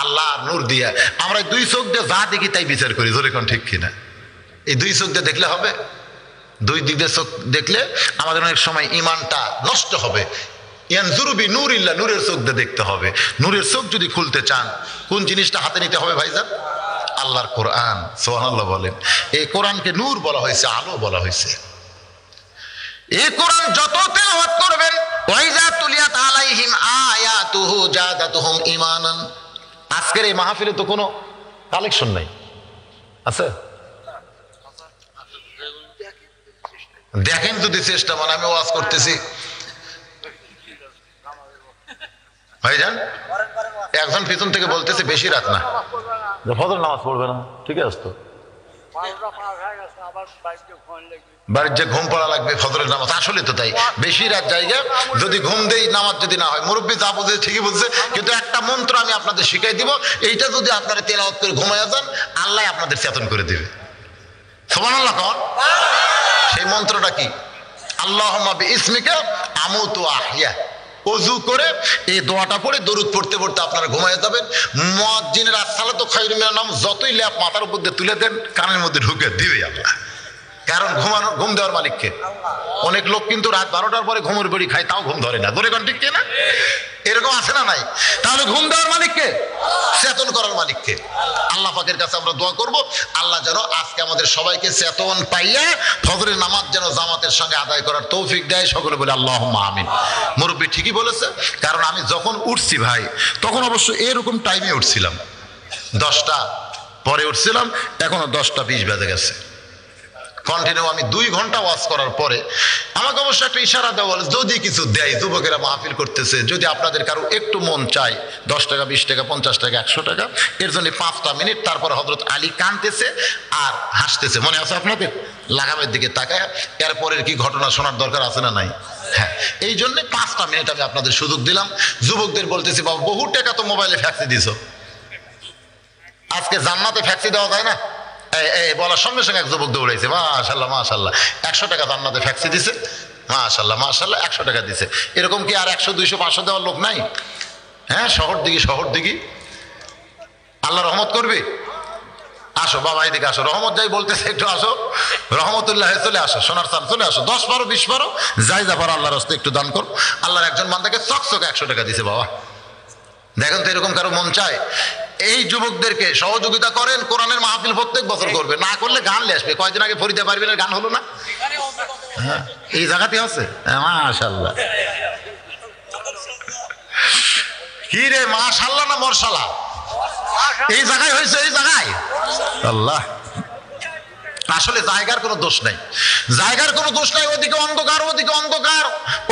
আল্লাহর নূর দিয়া। আমরা 2 চোখ দিয়ে যা দেখি তাই বিচার করি, জোরে কান ঠিক কিনা? এই 2 চোখ দিয়ে দেখলে হবে? 2 দিক দিয়ে চোখ দেখলে আমাদের অনেক সময় ঈমানটা নষ্ট হবে। ইয়ানজুরু বিনুরিল্লাহ, নূরের চোখ দিয়ে দেখতে হবে। নূরের চোখ যদি খুলতে চান কোন জিনিসটা হাতে নিতে হবে ভাইজান? আল্লাহর কোরআন। সুবহানাল্লাহ বলেন। এই কোরআনকে নূর বলা হয়েছে, আলো বলা হয়েছে। এই কোরআন যত তেলাওয়াত করবেন, ওয়াইজা তুলিয়াত আলাইহিম আয়াতুহু জাদাতুহুম ঈমানান। আজকের এই মাহফিলে তো কোনো কালেকশন নাই, আছে? দেখেন যদি চেষ্টা, মানে আমি ওয়াজ করতেছি ভাইজান, একজন পিছন থেকে বলতেছে বেশি রাত না, ফজর নামাজ পড়বে না, ঠিক আছে তো? বাড়ির যে ঘুম পড়া লাগবে ফজরের নামাজ, আসলে তো তাই, বেশি রাত জায়গা যদি ঘুম দেই নামাজ যদি না হয়। মুরব্বী যা বুঝে ঠিকই বুঝছে, কিন্তু একটা মন্ত্র আমি আপনাদের শিখাই দিব, এইটা যদি আপনারা তেলাওয়াত করে ঘুমায় যান আল্লাহ আপনাদের চেতন করে দিবে। সুবহানাল্লাহ কোন? সেই মন্ত্রটা কি? আল্লাহুম্মা বিইসমিকা আমুতু আহইয়া। ওযু করে এই দোয়াটা পড়ে দরুদ পড়তে পড়তে আপনারা ঘুমায় যাবেন। মুয়াজ্জিনের আসসালাতু খায়রুম মিনান নাওম যতই ল্যাপ মাথার উপর দিয়ে তুলে দেন কানের মধ্যে ঢুকে দিবে আল্লাহ। কারণ ঘুম দেওয়ার মালিককে। অনেক লোক কিন্তু রাত 12টার পরে ঘুমের বড়ি খায়, তাও ঘুম ধরে না। ধরে কোন ঠিক না? এরকম আছে না নাই? তাহলে ঘুম দেওয়ার মালিককে, চেতন করার মালিককে। আল্লাহ পাকের কাছে আমরা দোয়া করব, আল্লাহ যেন আজকে আমাদের সবাইকে চেতন পাইয়া ফজরের নামাজ যেন জামাতের সঙ্গে আদায় করার তৌফিক দেয়। সকলে বলে আল্লাহুম্মা আমিন। মুরব্বী ঠিকই বলেছে, কারণ আমি যখন উঠছি ভাই, তখন অবশ্য এরকম টাইমে উঠছিলাম, 10টা পরে উঠছিলাম, এখনো 10:20 বেজে গেছে। কন্টিনিউ আমি 2 ঘন্টা ওয়াজ করার পরে আমাকে অবশ্য একটা ইশারা দেওয়া বলে, যদি কিছু দেয়, যুবকেরা মাহফিল করতেছে, যদি আপনাদের কারো একটু মন চায় 10 টাকা, 20 টাকা, 50 টাকা, 100 টাকা, এর জন্য 5টা মিনিট। তারপর হযরত আলী কাঁদতেছে আর হাসতেছে, মনে আছে আপনাদের? লাগামের দিকে তাকায় এরপরের কি ঘটনা শোনার দরকার আছে না নাই? হ্যাঁ, এই জন্য 5টা মিনিট আমি আপনাদের সুযোগ দিলাম। যুবকদের বলতেছি, বাবা বহু টাকা তো মোবাইলে ফ্যাক্সি দিছো, আজকে জান্নাতে ফ্যাক্সি দেওয়া যায় না? এই বলার সঙ্গে সঙ্গে এক যুবক দৌড়াইছে, মাশাআল্লাহ মাশাআল্লাহ, 100 টাকা জান্নাতে ফ্যাক্সি দিছে, মাশাআল্লাহ মাশাআল্লাহ, 100 টাকা দিছে। এরকম কি আর 100, 200, 500 দেওয়ার লোক নাই? হ্যাঁ, শহর দিকে আল্লাহ রহমত করবে। আসো বাবা, এদিকে আসো, রহমত যাই বলতেছে, একটু আসো, রহমতুল্লাহ চলে আসো, সোনার চান চলে আসো, 10 12 20 12 যাই যা পারো আল্লাহর রাস্তায় একটু দান কর। আল্লাহর একজন বান্দাকে চকচকে 100 টাকা দিছে। বাবা দেখেন তো, এরকম কারো মন চায়? এই যুবকদেরকে সহযোগিতা করেন, কোরআনের মাহফিল প্রত্যেক বছর করবে, না করলে গান নিয়ে আসবে। কয়দিন আগে ফরিদা পারভিনের গান হলো না? হ্যাঁ, এই জায়গাতে আছে। মাশাআল্লাহ, কি রে, মাশাআল্লাহ না মরশাল্লাহ? এই জায়গায় হয়েছে, এই জায়গায়। আল্লাহ, আসলে জায়গার কোনো দোষ নাই, জায়গার কোনো দোষ নাই। ওদিকে অন্ধকার, ওদিকে অন্ধকার,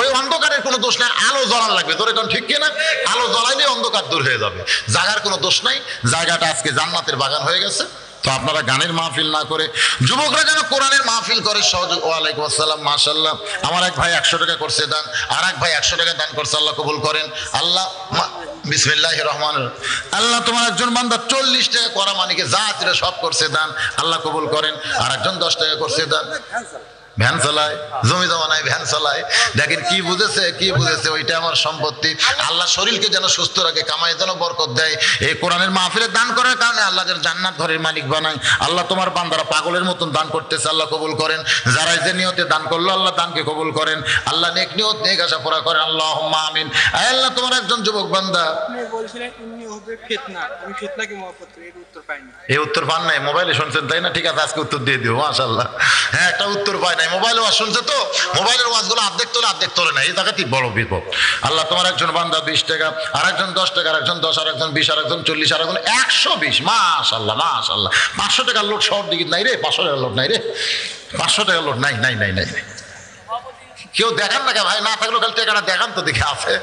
ওই অন্ধকারের কোনো দোষ নাই। আলো জ্বলান লাগবে, তোর এখন ঠিক কিনা? আলো জ্বলাইলে অন্ধকার দূর হয়ে যাবে। জায়গার কোনো দোষ নাই, জায়গাটা আজকে জান্নাতের বাগান হয়ে গেছে। তো আপনারা গানের মাহফিল না করে যুবকরা যেন কোরআনের মাহফিল করে সহযোগ। ওয়ালাইকুম আসসালাম, মাশাআল্লাহ। আমার এক ভাই 100 টাকা করছে দান, আর এক ভাই 100 টাকা দান করছে, আল্লাহ কবুল করেন। আল্লাহ বিসমিল্লাহির রহমানির রহিম। আল্লাহ তোমার একজন বান্দা 40 টাকা করা মানিকে যা ছিল সব করছে দান, আল্লাহ কবুল করেন। আর একজন 10 টাকা করছে দান, ভ্যান চালায়, জমি জমা নাই, ভ্যান চালায়। দেখেন কি বুঝেছে, ওইটা আমার সম্পত্তি। আল্লাহ শরীরকে যেন সুস্থ রাখে, কামাই যেন বরকত দেয়। এই কোরআনের মাহফিলে দান করার কারণে আল্লাহ যেন জান্নাত ঘরের মালিক বানায়। আল্লাহ তোমার বান্দারা পাগলের মতন দান করতেছে, আল্লাহ কবুল করেন। যারা যে নিয়তে দান করলো আল্লাহ দানকে কবুল করেন। আল্লাহ নেক নিয়ত নেক আশা পুরা করেন, আল্লাহুম্মা আমিন। আল্লাহ তোমার একজন যুবক বান্দা বলছিলেন ইন্নী হবে ফিতনা, আমি ফিতনা কি মহব্বত করি, এর উত্তর পাই না। এই উত্তর পান নাই? মোবাইলে শুনছেন তাই না? ঠিক আছে, আজকে উত্তর দিয়ে দিও। মাশাআল্লাহ, হ্যাঁ, একটা উত্তর পাই নাই। মোবাইলে ওয়াজ শুনছে তো, মোবাইলের ওয়াজগুলো অর্ধেক তোলে না, এই জায়গাতেই বড় বিপদ। আল্লাহ তোমার একজন বান্দা 20 টাকা, আর একজন 10 টাকা, আর একজন 10, আর একজন 20, আর একজন 40, আর একজন 120। মাশাআল্লাহ মাশাআল্লাহ। 500 টাকার লোট শহর দিকে নাই রে, 500 টাকার লোট নাই রে, 500 টাকার লোট নাই নাই নাই নাই। কেউ দেখান না কে ভাই? না থাকলেও খালি টাকাটা দেখান তো, দেখে আছে।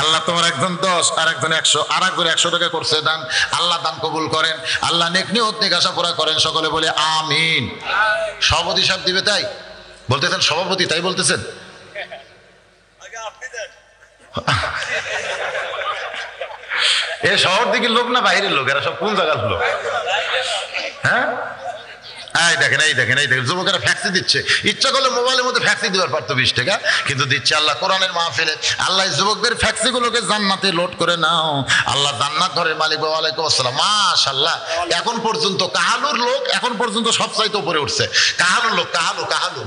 আল্লাহ তোমার একজন 10, আর একজন 100, আর একজন 100 টাকা করছে দান, আল্লাহ দান কবুল করেন। আল্লাহ নেক নিয়ত নেক আশা পুরা করেন। সকলে বলে আমিন। সভাপতি সাহেব দিবে তাই বলতেছেন? সভাপতি তাই বলতেছেন? এ শহর দিকের লোক না বাইরের লোক? এরা সব কোন জায়গার লোক? হ্যাঁ, এই দেখেন যুবকেরা ফ্যাক্সি দিচ্ছে। ইচ্ছা করলে মোবাইলের মধ্যে ফ্যাক্সি দেওয়ার পারতো 20 টাকা, কিন্তু দিচ্ছে। আল্লাহ কোরআনের মাহফিলে আল্লাহ যুবকদের ফ্যাক্সিগুলোকে জান্নাতে লোড করে নাও, আল্লাহ জান্নাত ঘরের মালিক। ওয়ালাইকুম আসসালাম, মাশাআল্লাহ। এখন পর্যন্ত কাহালুর লোক এখন পর্যন্ত সবচাইতে উপরে উঠছে। কাহালুর লোক, কাহালু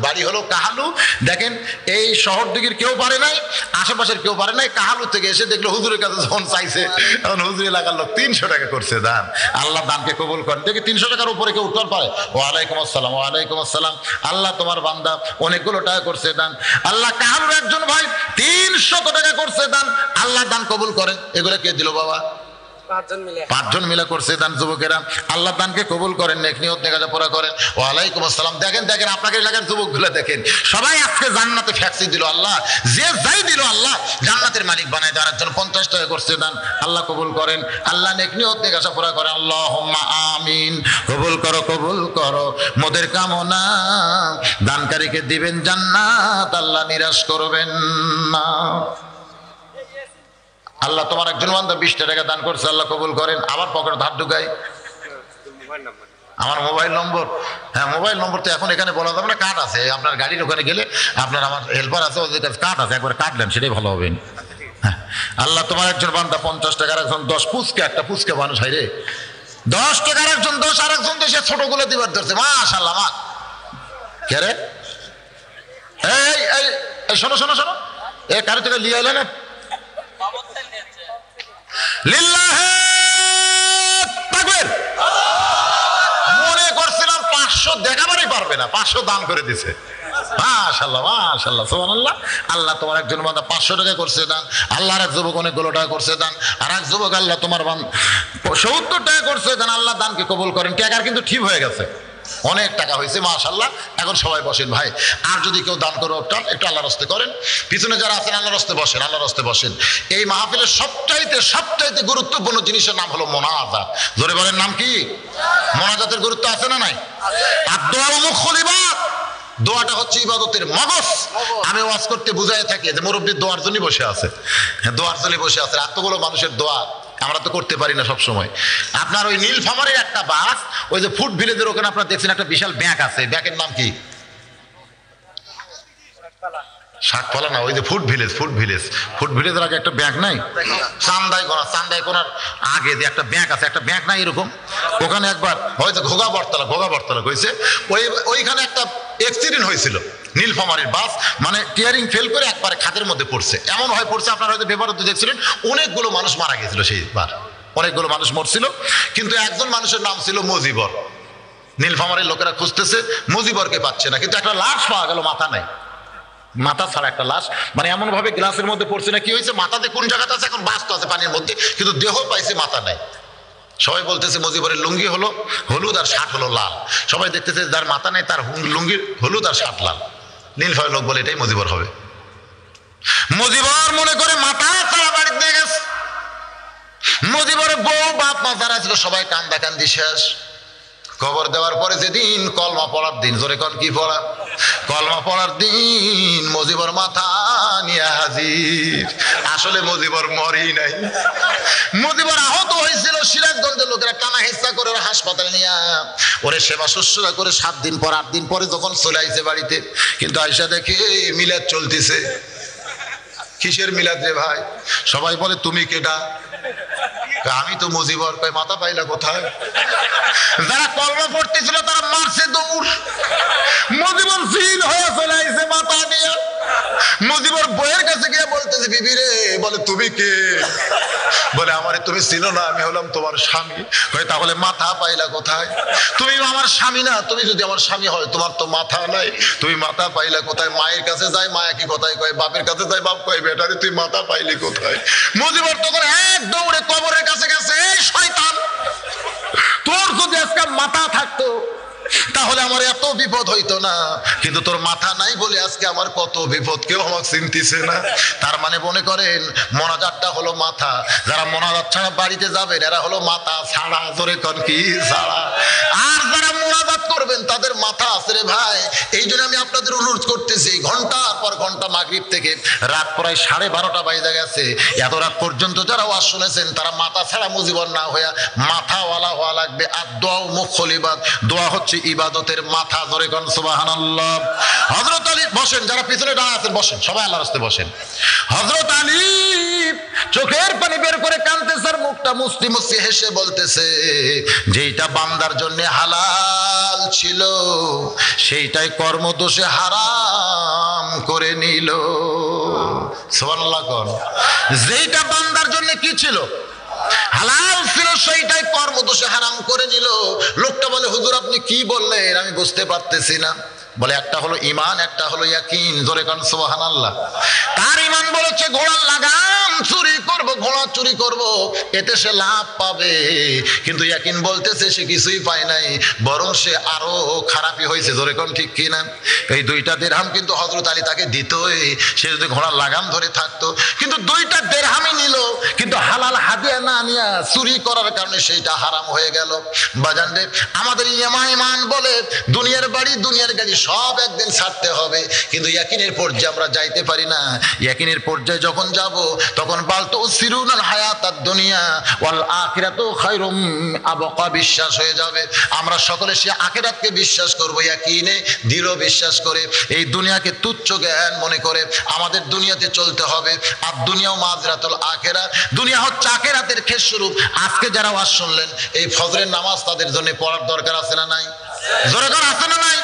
বাড়ি হলো কাহালু। দেখেন, এই শহর দিকের কেউ পারে নাই, আশেপাশের কেউ পারে নাই। কাহালু থেকে এসে দেখলো হুজুরের কাছে যখন চাইছে, এখন হুজুর এলাকার লোক 300 টাকা করছে দান। আল্লাহ দানকে কবুল করেন। দেখি 300 টাকার উপরে কেউ উঠতে পারে? ওয়ালাইকুম আসসালাম, ওয়ালাইকুম আসসালাম। আল্লাহ তোমার বান্দা অনেকগুলো টাকা করছে দান। আল্লাহ কাহালুর একজন ভাই 300 টাকা করছে দান, আল্লাহ দান কবুল করেন। এগুলো কে দিল বাবা? 5 জন মিলে করছে দান যুবকেরা। আল্লাহ দানকে কবুল করেন, নেক নিয়ত নেক আশা পুরা করেন। ওয়ালাইকুম আসসালাম। দেখেন আপনাদের এলাকার যুবকগুলো দেখেন, সবাই আজকে জান্নাতে ফ্যাক্সি দিল। আল্লাহ যে যাই দিল আল্লাহ জান্নাতের মালিক বানায় দেয়। আরেকজন 50 টাকা করছে দান, আল্লাহ কবুল করেন। আল্লাহ নেক নিয়ত নেক আশা পুরা করেন। আল্লাহুম্মা আমিন। কবুল করো মোদের কামনা, দানকারীকে দিবেন জান্নাত, আল্লাহ নিরাশ করবেন না। আল্লাহ তোমার একজন বান্দা 20 টাকা দান করছে, আল্লাহ কবুল করেন। আবার পকেটে ধার ঢুকাই আমার মোবাইল নম্বর। হ্যাঁ, মোবাইল নম্বর তো এখন এখানে বলা যাবে না, কার্ড আছে আপনার গাড়ির ওখানে গেলে, আপনার আমার হেল্পার আছে, ওদের কাছে কার্ড আছে, একবার কাটলেন, সেটাই ভালো হবে। হ্যাঁ, আল্লাহ তোমার একজন বান্দা 50 টাকার একজন 10, একটা ফুচকা মানুষ হাই রে, 10 টাকার একজন 10, আর একজন দেশে ছোটগুলো দিবার ধরছে। মাশাআল্লাহ, কে রে? এই এই শোনো শোনো শোনো, এ কারো থেকে লিয়ে এলে না? লিল্লাহে তাকবীর। মনে করছিলাম 500 দেখাবারই পারবে না, 500 দান করে দিছে। মাশাআল্লাহ মাশাআল্লাহ সুবহানাল্লাহ। আল্লাহ তোমার একজন বান্দা 500 টাকা করছে দান, আল্লাহর এক যুবক অনেকগুলো টাকা করছে দান, আর এক যুবক আল্লাহ তোমার 70 টাকা করছে দান। আল্লাহ দানকে কবুল করেন। টাকার কিন্তু ঠিক হয়ে গেছে, অনেক টাকা হয়েছে মাশাআল্লাহ। এখন সবাই বসেন ভাই, আর যদি কেউ দান করে একটু আল্লাহর রাস্তায় করেন। পিছনে যারা আছেন আল্লাহর রাস্তায় বসেন, আল্লাহর রাস্তায় বসেন। এই মাহফিলের সবচাইতে গুরুত্বপূর্ণ জিনিসের নাম হলো মোনাজাত। জোরে বলেন নাম কি? মোনাজাতের গুরুত্ব আছে না নাই? আর দোয়া মুখুল ইবাদত, দোয়াটা হচ্ছে ইবাদতের মগজ। আমি ওয়াজ করতে বুঝাই থাকি যে মুরব্বী দোয়ার জন্য বসে আছে, দোয়ার জন্য বসে আছে। এতগুলো মানুষের দোয়া আমরা তো করতে পারি না সব সময়। আপনার ওই নীলফামারীর একটা বাস, ওই যে ফুড ভিলেজের ওখানে আপনারা দেখছেন একটা বিশাল ব্যাংক আছে, ব্যাংকের নাম কি? শাকপালা না, ওই যে ফুড ভিলেজের আগে একটা ব্যাংক নাই? চান্দাই কোনার আগে যে একটা ব্যাংক আছে, একটা ব্যাংক নাই এরকম? ওখানে একবার হয়তো ঘোগা বটতলা হয়েছে, ওইখানে একটা অ্যাক্সিডেন্ট হয়েছিল। নীলফামারীর বাস মানে টিয়ারিং ফেল করে একবারে খাদের মধ্যে পড়ছে। এমন হয়ে পড়ছে, আপনারা হয়তো পেপারে দেখছিলেন, অনেকগুলো মানুষ মারা গেছিল সেইবার, অনেকগুলো মানুষ মরছিল। কিন্তু একজন মানুষের নাম ছিল মজিবর। নীলফামারীর লোকেরা খুঁজতেছে, মজিবরকে পাচ্ছে না, কিন্তু একটা লাশ পাওয়া গেল, মাথা নাই, মাথা ছাড়া একটা লাশ। মানে এমন ভাবে গ্লাসের মধ্যে পড়ছে না, কি হয়েছে মাথাতে কোন জায়গাতে আছে, এখন বাস তো আছে পানির মধ্যে, কিন্তু দেহ পাইছে, মাথা নাই। সবাই বলতেছে মজিবরের লুঙ্গি হলো হলুদ আর শার্ট হলো লাল। সবাই দেখতেছে যার মাথা নেই তার লুঙ্গির হলুদ আর শার্ট লাল। নীলফামারীর লোক বলে এটাই মজিবর হবে। মজিবর মনে করে মাথা ছাড়া বাড়িতে নিয়ে গেছে। মজিবরের বউ বাপ মা যারা ছিল সবাই কান্দাকান্দি শেষ। কবর দেওয়ার পরে যেদিন কলমা পড়ার দিন, জোরে কোন কি পড়া? কলমা পড়ার দিন মজিবর মাথা নিয়ে হাজির। আসলে মজিবর মরেই নাই, মজিবর আহত হয়েছিল। সিরাজগঞ্জের লোকেরা টানা হেঁচা করে হাসপাতালে নিয়ে ওরে সেবা শুশ্রূষা করে 7 দিন পর 8 দিন পরে যখন চলে আইছে বাড়িতে, কিন্তু আইসা দেখে মিলাদ চলতেছে। কিসের মিলাদ রে ভাই? সবাই বলে তুমি কেডা? আমি তো মজিবর। কয় মাথা পাইলা কোথায়? যারা কলমা পড়তেছিল তারা মারছে দৌড়। মজিবর ফিল হয়ে চলে আইছে মাথা নিয়ে। মজিবর বইয়ের কাছে গিয়ে বলতেছে, বিবি রে, বলে তুমি কে? বলে আমারে তুমি চিনো না, আমি হলাম তোমার স্বামী। কয় তাহলে মাথা পাইলা কোথায়? তুমি আমার স্বামী না, তুমি যদি আমার স্বামী হয় তোমার তো মাথা নাই, তুমি মাথা পাইলা কোথায়? মায়ের কাছে যায় মা একই কথাই কয়, বাপের কাছে যায় বাপ কয় বেটারে তুই মাথা পাইলি কোথায়? মজিবর তখন এক দৌড়ে কবরের কাছে গেছে, এই শয়তান, তোর যদি আজকে মাথা থাকতো তাহলে আমার এত বিপদ হইতো না, কিন্তু তোর মাথা নাই বলে আজকে আমার কত বিপদ, কেউ আমাকে চিনতেছে না। তার মানে মনে করেন মোনাজাতটা হলো মাথা। যারা মোনাজাত ছাড়া বাড়িতে যাবেন এরা হলো মাথা ছাড়া, জোরে কোন কি ছাড়া। আর যারা মোনাজাত করবেন তাদের মাথা আছে রে ভাই। এই জন্য আমি আপনাদের অনুরোধ করতেছি, ঘন্টার পর ঘন্টা মাগরিব থেকে রাত প্রায় 12:30 বাজে গেছে, এত রাত পর্যন্ত যারা ওয়াজ শুনেছেন তারা মাথা ছাড়া মুজিবর না হইয়া মাথাওয়ালা হওয়া লাগবে। আর দোয়া মুখুল ইবাদত, দোয়া হচ্ছে ইবাদতের মাথা। জোরে কোন সুবহানাল্লাহ। হযরত আলী বসেন, যারা পিছনে দাঁড়ায় আছেন বসেন, সবাই আল্লাহর রাস্তায় বসেন। হযরত আলী চোখের পানি বের করে কাঁদতেছে, আর মুখটা মুছতে মুছতে হেসে বলতেছে, যেইটা বান্দার জন্য হালাল ছিল সেইটাই কর্মদোষে হারাম করে নিল। সুবহানাল্লাহ কোন। যেইটা বান্দার জন্য কি ছিল? হালাল ছিল, সেইটাই কর্মদোষে হারাম করে নিল। লোকটা বলে, হুজুর আপনি কি বললেন আমি বুঝতে পারতেছি না। বলে একটা হলো ঈমান, একটা হলো ইয়াকিন। জোরে কোন সুবহানাল্লাহ। তার ঈমান বলেছে ঘোড়ার লাগাম চুরি করব, ঘোড়া চুরি করব, এতে সে লাভ পাবে। কিন্তু ইয়াকিন বলতেছে সে কিছুই পায় নাই, বরং সে আরো খারাপই হয়েছে। জোরে কোন ঠিক কিনা? এই 2টা দিরহাম কিন্তু হযরত আলী তাকে দিতই, সে যদি ঘোড়ার লাগাম ধরে থাকতো। কিন্তু 2টা দিরহামই নিল, কিন্তু হালাল হাদিয়া না নিয়া চুরি করার কারণে সেইটা হারাম হয়ে গেল। বাজান রে, আমাদের ঈমান বলে দুনিয়ার বাড়ি দুনিয়ার গাড়ি সব একদিন ছাড়তে হবে, কিন্তু ইয়াকিনের পর্যায়ে আমরা যাইতে পারি না। ইয়াকিনের পর্যায়ে যখন যাব তখন বালতো সিরুনাল হায়াতাদ দুনিয়া ওয়াল আখিরাতু খায়রুম আবকা, বিশ্বাস হয়ে যাবে। আমরা সকলে সে আখিরাতকে বিশ্বাস করব, ইয়াকিনে দৃঢ় বিশ্বাস করে, এই দুনিয়াকে তুচ্ছ জ্ঞান মনে করে আমাদের দুনিয়াতে চলতে হবে। আর দুনিয়াও মাজরাতুল আখিরা, দুনিয়া হচ্ছে আখিরাতের খেসরূপ। আজকে যারা ওয়াজ শুনলেন, এই ফজরের নামাজ তাদের জন্য পড়ার দরকার আছে না নাই? জোরে করে আছে না নাই?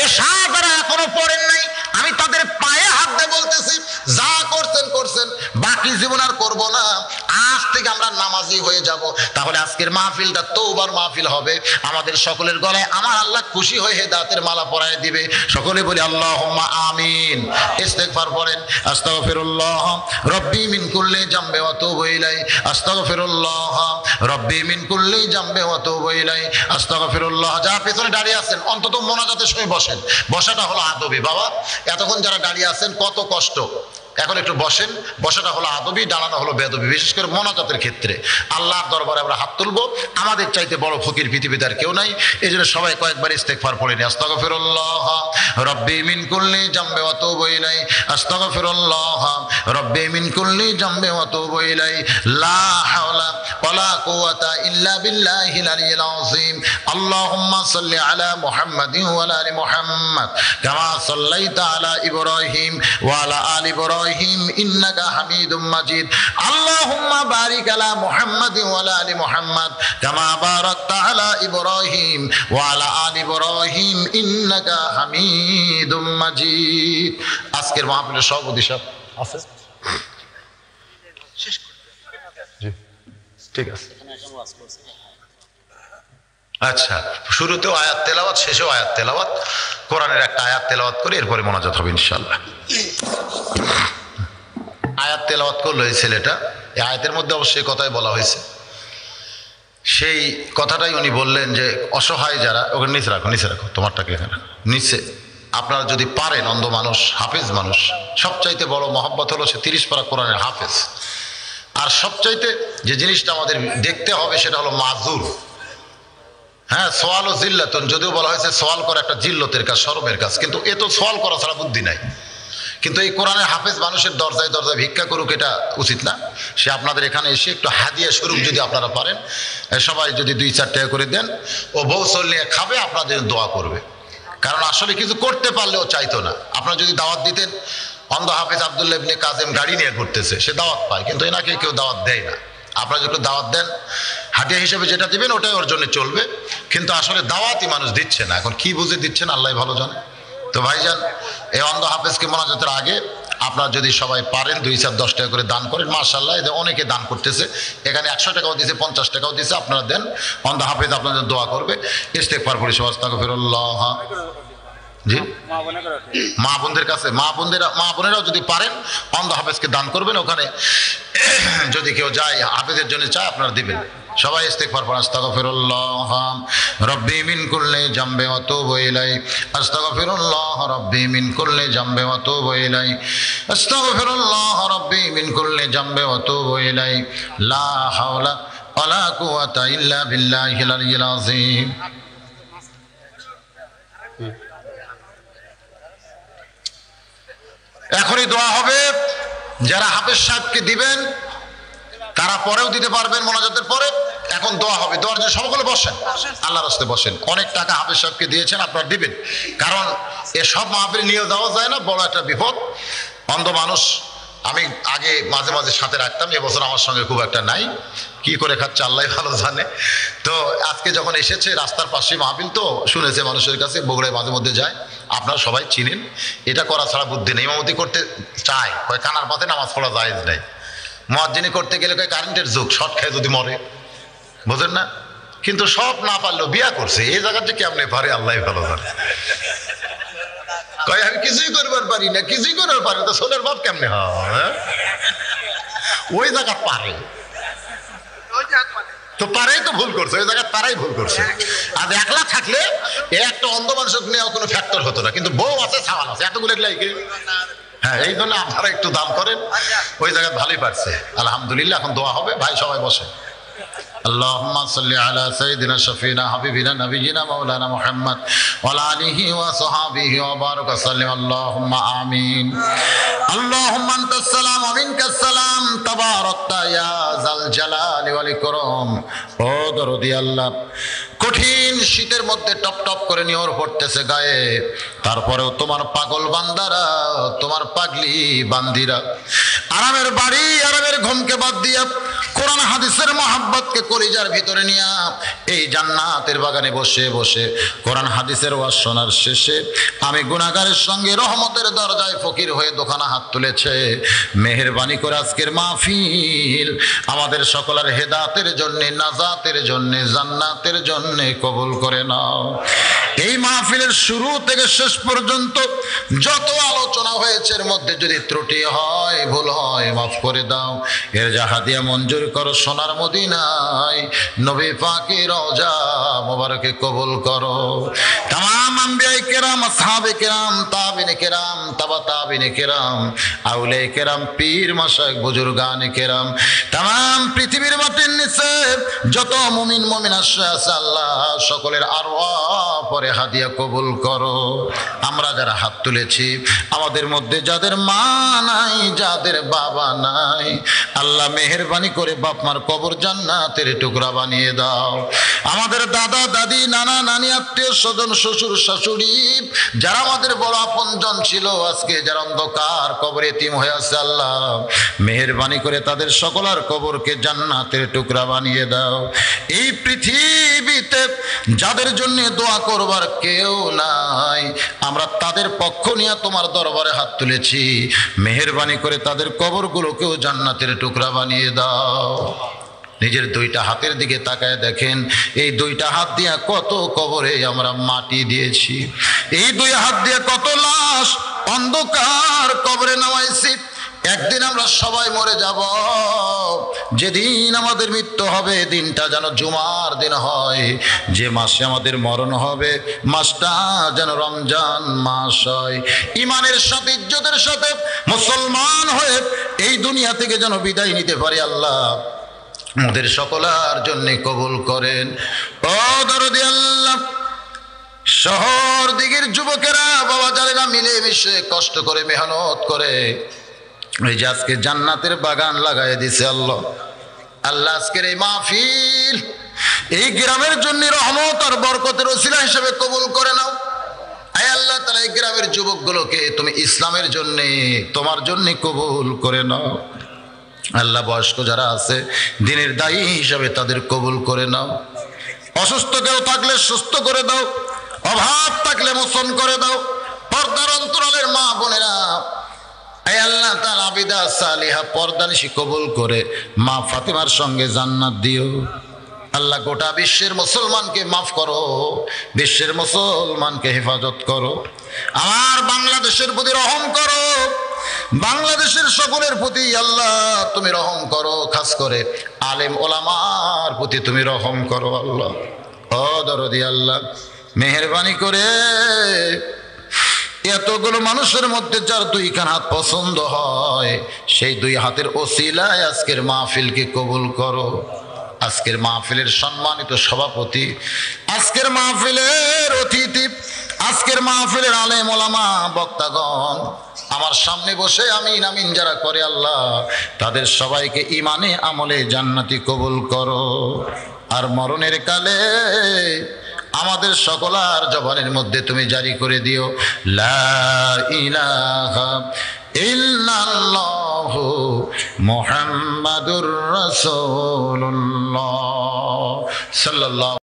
এশা যারা এখনো পড়েন নাই, আমি তাদের পায়ে হাত দিয়ে বলতেছি, যা করছেন করছেন, বাকি জীবন আর করবো না, আজ থেকে আমরা নামাজি হয়ে যাব। তাহলে আজকের মাহফিলটা তওবার মাহফিল হবে। আমাদের সকলের গলায় আমার আল্লাহ খুশি হয়ে হেদায়েতের মালা পরায় দিবে। সকলে বলি আল্লাহুম্মা আমিন। ইস্তিগফার পড়েন, আস্তাগফিরুল্লাহ রব্বি মিন কুল্লি জামবি ওয়া তুবু ইলাইহি, আস্তাগফিরুল্লাহ রব্বি মিন কুল্লি জামবি ওয়া তুবু ইলাইহি, আস্তাগফিরুল্লাহ। যারা পেছনে দাঁড়িয়ে আছেন অন্তত মোনাজাতের সময় বসেন। বসাটা হলো আদবি। বাবা এতক্ষণ যারা দাঁড়িয়ে আছেন কত কষ্ট, এখন একটু বসেন। বসাটা হলো আদবি, দাঁড়ানো হলো বেদবি। বিশেষ করে মোনাজাতের ক্ষেত্রে আল্লাহর দরবারে আমরা হাত তুলবো। আমাদের চাইতে বড় ফকির পৃথিবীতে আর কেউ নাই। এই জন্য সবাই কয়েকবার ইস্তেগফার পড়ে নি। আস্তাগফিরুল্লাহ রব্বি মিন কুল্লি জামবি ওয়া তুবু ইলাইহি, আস্তাগফিরুল্লাহ রব্বি মিন কুল্লি জামবি ওয়া তুবু ইলাইহি, লা হাওলা ওয়ালা কুওয়াতা ইল্লা বিল্লাহিল আলিয়্যিল আযীম। আল্লাহুম্মা সাল্লি আলা মুহাম্মাদিন ওয়া আলা আলি মুহাম্মাদ কামা সাল্লাইতা আলা ইব্রাহিম ওয়া আলা আলি ইব্রাহিম ইন্নাকা হামিদুম মাজিদ। আল্লাহুম্মা বারিক আলা মুহাম্মাদিন ওয়া আলা আলি মুহাম্মাদ কামা বারাকতা আলা ইব্রাহিম ওয়া আলা আলি ইব্রাহিম ইন্নাকা হামিদুম মাজিদ। আজকের মাহফিলের সভাপতি সাহেব আছে? জি ঠিক আছে। আচ্ছা, শুরুতেও আয়াত তেলাওয়াত, শেষেও আয়াত তেলাওয়াত। কোরআনের একটা আয়াত তেলাওয়াত করে এরপরে মোনাজাত হবে ইনশাআল্লাহ। আয়াত তেলাওয়াত করলো এই ছেলেটা। এই আয়াতের মধ্যে অবশ্যই কথাই বলা হয়েছে, সেই কথাটাই উনি বললেন যে অসহায় যারা, ওখানে নিচে রাখো, নিচে রাখো, তোমারটাকে এখানে নিচে। আপনারা যদি পারেন, অন্ধ মানুষ, হাফেজ মানুষ, সবচাইতে বড় মহব্বত হলো সে 30 পারা কোরআনের হাফেজ। আর সবচাইতে যে জিনিসটা আমাদের দেখতে হবে সেটা হলো মাজুর। হ্যাঁ, সোয়াল ও জিল্লাতুন, যদিও বলা হয়েছে সোয়াল করা একটা জিল্লতের কাজ, শরমের কাজ, কিন্তু এ তো সোয়াল করা ছাড়া বুদ্ধি নাই। কিন্তু এই কোরআনের হাফেজ মানুষের দরজায় দরজায় ভিক্ষা করুক, এটা উচিত না। সে আপনাদের এখানে এসে একটু হাদিয়া স্বরূপ যদি আপনারা পারেন, সবাই যদি 2-4 টাকা করে দেন, ও বউ চল নিয়ে খাবে, আপনাদের দোয়া করবে। কারণ আসলে কিছু করতে পারলেও চাইতো না। আপনারা যদি দাওয়াত দিতেন, অন্ধ হাফেজ আব্দুল্লাহ ইবনে কাজেম গাড়ি নিয়ে ঘুরতেছে, সে দাওয়াত পায়, কিন্তু এনাকে কেউ দাওয়াত দেয় না। আপনারা যদি দাওয়াত দেন, হাদিয়া হিসেবে যেটা দিবেন ওটাই ওর জন্য চলবে, কিন্তু আসলে দাওয়াতই মানুষ দিচ্ছে না। এখন কি বুঝে দিচ্ছেন আল্লাহ ভালো জানে। তো ভাইজান, এই অন্ধ হাফেজকে মোনাজাতের আগে আপনারা যদি সবাই পারেন 2-4-10 টাকা করে দান করেন, মাশাআল্লাহ। এদের অনেকে দান করতেছে, এখানে 100 টাকাও দিয়েছে, 50 টাকাও দিয়েছে। আপনারা দেন, অন্ধ হাফেজ আপনাদের দোয়া করবে। ইস্তেগফার পড়ি সবাই, আস্তাগফিরুল্লাহ। জি, মা বোনদের কাছে, মা বোনেরাও যদি পারেন অন্ধ হাফেজকে দান করবেন। ওখানে যদি কেউ যায় হাফেজের জন্য চায়, আপনারা দিবেন। সবাই ইস্তেগফার পড়েন, আস্তাগফিরুল্লাহ রব্বি মিন কুল্লি জামবি ওয়া তুবু ইলাইহি, আস্তাগফিরুল্লাহ রব্বি মিন কুল্লি জামবি ওয়া তুবু ইলাইহি, আস্তাগফিরুল্লাহ রব্বি মিন কুল্লি জামবি ওয়া তুবু ইলাইহি, লা হাওলা ওয়ালা কুওয়াতা ইল্লা বিল্লাহিল আলিয়্যিল আযীম। এখনই দোয়া হবে। যারা হাফেজ সাহেবকে দিবেন তারা পরেও দিতে পারবেন মোনাজাতের পরে। এখন দোয়া হবে, দোয়ার জন্য সকলে বসেন, আল্লাহর রাস্তায় বসেন। অনেক টাকা হাফেজ সাহেবকে দিয়েছেন, আপনারা দিবেন, কারণ এসব মাহফিল নিয়ে যাওয়া যায় না, বড় একটা বিপদ। অন্ধ মানুষ আমি আগে মাঝে মাঝে সাথে রাখতাম, এবছর আমার সঙ্গে খুব একটা নাই, কি করে খাচ্ছে আল্লাহ ভালো জানে। তো আজকে যখন এসেছে, রাস্তার পাশে মাহফিল তো শুনেছে মানুষের কাছে, বগুড়ায় মাঝে মধ্যে যায়, আপনারা সবাই চিনেন। এটা করা ছাড়া বুদ্ধি নেই। ইমামতি করতে চায়, কানার পাতে নামাজ পড়া জায়েজ নাই। মুয়াজ্জিনি করতে গেলে কারেন্টের যুগ, শর্ট খেয়ে যদি মরে, বোঝেন না। কিন্তু সব না পারলেও বিয়া করছে, এই জায়গাতে কেমনে পারে আল্লাহ ভালো জানে। কয় আমি কিছুই করবার পারি না, কিছুই করবার পারি না, তো সোনার বাপ কেমনে হয়? ওই জায়গা পারে তো, পারেই তো ভুল করছে, ওই জায়গা তারাই ভুল করছে। আর একলা থাকলে এ একটা অন্ধ মানুষের নেওয়া কোনো ফ্যাক্টর হতো না, কিন্তু বউ আছে, সাওয়াল আছে, এতগুলো লাগে। হ্যাঁ, এই জন্য আপনারা একটু দান করেন, ওই জায়গায় ভালোই পারছে আলহামদুলিল্লাহ। এখন দোয়া হবে, ভাই সবাই বসে। اللهم صل على سيدنا شفينا حبيبنا نبينا مولانا محمد وعلى آله وصحبه وبارك وسلم اللهم آمين اللهم أنت السلام ومنك السلام تباركت يا ذا الجلال والإكرام ও দরদি আল্লাহ, কঠিন শীতের মধ্যে টপ টপ করে নিয়র পড়তেছে গায়ে, তারপরেও তোমার পাগল বান্দারা, তোমার পাগলি বান্দিরা আরামের বাড়ি, আরামের ঘুমকে বাদ দিয়া কোরআন হাদিসের মহব্বতকে কলিজার ভিতরে নিয়ে এই জান্নাতের বাগানে বসে বসে কোরআন হাদিসের ওয়াজ শোনার শেষে আমি গুনাহগারের সঙ্গে রহমতের দরজায় ফকির হয়ে দোকানে হাত তুলেছে। মেহেরবানি করে আজকের মাহফিল আমাদের সকলের হেদায়েতের জন্য, নাজাতের জন্য, জান্নাতের জন্য কবুল করে নাও। এই মাহফিলের শুরু থেকে শেষ পর্যন্ত যত আলোচনা হয়েছে এর মধ্যে যদি ত্রুটি হয়, ভুল হয়, মাফ করে দাও। এর হাদিয়া মঞ্জুর করো সোনার মদিনায় নবী পাকের রওজা মোবারকে কবুল করো। তামাম আম্বিয়ায়ে কেরাম, আসহাবে কেরাম, তাবিনে কেরাম, তাবা তাবিনে কেরাম, আউলিয়ায়ে কেরাম, পীর মাশায়েখ, বুজুর্গানে কেরাম, তামাম পৃথিবীর মাটির নিচে যত মুমিন মুমিনা আছে আল্লাহ সকলের আরওয়াহ পরে হাদিয়া কবুল করো। আমরা যারা হাত তুলেছি আমাদের মধ্যে যাদের মা নাই, যাদের বাবা নাই, আল্লাহ মেহেরবানি করে বাপ মার কবর জান্নাতের টুকরা বানিয়ে দাও। আমাদের দাদা দাদি, নানা নানি, আত্মীয় স্বজন, শ্বশুর শাশুড়ি যারা আমাদের বড় আপনজন ছিল আজকে যারা অন্ধকার কবরে এতিম হয়ে আছে আল্লাহ মেহেরবানি করে তাদের সকলের কবরকে জান্নাতের টুকরা বানিয়ে দাও। এই পৃথিবীতে যাদের জন্য দোয়া করবার কেউ নাই আমরা তাদের পক্ষ নিয়ে তোমার দরবারে হাত তুলেছি, মেহেরবানি করে তাদের কবরগুলোকেও জান্নাতের টুকরা বানিয়ে দাও। নিজের দুইটা হাতের দিকে তাকায় দেখেন, এই দুইটা হাত দিয়ে কত কবরে আমরা মাটি দিয়েছি, এই দুই হাত দিয়ে কত লাশ অন্ধকার কবরে নামাইছি। একদিন আমরা সবাই মরে যাব, যেদিন আমাদের মৃত্যু হবে দিনটা যেন জুমার দিন হয়, যে মাসে আমাদের মরণ হবে মাসটা যেন রমজান মাস হয়। ইমানের সাথে ইজ্জতের সাথে মুসলমান হয়ে এই দুনিয়া থেকে যেন বিদায় নিতে পারি আল্লাহ আমাদের সকলের জন্য কবুল করেন। ও দরদি আল্লাহ, শহর দিকের যুবকেরা বাবা যারা মিলে মিশে কষ্ট করে মেহনত করে এই যে আজকে জান্নাতের বাগান লাগাই দিছে আল্লাহ, আল্লাহ আজকের এই মাহফিল এই গ্রামের জন্য রহমত আর বরকতের ওসিলা হিসেবে কবুল করে নাও। আয় আল্লাহ তাআলা এই গ্রামের যুবকগুলোকে তুমি ইসলামের জন্য, তোমার জন্য কবুল করে নাও। আল্লাহ বয়স্ক যারা আছে দিনের দায়ী হিসাবে তাদের কবুল করে নাও। অসুস্থ কেউ থাকলে সুস্থ করে দাও, অভাব থাকলে মোচন করে দাও। পর্দার অন্তরালের মা বোনেরা আয় আল্লাহ তাআলা আবিদা সালিহা পর্দানিশী কবুল করে মা ফাতেমার সঙ্গে জান্নাত দিও। আল্লাহ গোটা বিশ্বের মুসলমানকে মাফ করো, বিশ্বের মুসলমানকে হেফাজত করো। আমার বাংলাদেশের প্রতি রহম করো, বাংলাদেশের সকলের প্রতি আল্লাহ তুমি রহম করো, খাস করে আলেম ওলামার প্রতি তুমি রহম করো আল্লাহ। ও দরদি আল্লাহ, মেহেরবানি করে এতগুলো মানুষের মধ্যে যার দুইখান হাত পছন্দ হয় সেই দুই হাতের ওসিলায় আজকের মাহফিলকে কবুল করো। আজকের মাহফিলের সম্মানিত সভাপতি, আজকের মাহফিলের অতিথি, আজকের মাহফিলের আলেম ওলামা বক্তাগণ আমার সামনে বসে আমিন আমিন যারা করে আল্লাহ তাদের সবাইকে ইমানে আমলে জান্নাতি কবুল করো। আর মরণের কালে আমাদের সকলার জবানের মধ্যে তুমি জারি করে দিও লা ইলাহা ইল্লাল্লাহু মুহাম্মাদুর রাসূলুল্লাহ সাল্লাল্লাহু